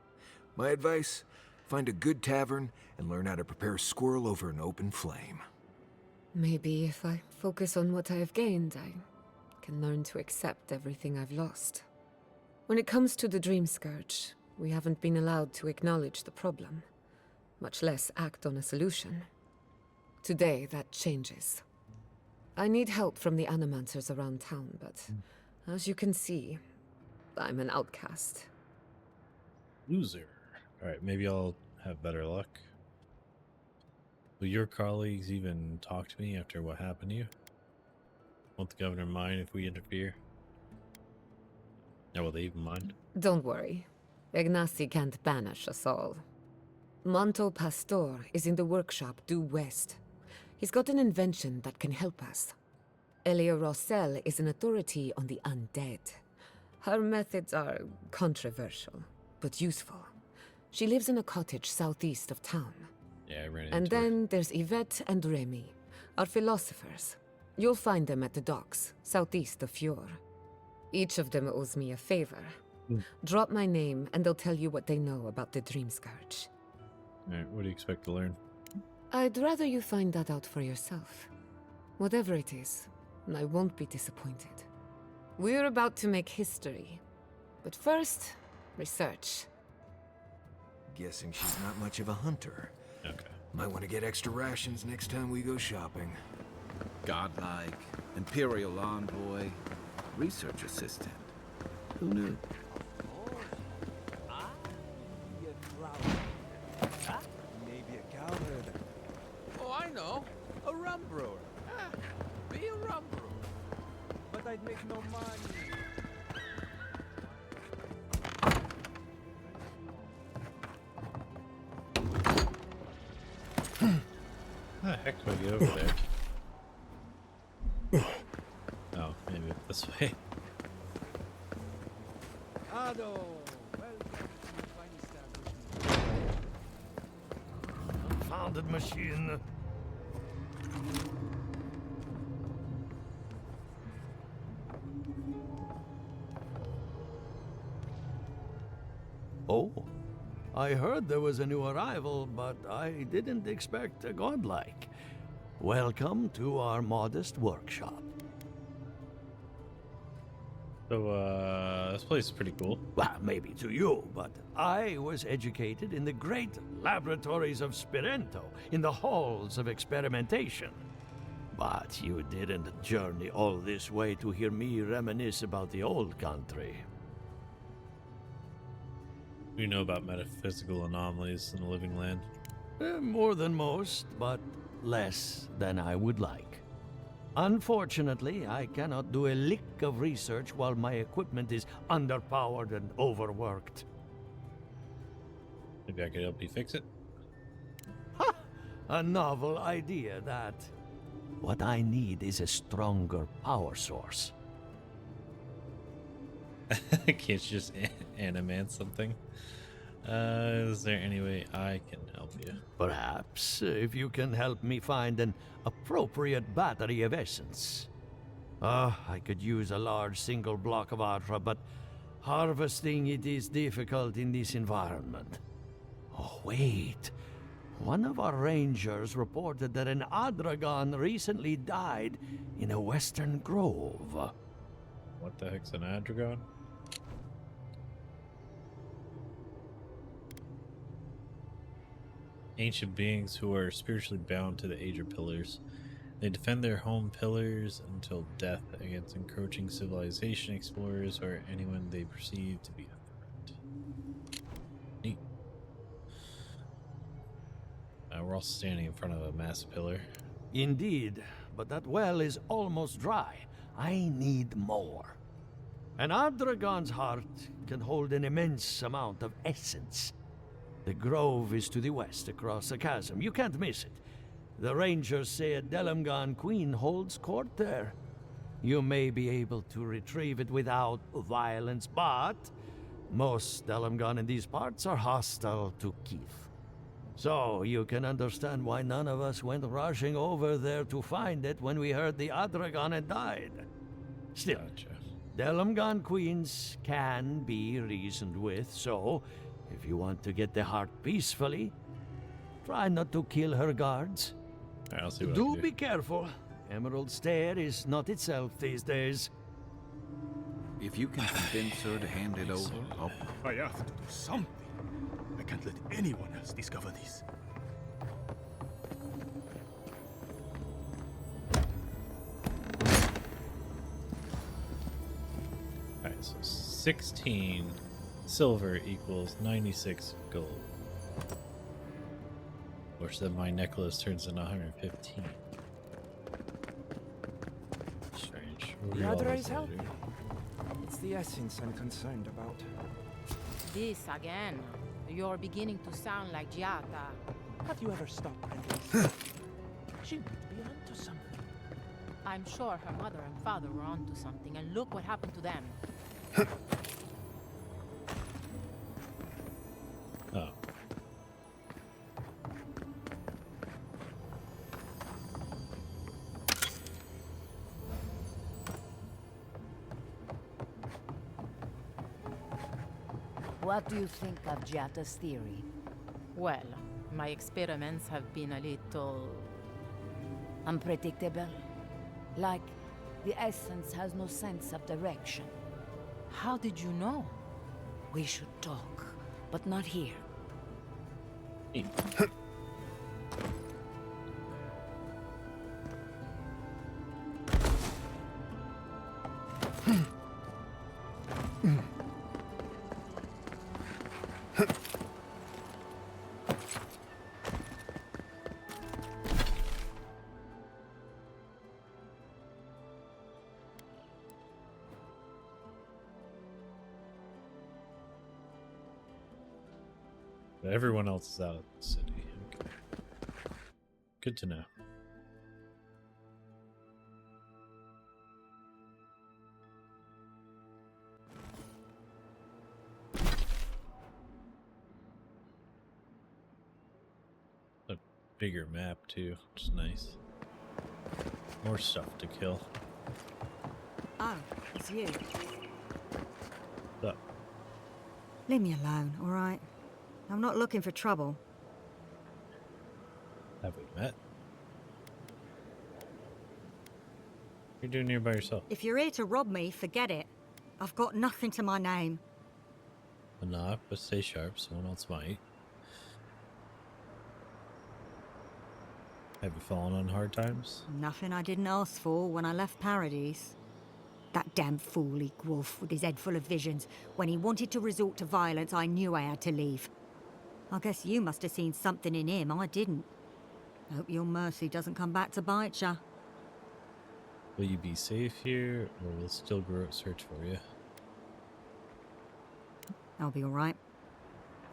My advice, find a good tavern and learn how to prepare squirrel over an open flame. Maybe if I focus on what I have gained, I can learn to accept everything I've lost. When it comes to the Dream Scourge, we haven't been allowed to acknowledge the problem, much less act on a solution. Today, that changes. I need help from the Animancers around town, but as you can see, I'm an outcast. Loser. Alright, maybe I'll have better luck. Will your colleagues even talk to me after what happened to you? Won't the governor mind if we interfere? Or will they even mind? Don't worry. Ignacy can't banish us all. Monto Pastor is in the workshop due west. He's got an invention that can help us. Elia Rossell is an authority on the undead. Her methods are controversial, but useful. She lives in a cottage southeast of town. Yeah, I ran into And her. then there's Yvette and Remy, our philosophers. You'll find them at the docks, southeast of Fjord. Each of them owes me a favor. Drop my name and they'll tell you what they know about the Dream Scourge. Alright, what do you expect to learn? I'd rather you find that out for yourself. Whatever it is, I won't be disappointed. We're about to make history. But first, research. Guessing she's not much of a hunter. Okay. Might want to get extra rations next time we go shopping. Godlike, Imperial Envoy, Research Assistant. Who knew? Maybe a cowherd. Oh, I know. A rum brewer. Ah, be a rum brewer. But I'd make no money. How the heck do I get over there? Oh, maybe this way. Ado, welcome to the fine establishment. Confounded machine. Oh, I heard there was a new arrival, but I didn't expect a godlike. Welcome to our modest workshop. So, this place is pretty cool. Well, maybe to you, but I was educated in the great laboratories of Spirento, in the halls of experimentation. But you didn't journey all this way to hear me reminisce about the old country. We know about metaphysical anomalies in the living land. More than most, but less than I would like. Unfortunately, I cannot do a lick of research while my equipment is underpowered and overworked. Maybe I could help you fix it? Ha! A novel idea, that. What I need is a stronger power source. Can't you just animate something? Is there any way I can help you? Perhaps, if you can help me find an appropriate battery of essence. I could use a large single block of Atra, but harvesting it is difficult in this environment. Oh, wait. One of our rangers reported that an Adragon recently died in a western grove. What the heck's an Adragon? ancient beings who are spiritually bound to the Ager Pillars. They defend their home pillars until death against encroaching civilization explorers or anyone they perceive to be a threat. Neat. We're all standing in front of a massive pillar. Indeed, but that well is almost dry. I need more. An Adragon's heart can hold an immense amount of essence. The grove is to the west, across the chasm. You can't miss it. The rangers say a Delamgan queen holds court there. You may be able to retrieve it without violence, but most Delamgan in these parts are hostile to Keith. So you can understand why none of us went rushing over there to find it when we heard the Adragon had died. Still, Delamgan queens can be reasoned with, so if you want to get the heart peacefully, try not to kill her guards. I'll see what Do be careful. Emerald Stair is not itself these days. If you can convince her to hand it over, I'll... I have to do something. I can't let anyone else discover this. Alright, so 16 silver equals 96 gold. Which then my necklace turns into 115. Strange. Yadra is healthy. It's the essence I'm concerned about. This again. You're beginning to sound like Giata. Have you ever stopped and listened? She might be onto something. I'm sure her mother and father were onto something, and look what happened to them. Oh. What do you think of Giata's theory? Well, my experiments have been a little... unpredictable. Like, the essence has no sense of direction. How did you know? We should talk, but not here. Everyone else is out of the city. Okay. Good to know. A bigger map too, which is nice. More stuff to kill. Oh, it's you. What's up? Leave me alone, all right? I'm not looking for trouble. Have we met? What are you doing here by yourself? If you're here to rob me, forget it. I've got nothing to my name. Well, not, but stay sharp. Someone else might. Have you fallen on hard times? Nothing I didn't ask for when I left Paradise. That damn fool Wolf with his head full of visions. When he wanted to resort to violence, I knew I had to leave. I guess you must have seen something in him I didn't. Hope your mercy doesn't come back to bite ya. Will you be safe here, or will Still Garrote search for you? I'll be all right.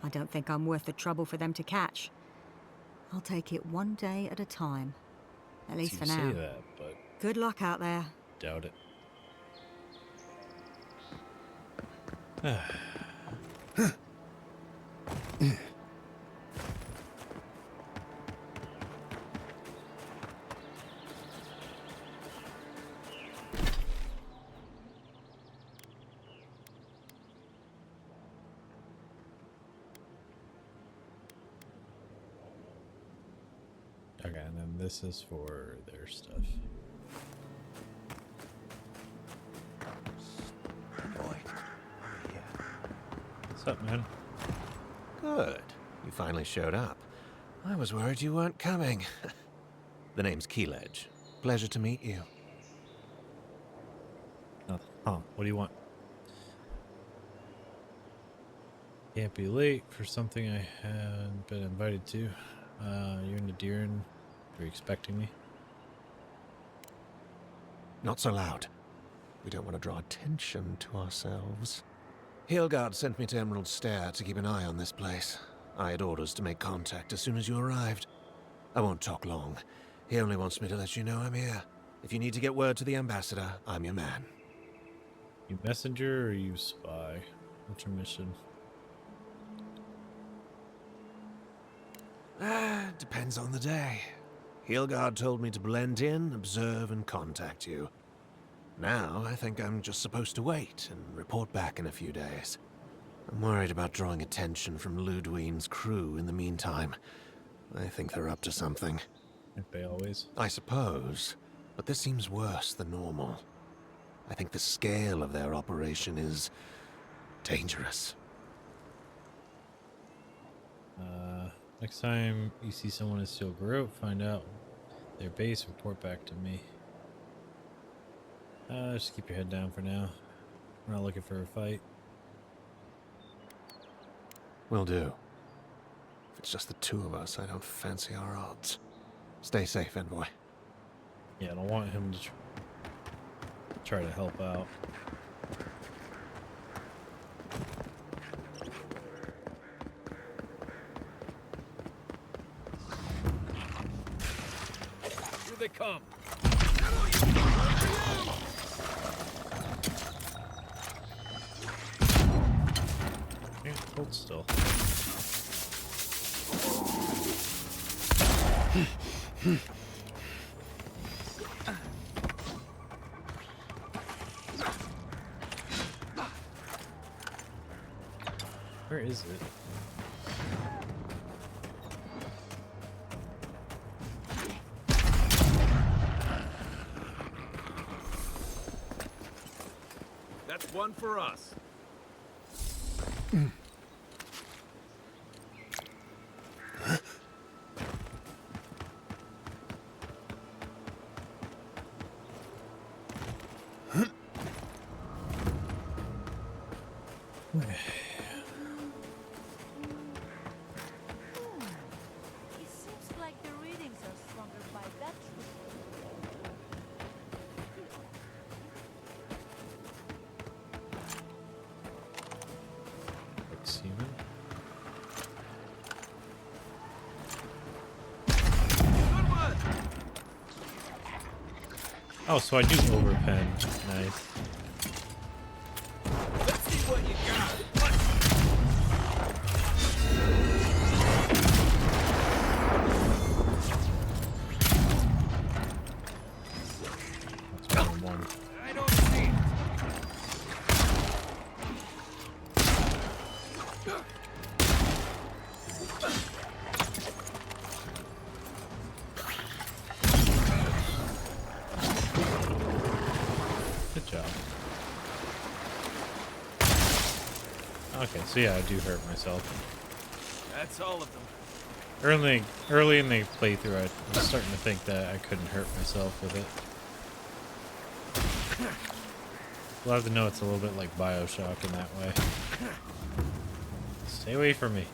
I don't think I'm worth the trouble for them to catch. I'll take it one day at a time. At least You for say now. that, but Good luck out there. doubt it. Okay, and then this is for their stuff. Boy. What's up, man? Good. You finally showed up. I was worried you weren't coming. The name's Keeledge. Pleasure to meet you. What do you want? Can't be late for something I hadn't been invited to. You're Nadiran. Are you expecting me? Not so loud. We don't want to draw attention to ourselves. Hilgard sent me to Emerald Stair to keep an eye on this place. I had orders to make contact as soon as you arrived. I won't talk long. He only wants me to let you know I'm here. If you need to get word to the ambassador, I'm your man. You messenger or you spy? What's your mission? Depends on the day. Hilgard told me to blend in, observe, and contact you. Now, I think I'm just supposed to wait and report back in a few days. I'm worried about drawing attention from Ludwine's crew in the meantime. I think they're up to something. Aren't they always? I suppose, but this seems worse than normal. I think the scale of their operation is dangerous. Next time you see someone in Steel Garrote, find out their base, report back to me. Just keep your head down for now. We're not looking for a fight. Will do. If it's just the two of us, I don't fancy our odds. Stay safe, Envoy. Yeah, I don't want him to try to help out. Here they come. Hold still. Where is it? That's one for us. It seems like the readings are stronger by that Like semen? Oh, so I do overpen. Nice. Let's see what you got. That's 1-1. I don't see it. Good job. Okay, so yeah, I do hurt myself. That's all of them. Early in the playthrough, I was starting to think that I couldn't hurt myself with it. We'll have to know it's a little bit like BioShock in that way. Stay away from me.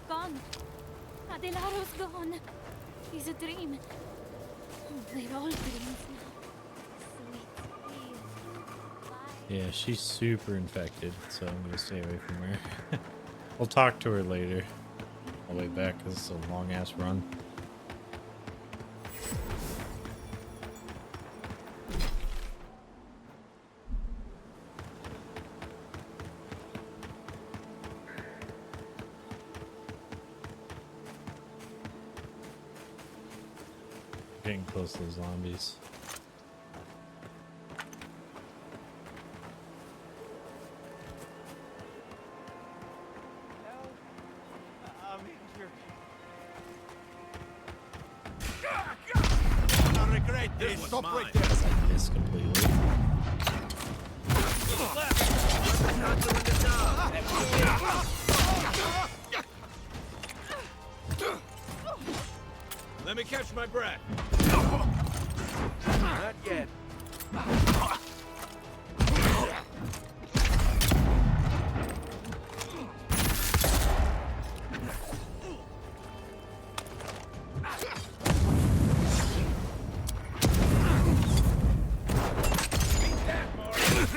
Gone. Adelaro's gone. He's a dream. We're all dreams now. Sweet. Yeah, she's super infected, so I'm gonna stay away from her. We'll talk to her later. I'll wait back because it's a long ass run. Getting close to the zombies. This one's Stop mine. right there. Because I missed completely. Not doing the job. Let me catch my breath. Not yet.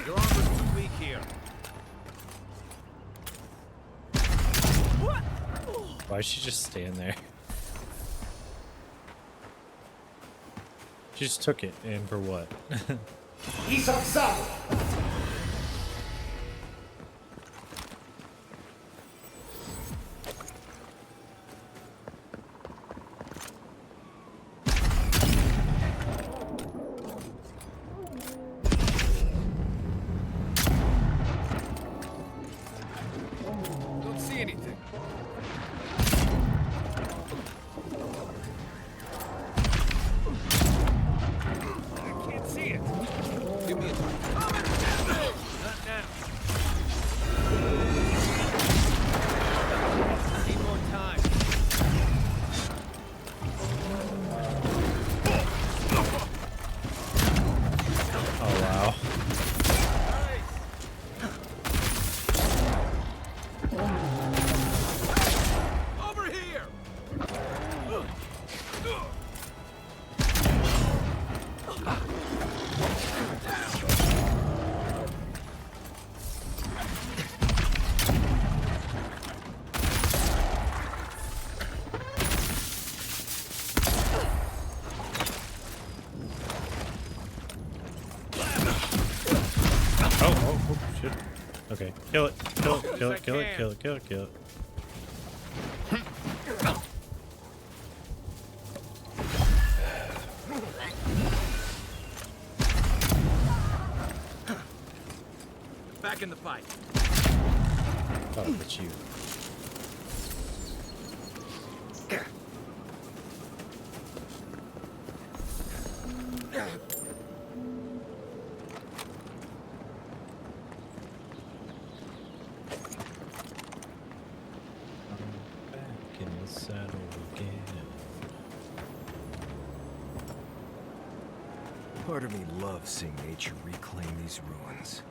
Your armor's too weak here. Why'd she just stand there? She just took it, and for what? Don't see anything. I can't see it. Give me a Not now. Need more time. Oh wow. Over here. Oh, shit. Okay, kill it, kill it, kill it, kill it, kill it, kill it, kill it. Back in the fight. Thought it was you. Back in the saddle again. Part of me loves seeing nature reclaim these ruins.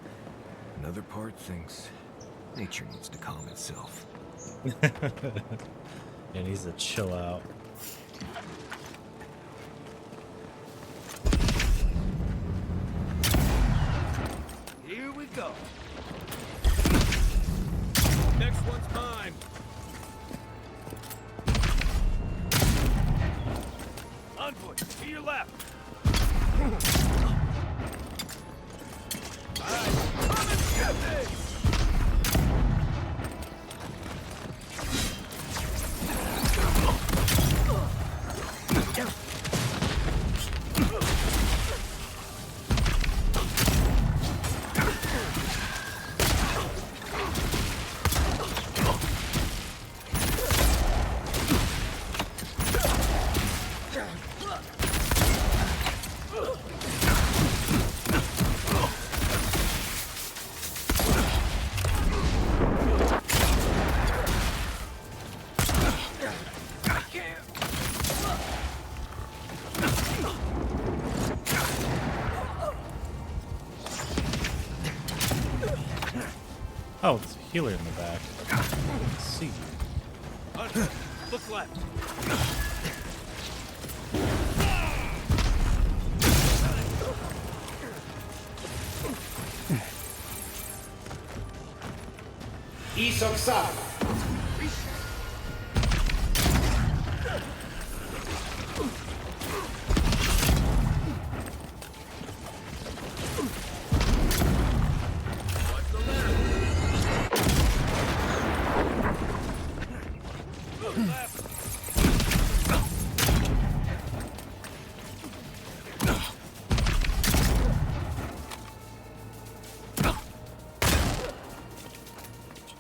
Another part thinks nature needs to calm itself. It needs to chill out. Here we go. Next one's mine. Envoy, to your left. Come and get me! Oh, it's a healer in the back. I can see you. Look left.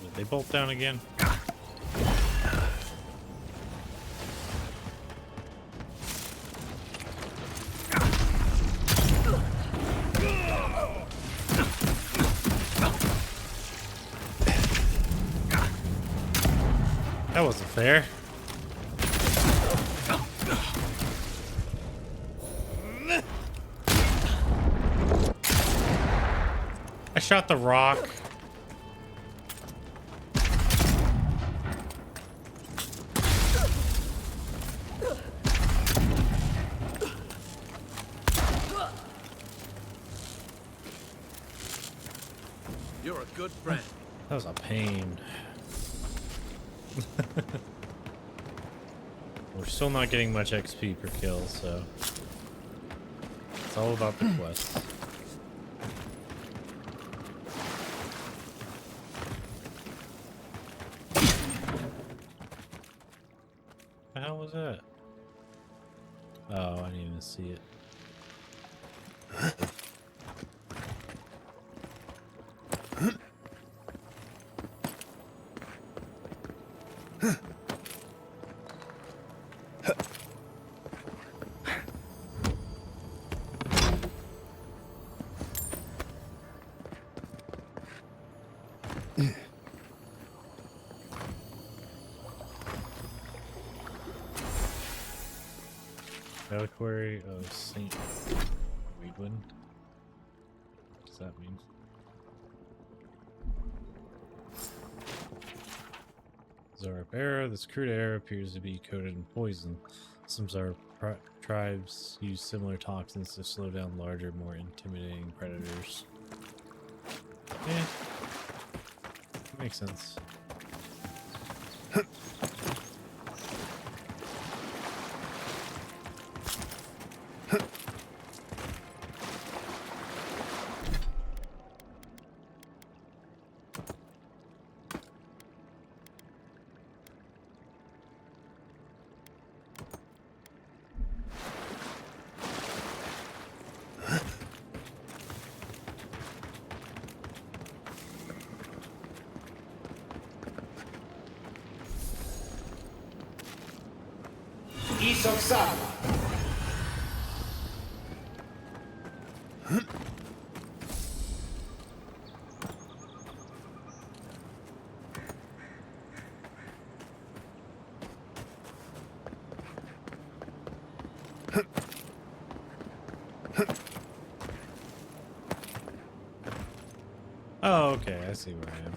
Did they bolt down again? That wasn't fair. I shot the rock. You're a good friend. That was a pain. We're still not getting much XP per kill, so it's all about the quests. The hell was that? Oh, I didn't even see it. Reliquary of Saint Weedwin. What does that mean? Zarabera, this crude air appears to be coated in poison. Some tribes use similar toxins to slow down larger, more intimidating predators. Yeah, makes sense. Oh, okay, I see where I am.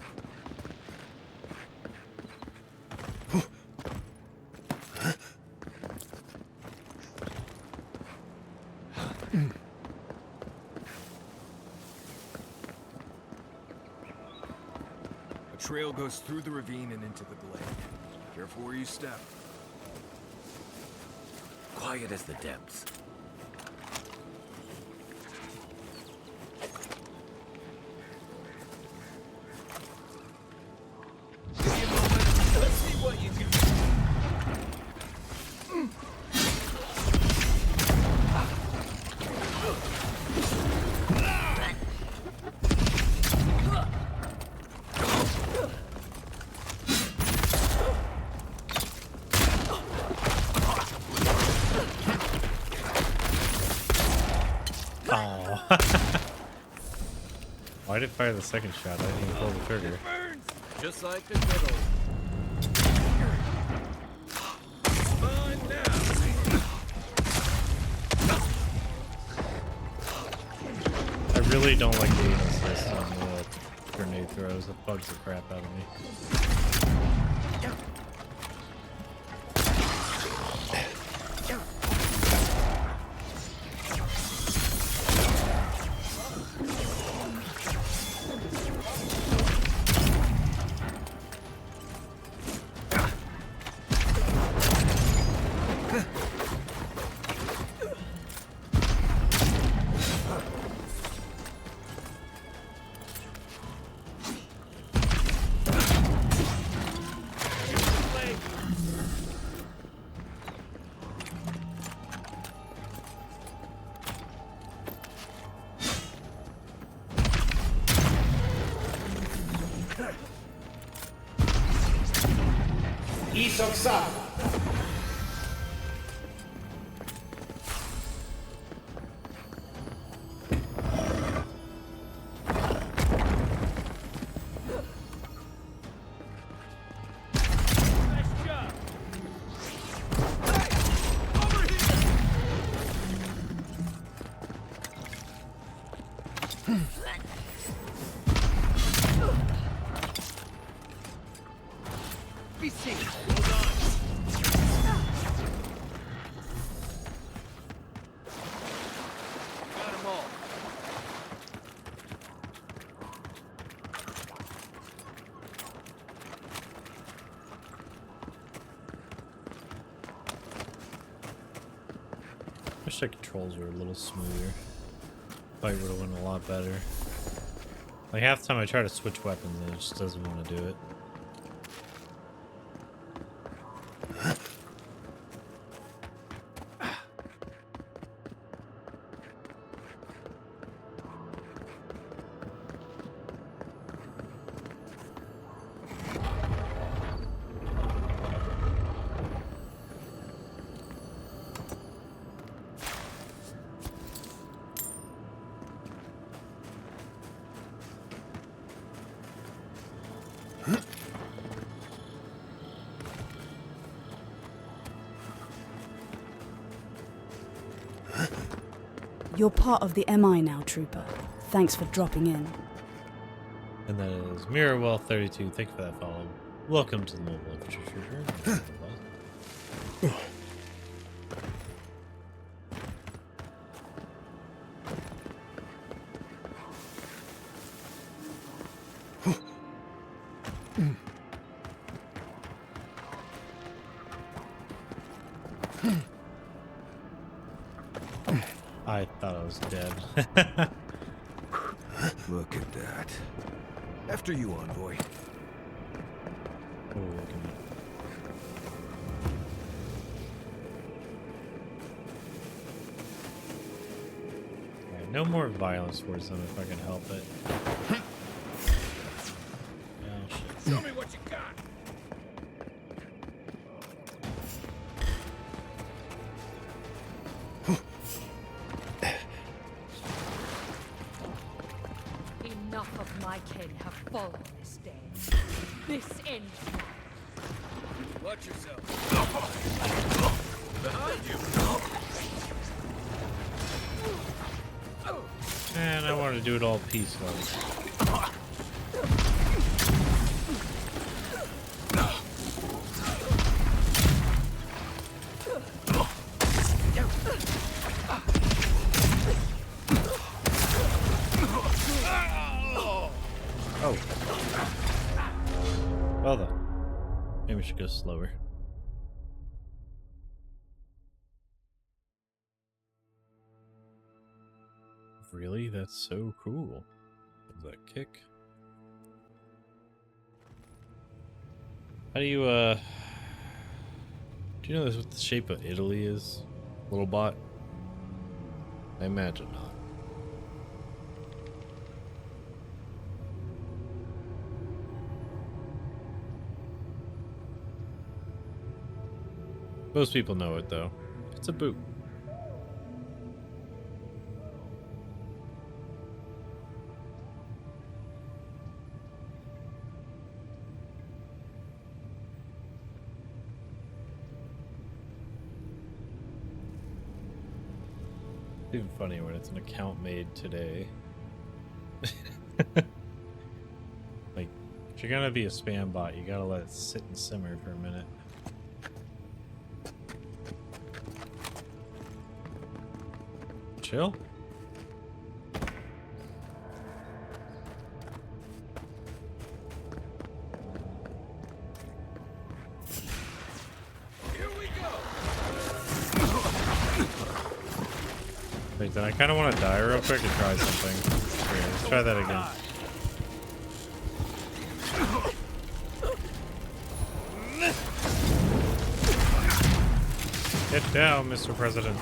A trail goes through the ravine and into the glade. Careful where you step. Quiet as the depths. Let's see what you do. Why did I fire the second shot? I didn't even pull the trigger. Just like the good old. Fine now. I really don't like the aim assist on the grenade throws. It bugs the crap out of me. be seen. Hold on. Got 'em all. Wish the controls were a little smoother. Fight would have went a lot better. Like half the time I try to switch weapons and it just doesn't want to do it. You're part of the MI now, Trooper. Thanks for dropping in. And that is Mirrorwell32. Thank you for that follow. Welcome to the Mobile Infantry Trooper. I thought I was dead. Look at that. After you, Envoy. Oh, look at me. Alright, no more violence towards them if I can help it. Oh, shit. Show me what you got. Enough of my kin have fallen this day. This ends now. Watch yourself. Behind you. And I want to do it all peacefully. Oh. Well then. Maybe we should go slower. Really? That's so cool. Does that kick? How do you, do you know what the shape of Italy is? Little bot? I imagine not. Most people know it though. It's a boot. It's even funny when it's an account made today. Like, if you're gonna be a spam bot, you gotta let it sit and simmer for a minute. Chill. Here we go. Wait, then I kind of want to die real quick and try something. Here, let's try that again. Get down, Mr. President.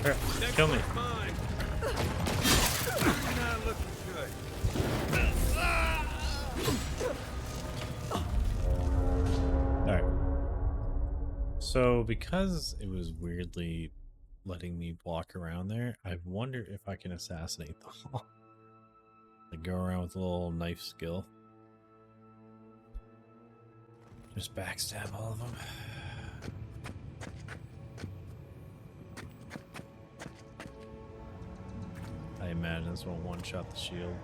Here, kill me. Not looking good. Alright. So, because it was weirdly letting me walk around there, I wonder if I can assassinate them all. Like, go around with a little knife skill. Just backstab all of them. I imagine this will one-shot the shield.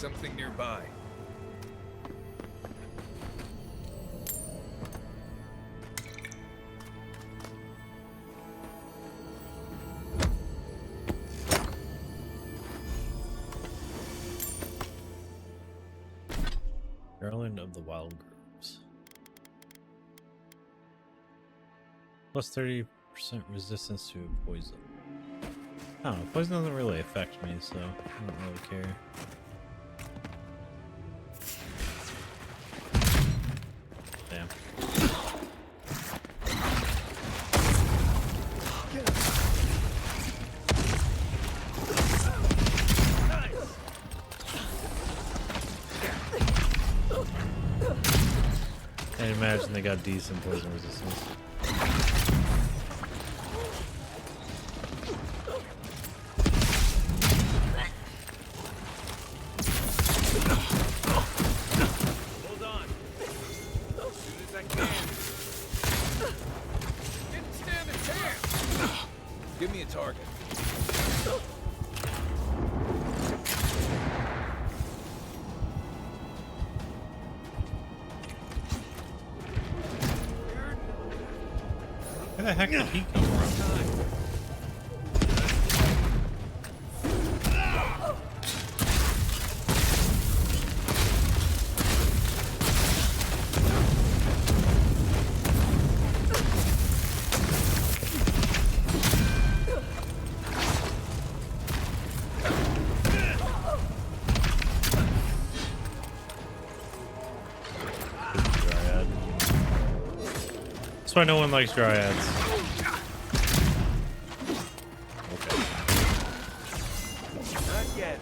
something nearby. Garland of the Wild Groves. Plus 30% resistance to poison. I don't know, poison doesn't really affect me, so I don't really care. Damn. I imagine they got decent poison resistance. Hold on. As soon as I can. Didn't stand a chance. Give me a target. Where the heck did he come from? Dryad. That's why no one likes dryads. Not yet.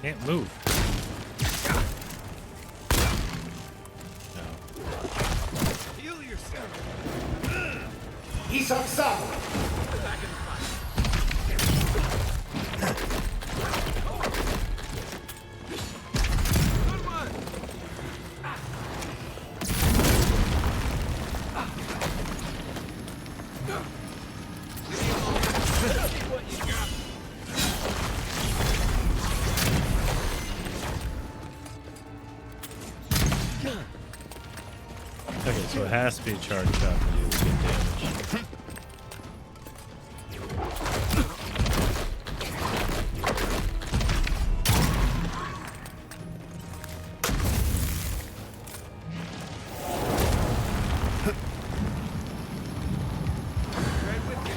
Can't move. Heal yourself. Back in the Good one. See what you got. Okay, so it has to be a charge shot to do good damage. Right with you.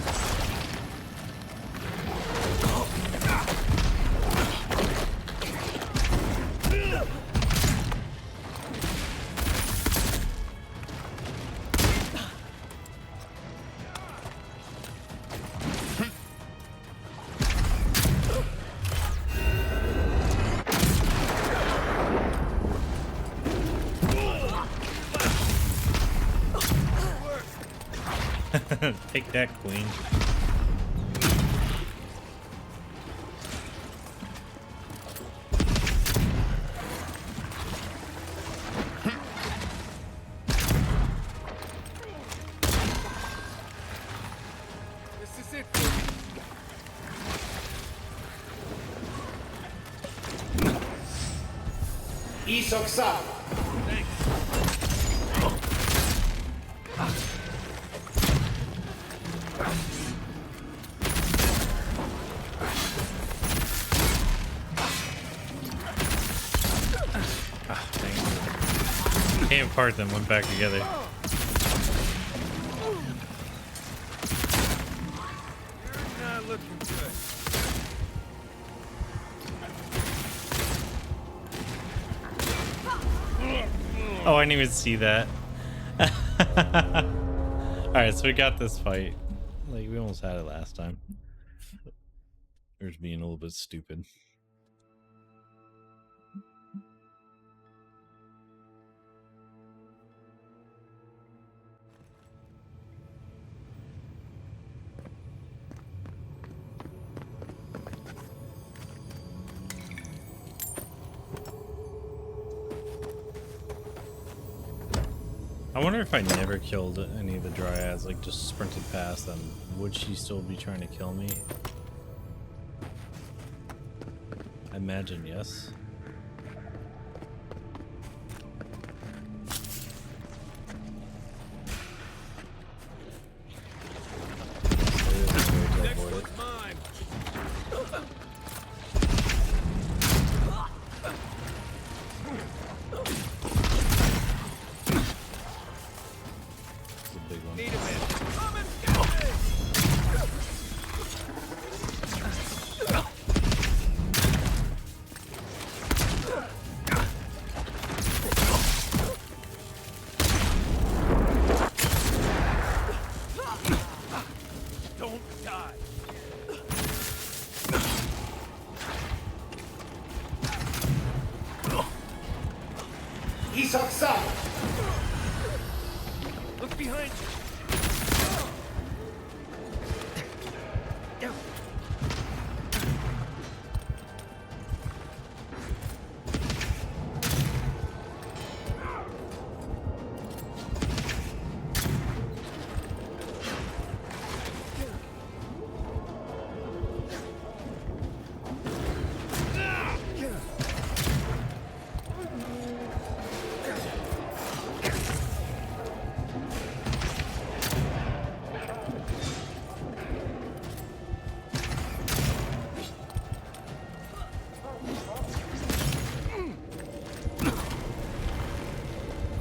Take that, queen. This is it. Can't part them, went back together. You're not looking good. Oh, I didn't even see that. Alright, so we got this fight. Like, we almost had it last time. We're just being a little bit stupid. I wonder if I never killed any of the dryads, like just sprinted past them, would she still be trying to kill me? I imagine yes. Next one's mine. Need a minute. Come and get me! Don't die. He's outside. Look behind you.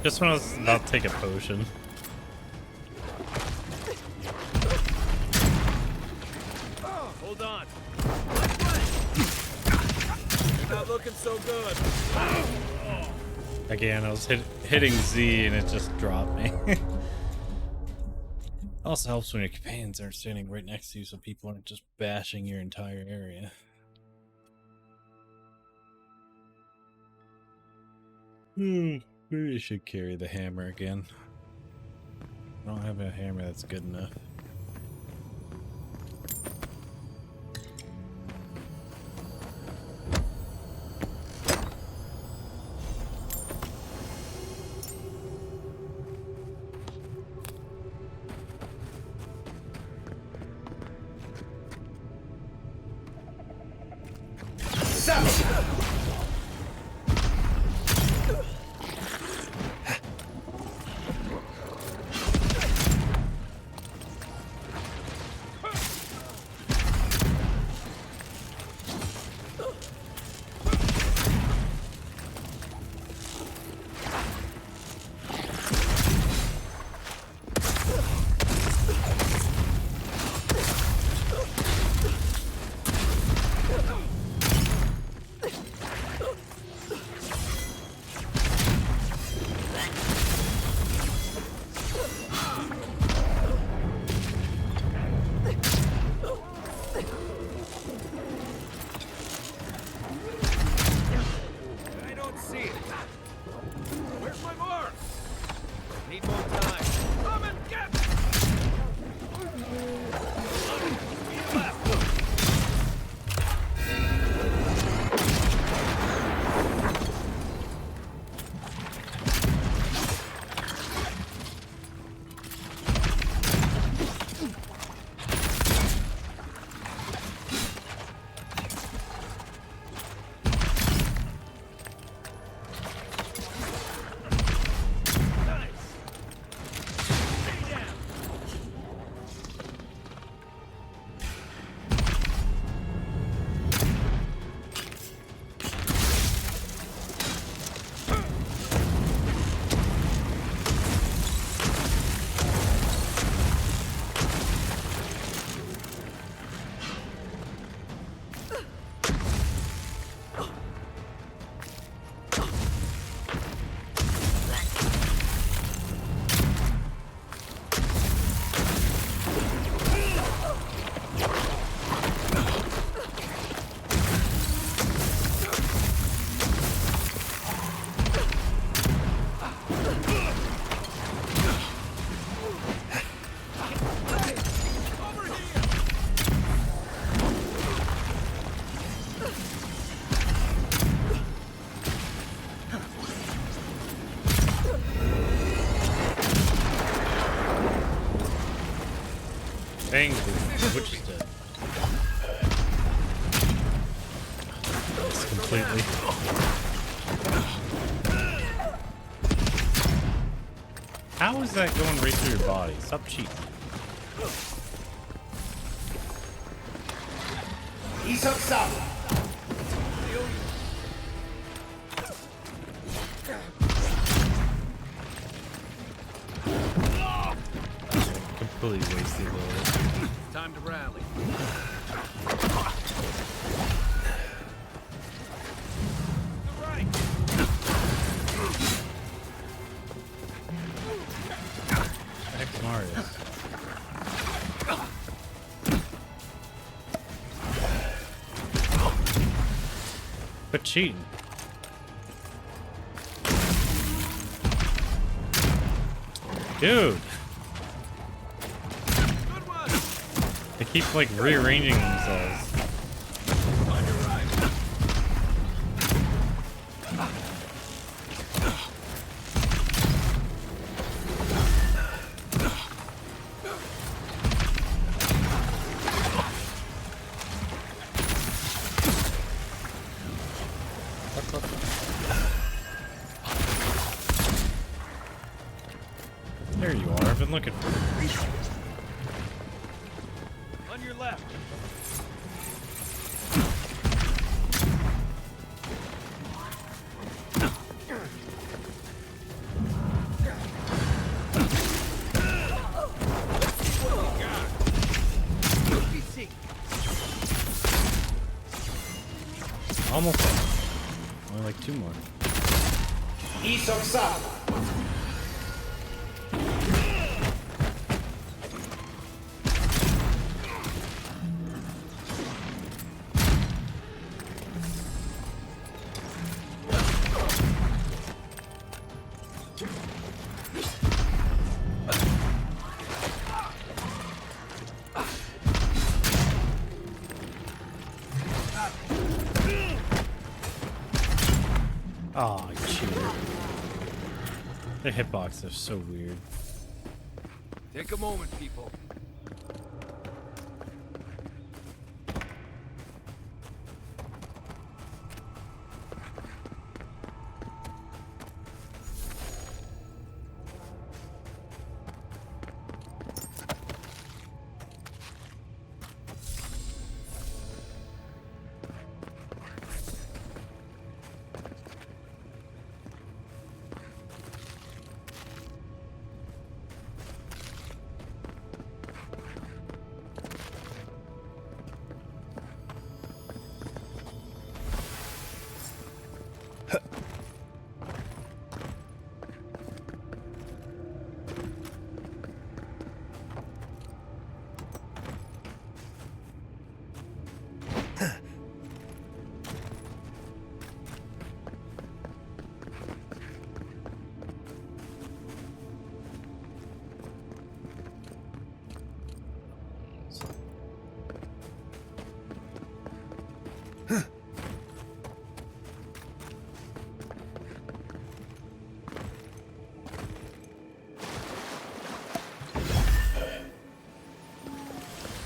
Just when I was about to take a potion. Hold on. You're not looking so good. Again, I was hitting Z and it just dropped me. Also helps when your companions aren't standing right next to you so people aren't just bashing your entire area. Maybe I should carry the hammer again. I don't have a hammer that's good enough. Dang, the witch is dead. It's completely. How is that going right through your body? Stop cheating. Completely wasted bullet. Time to rally. Marius. Quit cheating. Dude. They keep like rearranging themselves. There you are. I've been looking for you. On your left. Almost. Only like 2 more. Oh, cheater. The hitbox are so weird. Take a moment, people.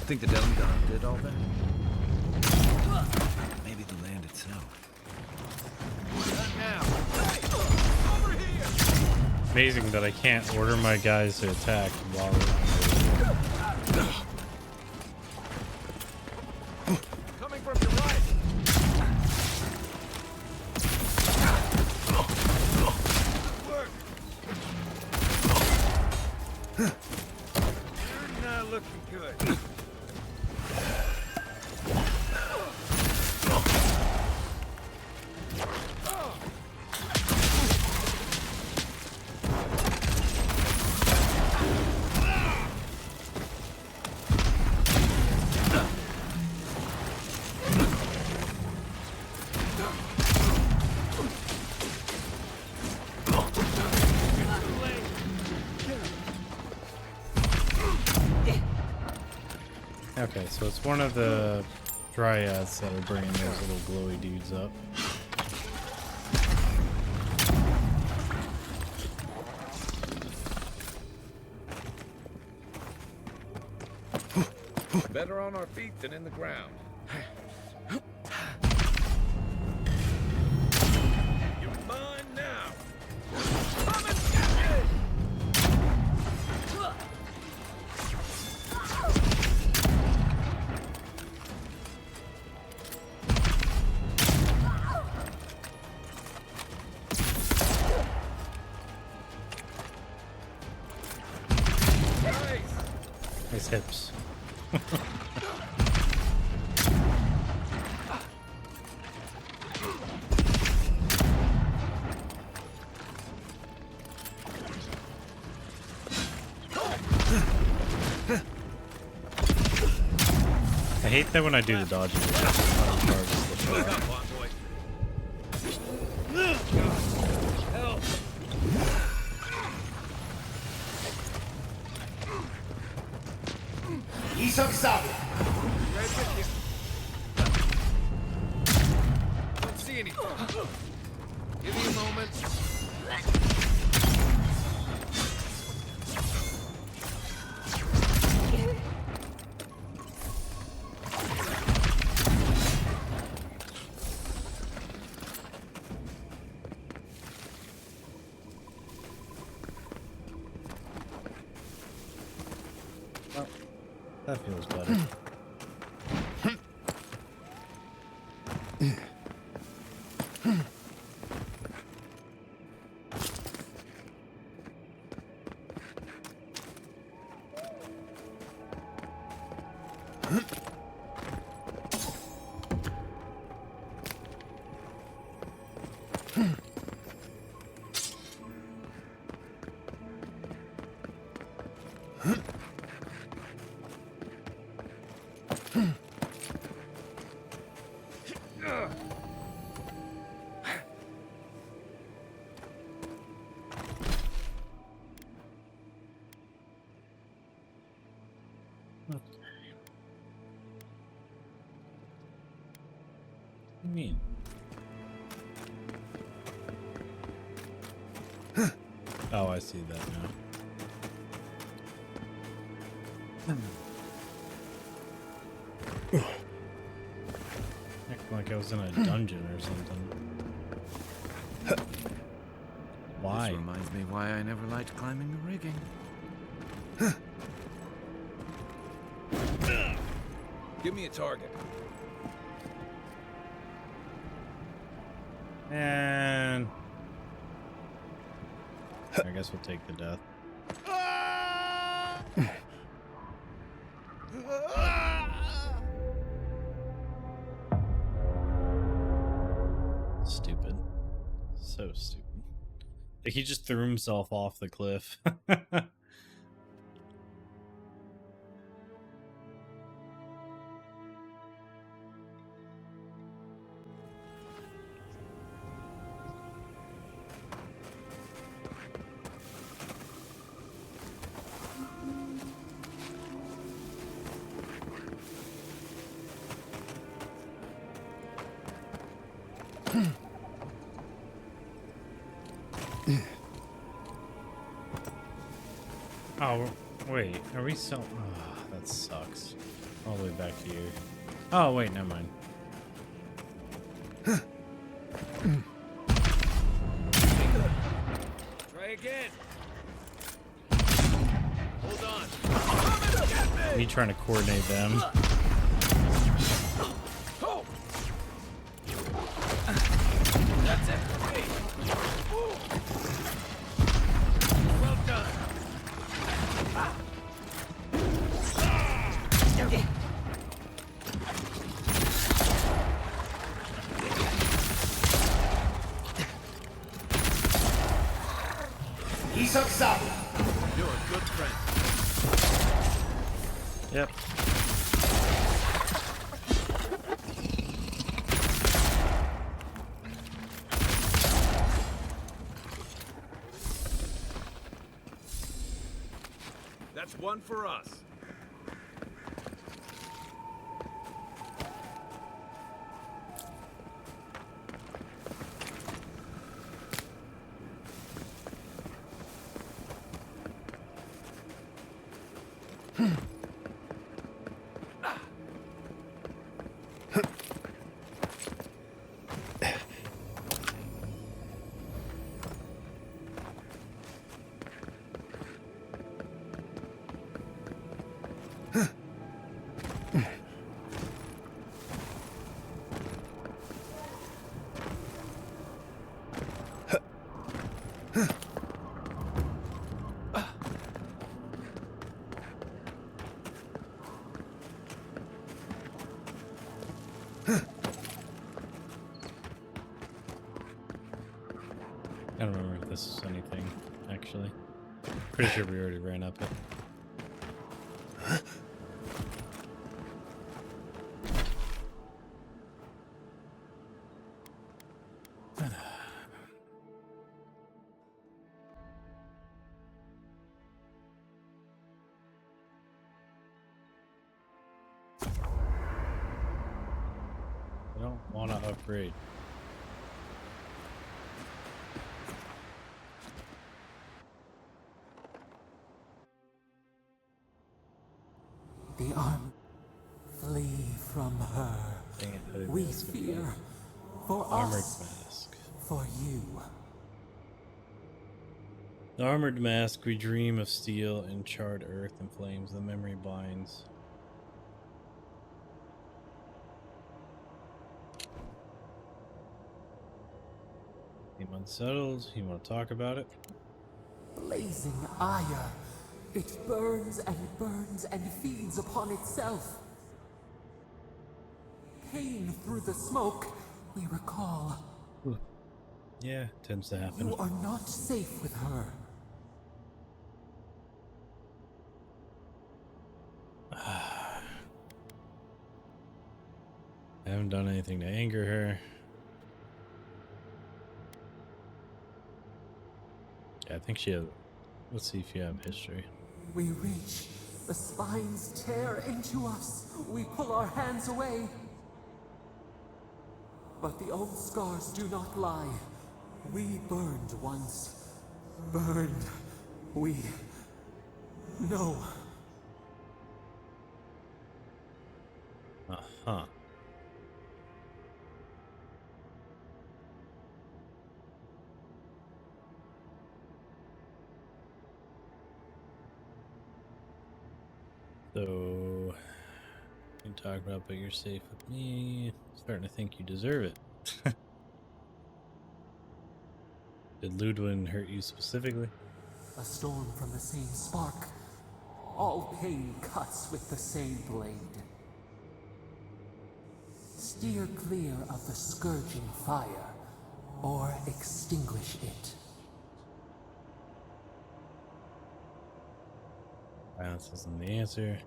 Think the demigod did all that? Maybe the land itself. Amazing that I can't order my guys to attack while Coming from your right. Good work. You're not looking good. Okay, so it's one of the dryads that are bringing those little glowy dudes up. Better on our feet than in the ground. You're mine now. Come and get me! Nice hips. I hate that when I do the dodging. It just uncharges the shot. Help! Isaac Sabe. Right with you. Don't see anything. Give me a moment. Oh, that feels better. What do you mean? Oh, I see that now. Acting like I was in a dungeon or something. Why? This reminds me why I never liked climbing the rigging. Give me a target. And I guess we'll take the death. Stupid. So stupid. Like he just threw himself off the cliff. Oh, wait. Are we still... Oh, that sucks. All the way back here. Oh, wait. Never mind. Try again. Hold on. Me trying to coordinate them. That's it for me. Well done. Isaac Sabe. You're a good friend. Yep. That's one for us. I don't remember if this is anything, actually. Pretty sure we already ran up it. I don't want to upgrade. The arm. Flee from her. Dang it, I didn't We know this would be fear for armored us, mask. for you. The armored mask, we dream of steel and charred earth and flames. The memory binds. Seem unsettled. You want to talk about it? Blazing ire. It burns and feeds upon itself. Pain through the smoke, we recall. Ooh. Yeah, tends to happen. You are not safe with her. I haven't done anything to anger her. Yeah, I think she has. Let's see if you have history. We reach. The spines tear into us. We pull our hands away. But the old scars do not lie. We burned once. Burned. We know. Uh-huh. So, you can talk about, but you're safe with me. Starting to think you deserve it. Did Ludwig hurt you specifically? A storm from the same spark. All pain cuts with the same blade. Steer clear of the scourging fire, or extinguish it. Violence isn't the answer.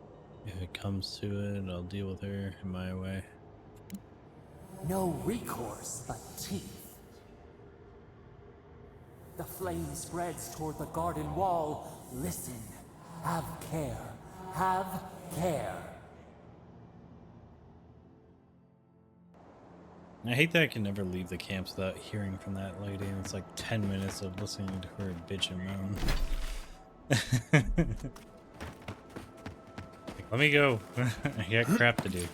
If it comes to it, I'll deal with her in my way. No recourse but teeth. The flame spreads toward the garden wall. Listen. Have care. Have care. I hate that I can never leave the camps without hearing from that lady, and it's like 10 minutes of listening to her bitch and moan. Like, let me go. I got crap to do.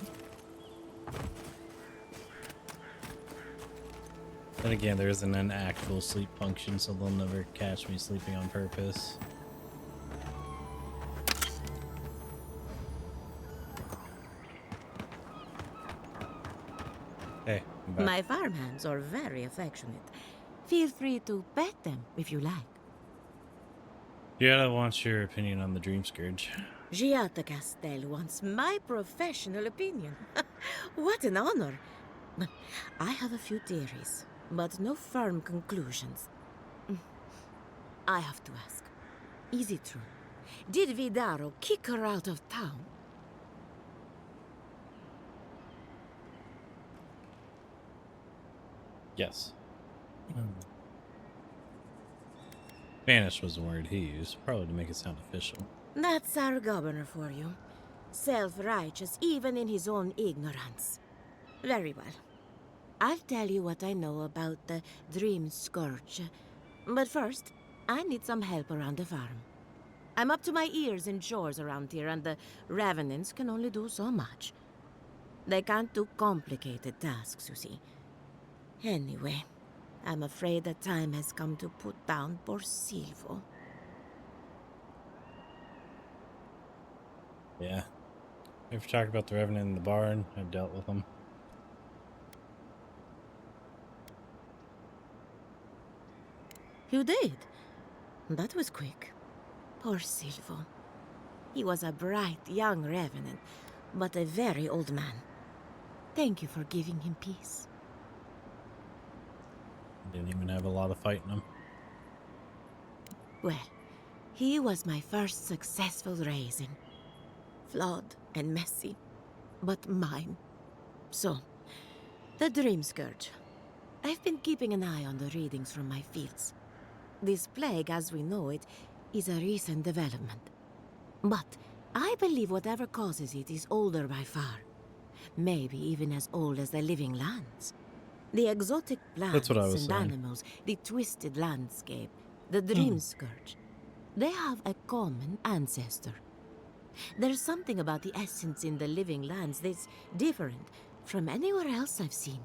Then again, there isn't an actual sleep function, so they'll never catch me sleeping on purpose. Hey, I'm back. My farmhands are very affectionate. Feel free to pet them if you like. Giada wants your opinion on the Dream Scourge. Giada Castel wants my professional opinion. What an honor. I have a few theories, but no firm conclusions. I have to ask, is it true? Did Vidaro kick her out of town? Yes. Banished was the word he used, probably to make it sound official. That's our governor for you. Self-righteous even in his own ignorance. Very well. I'll tell you what I know about the Dream Scourge. But first, I need some help around the farm. I'm up to my ears in chores around here, and the Revenants can only do so much. They can't do complicated tasks, you see. Anyway, I'm afraid the time has come to put down Borsilvo. Yeah. We've talked about the Revenant in the barn. I've dealt with them. You did? That was quick. Poor Silvo. He was a bright young revenant, but a very old man. Thank you for giving him peace. Didn't even have a lot of fight in him. Well, he was my first successful raising. Flawed and messy, but mine. So, the Dream Scourge. I've been keeping an eye on the readings from my fields. This plague, as we know it, is a recent development. But I believe whatever causes it is older by far. Maybe even as old as the living lands. The exotic plants and animals, the twisted landscape, the Dream Scourge. They have a common ancestor. There's something about the essence in the living lands that's different from anywhere else I've seen.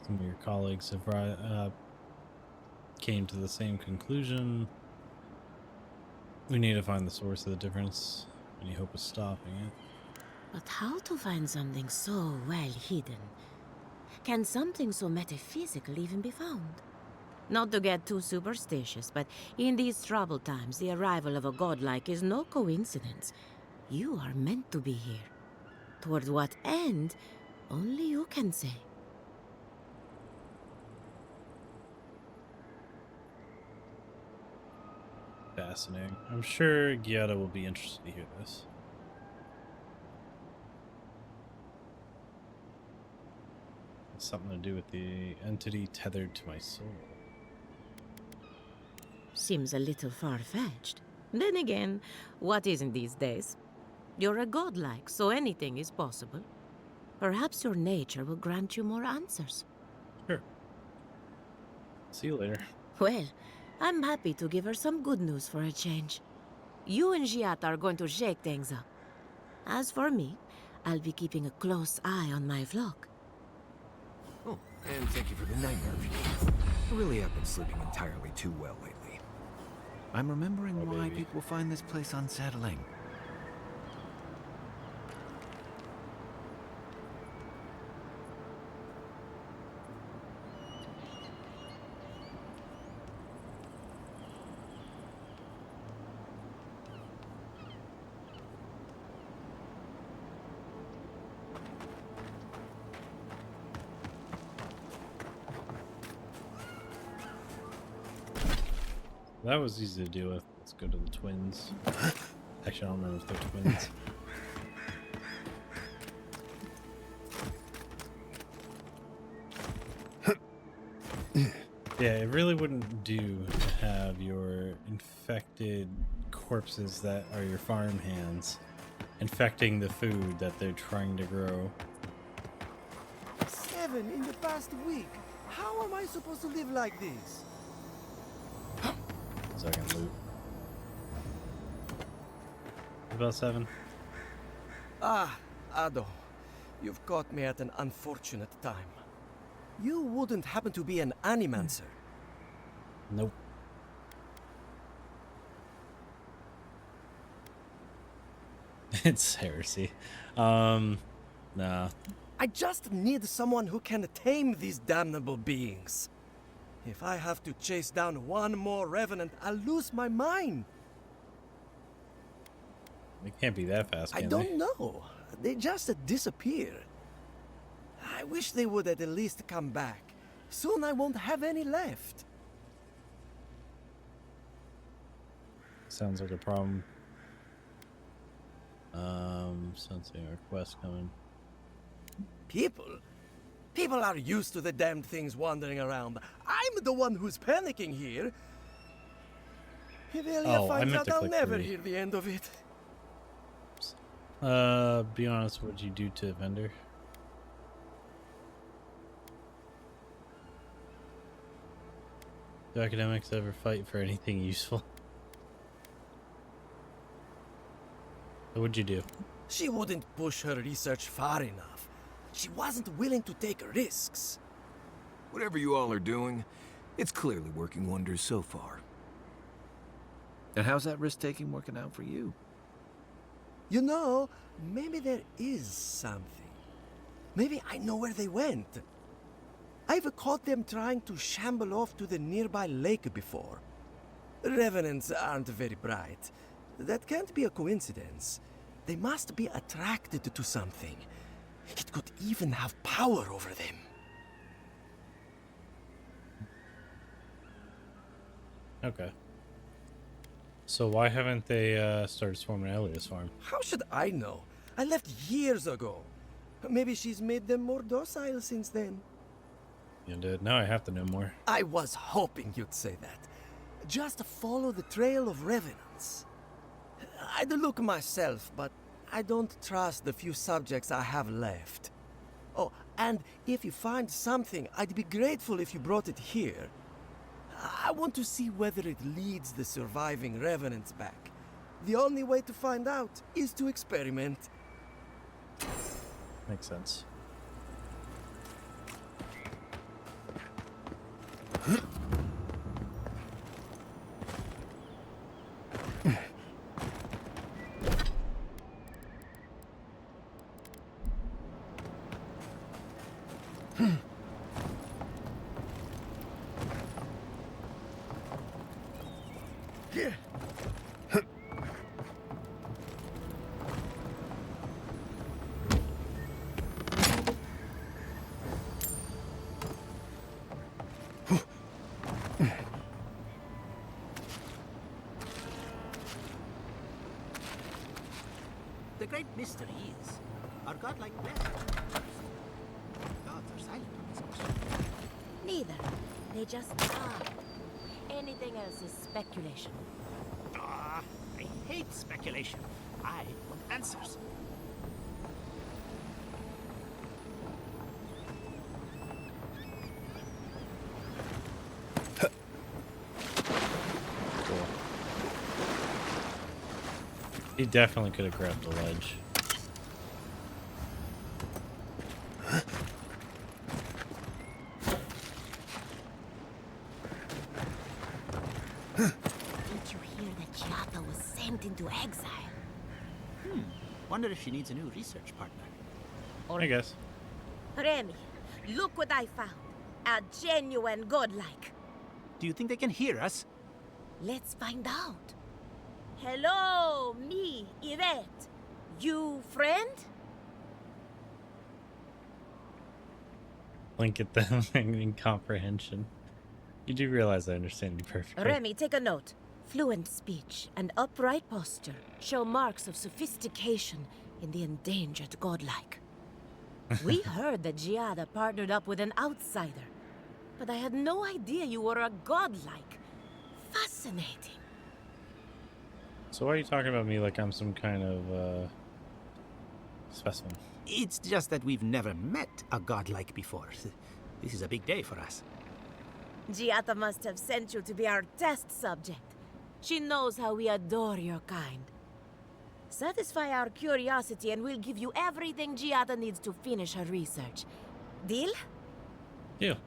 Some of your colleagues have came to the same conclusion. We need to find the source of the difference. Any hope of stopping it? But how to find something so well hidden? Can something so metaphysical even be found? Not to get too superstitious, but in these troubled times, the arrival of a godlike is no coincidence. You are meant to be here. Toward what end, only you can say. Fascinating. I'm sure Giada will be interested to hear this. It's something to do with the entity tethered to my soul. Seems a little far-fetched. Then again, what isn't these days? You're a godlike, so anything is possible. Perhaps your nature will grant you more answers. Sure. See you later. Well, I'm happy to give her some good news for a change. You and Giat are going to shake things up. As for me, I'll be keeping a close eye on my flock. Oh, and thank you for the nightmare review. I really have been sleeping entirely too well lately. I'm remembering why people find this place unsettling. That was easy to deal with. Let's go to the twins. Actually, I don't remember if they're twins. Yeah, it really wouldn't do to have your infected corpses that are your farm hands infecting the food that they're trying to grow. 7 in the past week. How am I supposed to live like this? Second loot. About 7. Ah, Ado. You've caught me at an unfortunate time. You wouldn't happen to be an Animancer? Nope. It's heresy. Nah. I just need someone who can tame these damnable beings. If I have to chase down one more revenant, I'll lose my mind. They can't be that fast, I can don't know. They just disappear. I wish they would at least come back. Soon I won't have any left. Sounds like a problem. Sensing a request coming. People are used to the damned things wandering around. I'm the one who's panicking here. Ivelia finds out I'll never hear the end of it. Be honest, what'd you do to Vendor? Do academics ever fight for anything useful? What'd you do? She wouldn't push her research far enough. She wasn't willing to take risks. Whatever you all are doing, it's clearly working wonders so far. And how's that risk-taking working out for you? You know, maybe there is something. Maybe I know where they went. I've caught them trying to shamble off to the nearby lake before. Revenants aren't very bright. That can't be a coincidence. They must be attracted to something. It could even have power over them. Okay. So why haven't they started swarming Elias farm? How should I know? I left years ago. Maybe she's made them more docile since then. And now I have to know more. I was hoping you'd say that. Just follow the trail of revenants. I'd look myself, but I don't trust the few subjects I have left. Oh, and if you find something, I'd be grateful if you brought it here. I want to see whether it leads the surviving revenants back. The only way to find out is to experiment. Makes sense. The great mystery is, are godlike blessed? Gods are silent on this question. Neither. They just are. Anything else is speculation. Ah, I hate speculation. I want answers. He definitely could have grabbed the ledge. Did you hear that Giada was sent into exile? Wonder if she needs a new research partner. I guess. Remy, look what I found. A genuine godlike. Do you think they can hear us? Let's find out. Hello, me, Yvette. You friend? Blink at them in comprehension. You do realize I understand you perfectly. Remy, take a note. Fluent speech and upright posture show marks of sophistication in the endangered godlike. We heard that Giada partnered up with an outsider, but I had no idea you were a godlike. Fascinating. So why are you talking about me like I'm some kind of specimen? It's just that we've never met a godlike before. This is a big day for us. Giada must have sent you to be our test subject. She knows how we adore your kind. Satisfy our curiosity and we'll give you everything Giada needs to finish her research. Deal? Deal.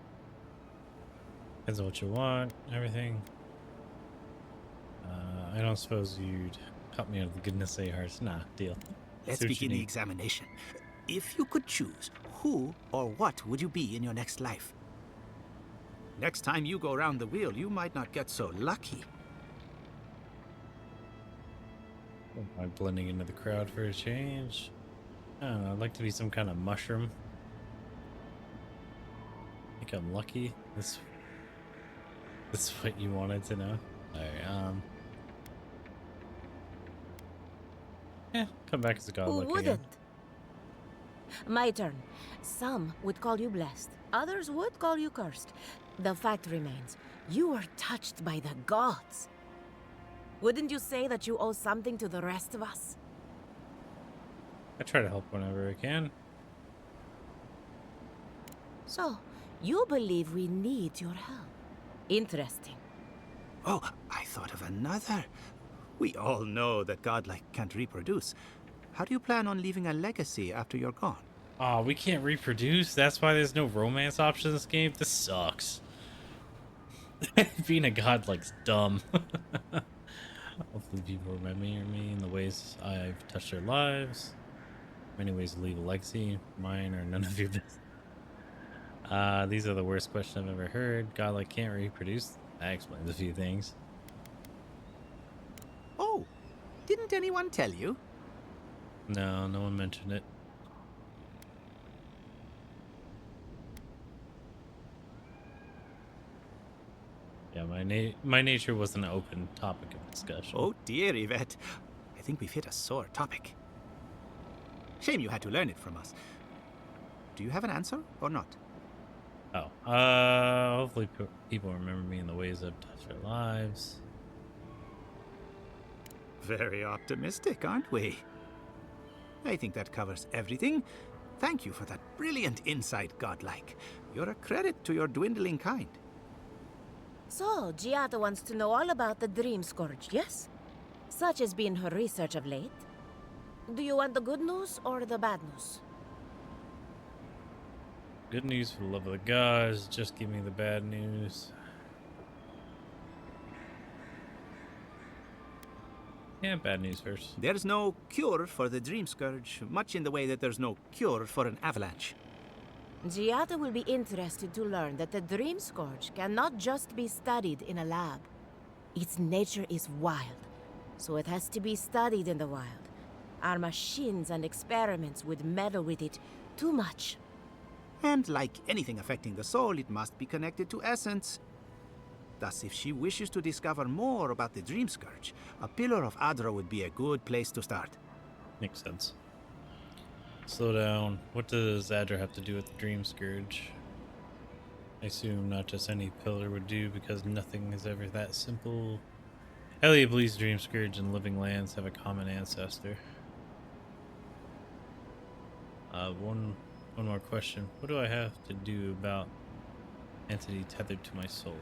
Depends on what you want, everything. I don't suppose you'd help me out of the goodness of your hearts. Nah, deal. Let's See what you begin the need. examination. If you could choose, who or what would you be in your next life? Next time you go round the wheel, you might not get so lucky. Am I blending into the crowd for a change? I don't know. I'd like to be some kind of mushroom. I think I'm lucky. This is what you wanted to know. Alright, yeah, come back as a godlike Who again. wouldn't? My turn. Some would call you blessed. Others would call you cursed. The fact remains, you were touched by the gods. Wouldn't you say that you owe something to the rest of us? I try to help whenever I can. So, you believe we need your help. Interesting. Oh, I thought of another. We all know that godlike can't reproduce. How do you plan on leaving a legacy after you're gone? Oh, we can't reproduce? That's why there's no romance option in this game? This sucks. Being a god like's dumb. Hopefully people remember me in the ways I've touched their lives. Many ways to leave a legacy. Mine or none of your business. These are the worst questions I've ever heard. Godlike can't reproduce. That explains a few things. Oh, didn't anyone tell you? No, no one mentioned it. Yeah, my nature was an open topic of discussion. Oh dear, Yvette. I think we've hit a sore topic. Shame you had to learn it from us. Do you have an answer or not? Oh, hopefully people remember me in the ways that touch their lives. Very optimistic, aren't we? I think that covers everything. Thank you for that brilliant insight, Godlike. You're a credit to your dwindling kind. So, Giada wants to know all about the Dream Scourge, yes? Such has been her research of late. Do you want the good news or the bad news? Good news for the love of the gods. Just give me the bad news. Yeah, bad news first. There's no cure for the Dream Scourge, much in the way that there's no cure for an avalanche. Giada will be interested to learn that the Dream Scourge cannot just be studied in a lab. Its nature is wild, so it has to be studied in the wild. Our machines and experiments would meddle with it too much. And like anything affecting the soul, it must be connected to essence. Thus, if she wishes to discover more about the Dream Scourge, a Pillar of Adra would be a good place to start. Makes sense. Slow down. What does Adra have to do with the Dream Scourge? I assume not just any pillar would do, because nothing is ever that simple. Elliot believes Dream Scourge and Living Lands have a common ancestor. One more question. What do I have to do about entity tethered to my soul?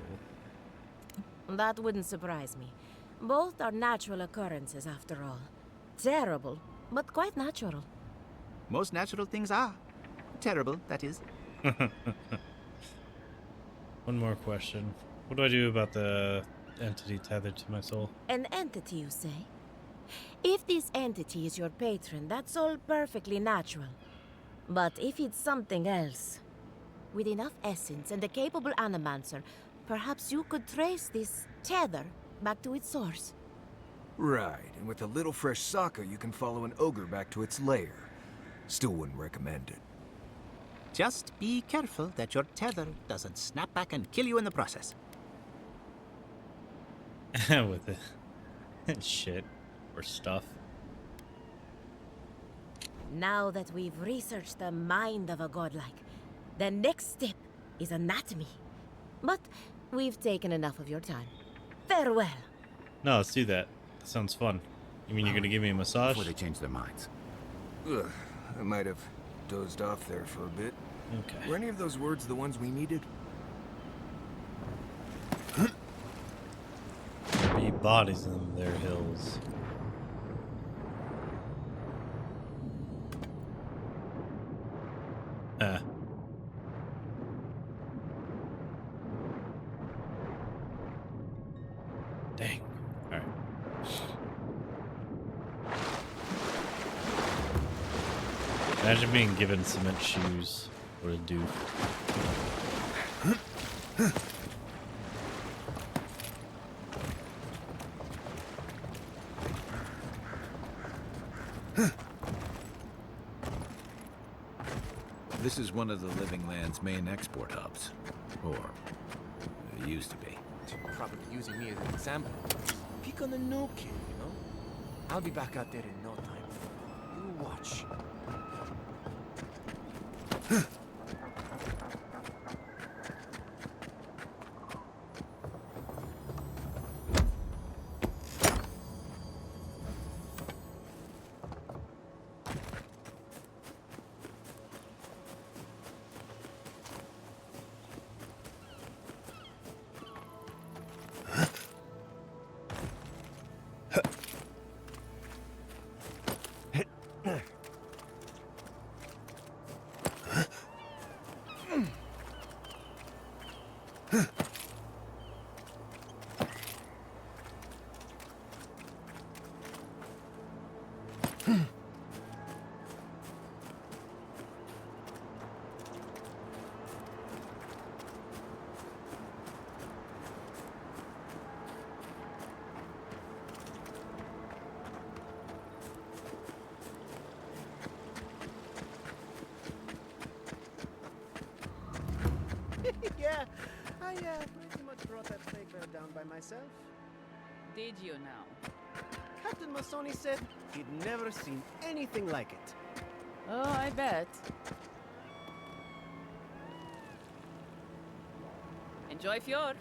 That wouldn't surprise me. Both are natural occurrences, after all. Terrible, but quite natural. Most natural things are. Terrible, that is. One more question. What do I do about the entity tethered to my soul? An entity, you say? If this entity is your patron, that's all perfectly natural. But if it's something else, with enough essence and a capable Animancer, perhaps you could trace this tether back to its source. Right, and with a little fresh sake, you can follow an ogre back to its lair. Still wouldn't recommend it. Just be careful that your tether doesn't snap back and kill you in the process. With it. Shit. Or stuff. Now that we've researched the mind of a godlike, the next step is anatomy. But we've taken enough of your time. Farewell. No, let's do that. That sounds fun. You mean you're gonna give me a massage? Before they change their minds. Ugh, I might have dozed off there for a bit. Okay. Were any of those words the ones we needed? Be bodies in their hills. Dang. Alright. Imagine being given cement shoes. What it'd do. This is one of the Living Land's main export hubs. Or, it used to be. Probably using me as an example. Pick on the new kid, you know? I'll be back out there in no time. You watch. I pretty much brought that fake bear down by myself. Did you now? Captain Masoni said he'd never seen anything like it. Oh, I bet. Enjoy Fjord.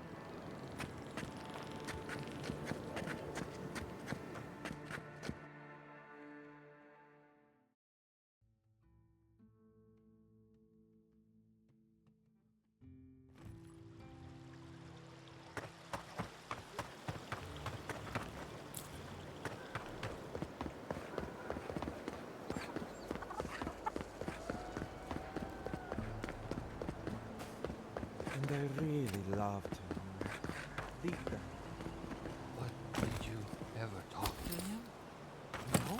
And I really loved him. Deep down. But did you ever talk to him? No?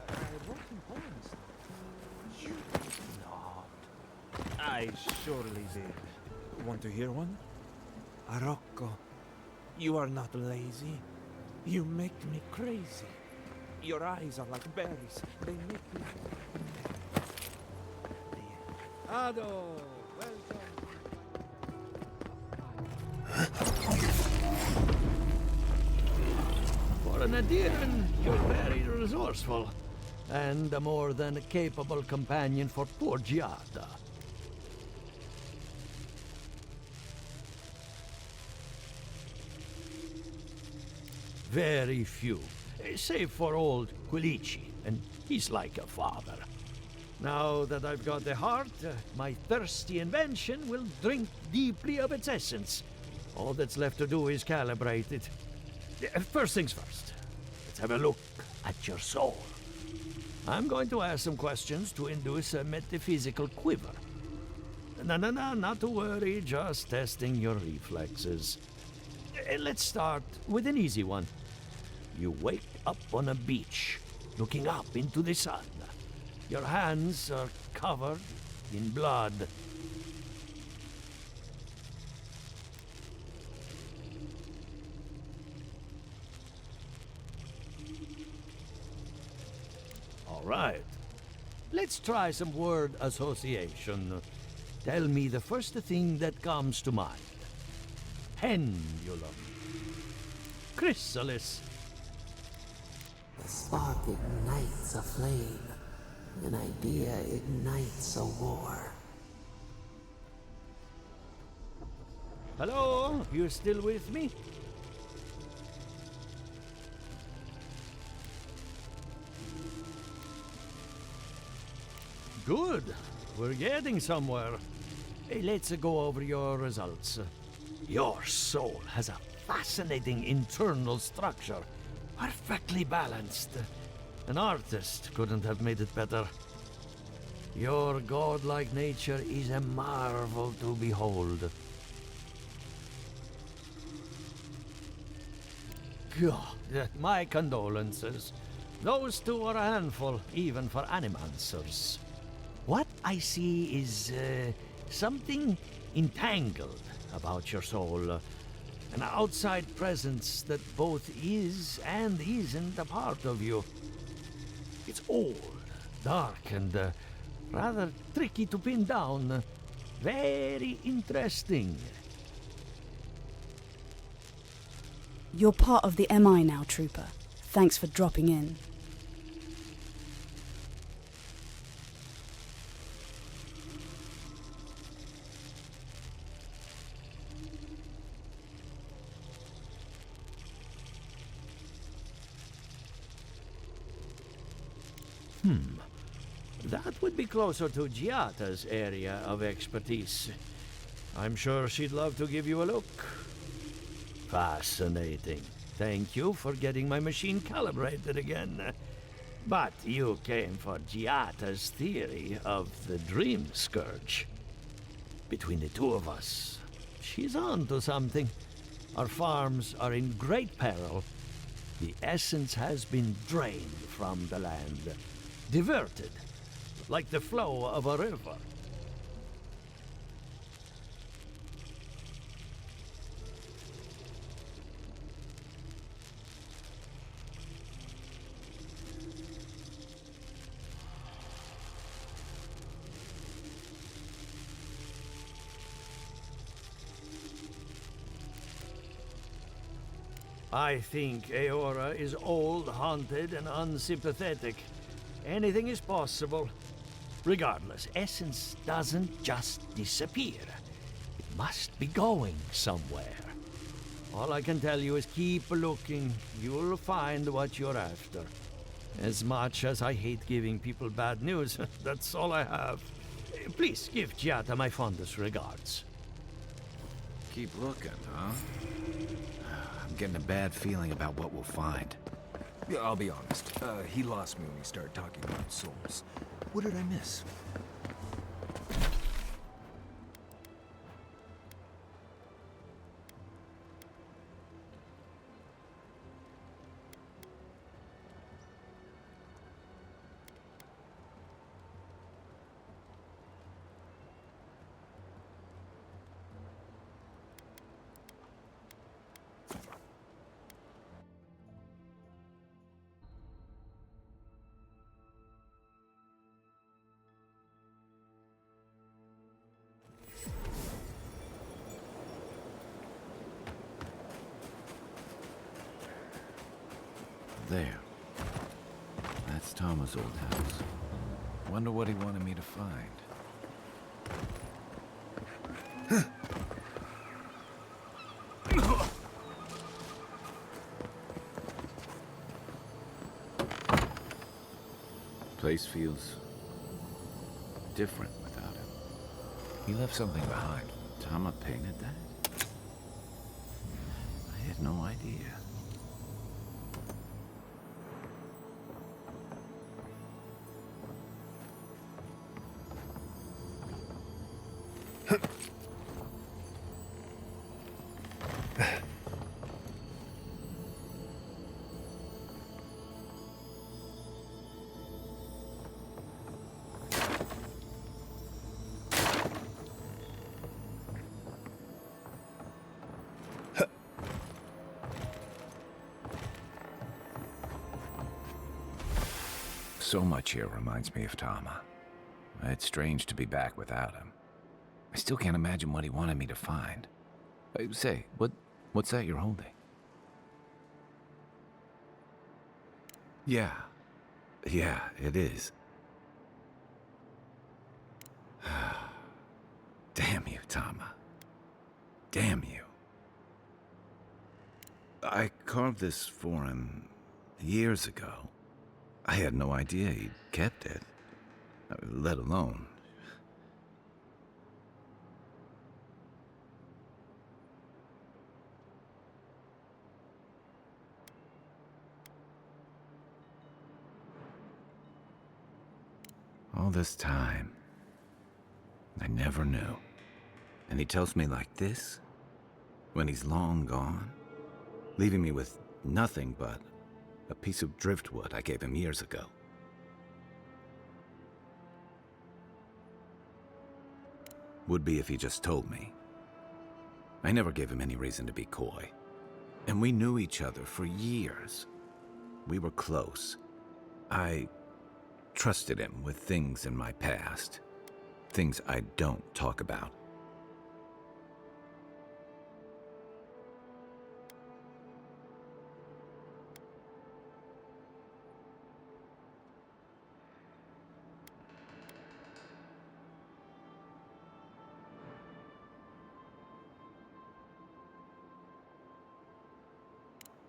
I wrote him poems. You did not. I surely did. Want to hear one? Arocco, you are not lazy. You make me crazy. Your eyes are like berries. They make me... Ado, welcome. For an Adiran, you're very resourceful, and a more than capable companion for poor Giada. Very few, save for old Quilici, and he's like a father. Now that I've got the heart, my thirsty invention will drink deeply of its essence. All that's left to do is calibrate it. First things first, let's have a look at your soul. I'm going to ask some questions to induce a metaphysical quiver. No, not to worry, just testing your reflexes. Let's start with an easy one. You wake up on a beach, looking up into the sun. Your hands are covered in blood. All right. Let's try some word association. Tell me the first thing that comes to mind. Pendulum. Chrysalis. The spark ignites a flame. An idea ignites a war. Hello? You still with me? Good. We're getting somewhere. Hey, let's go over your results. Your soul has a fascinating internal structure. Perfectly balanced. An artist couldn't have made it better. Your godlike nature is a marvel to behold. God, my condolences. Those two are a handful, even for Animancers. What I see is something entangled about your soul. An outside presence that both is and isn't a part of you. It's old, dark, and rather tricky to pin down. Very interesting. You're part of the MI now, Trooper. Thanks for dropping in. That would be closer to Giata's area of expertise. I'm sure she'd love to give you a look. Fascinating. Thank you for getting my machine calibrated again. But you came for Giata's theory of the Dream Scourge. Between the two of us, she's on to something. Our farms are in great peril. The essence has been drained from the land, diverted, like the flow of a river. I think Eora is old, haunted, and unsympathetic. Anything is possible. Regardless, essence doesn't just disappear. It must be going somewhere. All I can tell you is keep looking. You'll find what you're after. As much as I hate giving people bad news, that's all I have. Please give Giata my fondest regards. Keep looking, huh? I'm getting a bad feeling about what we'll find. Yeah, I'll be honest. He lost me when he started talking about souls. What did I miss? There. That's Tama's old house. Wonder what he wanted me to find. Place feels different without him. He left something behind. Tama painted that? I had no idea. So much here reminds me of Tama. It's strange to be back without him. I still can't imagine what he wanted me to find. Say, what's that you're holding? Yeah, it is. Damn you, Tama. Damn you. I carved this for him years ago. I had no idea he'd kept it, let alone. All this time, I never knew. And he tells me like this, when he's long gone, leaving me with nothing but a piece of driftwood I gave him years ago. Would be if he just told me. I never gave him any reason to be coy. And we knew each other for years. We were close. I trusted him with things in my past. Things I don't talk about.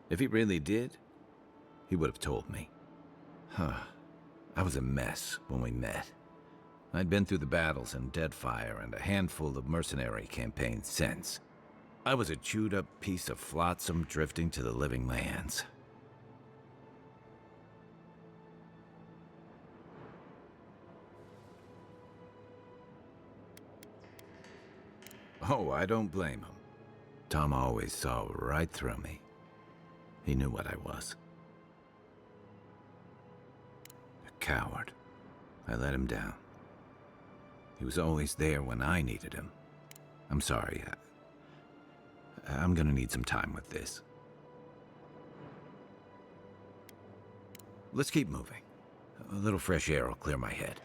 If he really did, he would have told me. I was a mess when we met. I'd been through the battles in Deadfire and a handful of mercenary campaigns since. I was a chewed-up piece of flotsam drifting to the living lands. Oh, I don't blame him. Tom always saw right through me. He knew what I was. A coward. I let him down. He was always there when I needed him. I'm sorry. I'm gonna need some time with this. Let's keep moving. A little fresh air will clear my head.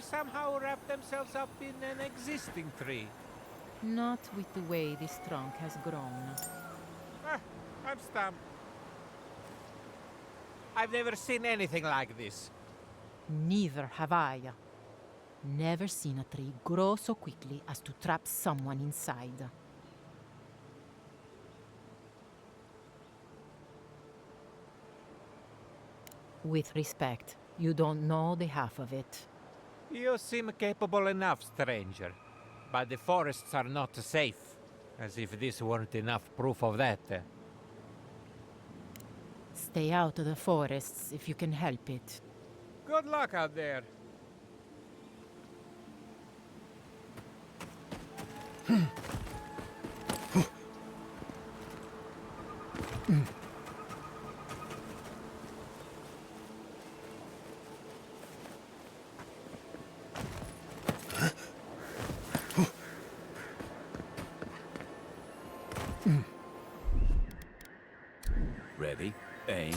somehow wrap themselves up in an existing tree. Not with the way this trunk has grown. Ah, I'm stumped. I've never seen anything like this. Neither have I. Never seen a tree grow so quickly as to trap someone inside. With respect, you don't know the half of it. You seem capable enough, stranger. But the forests are not safe. As if this weren't enough proof of that. Stay out of the forests if you can help it. Good luck out there. Ready, aim,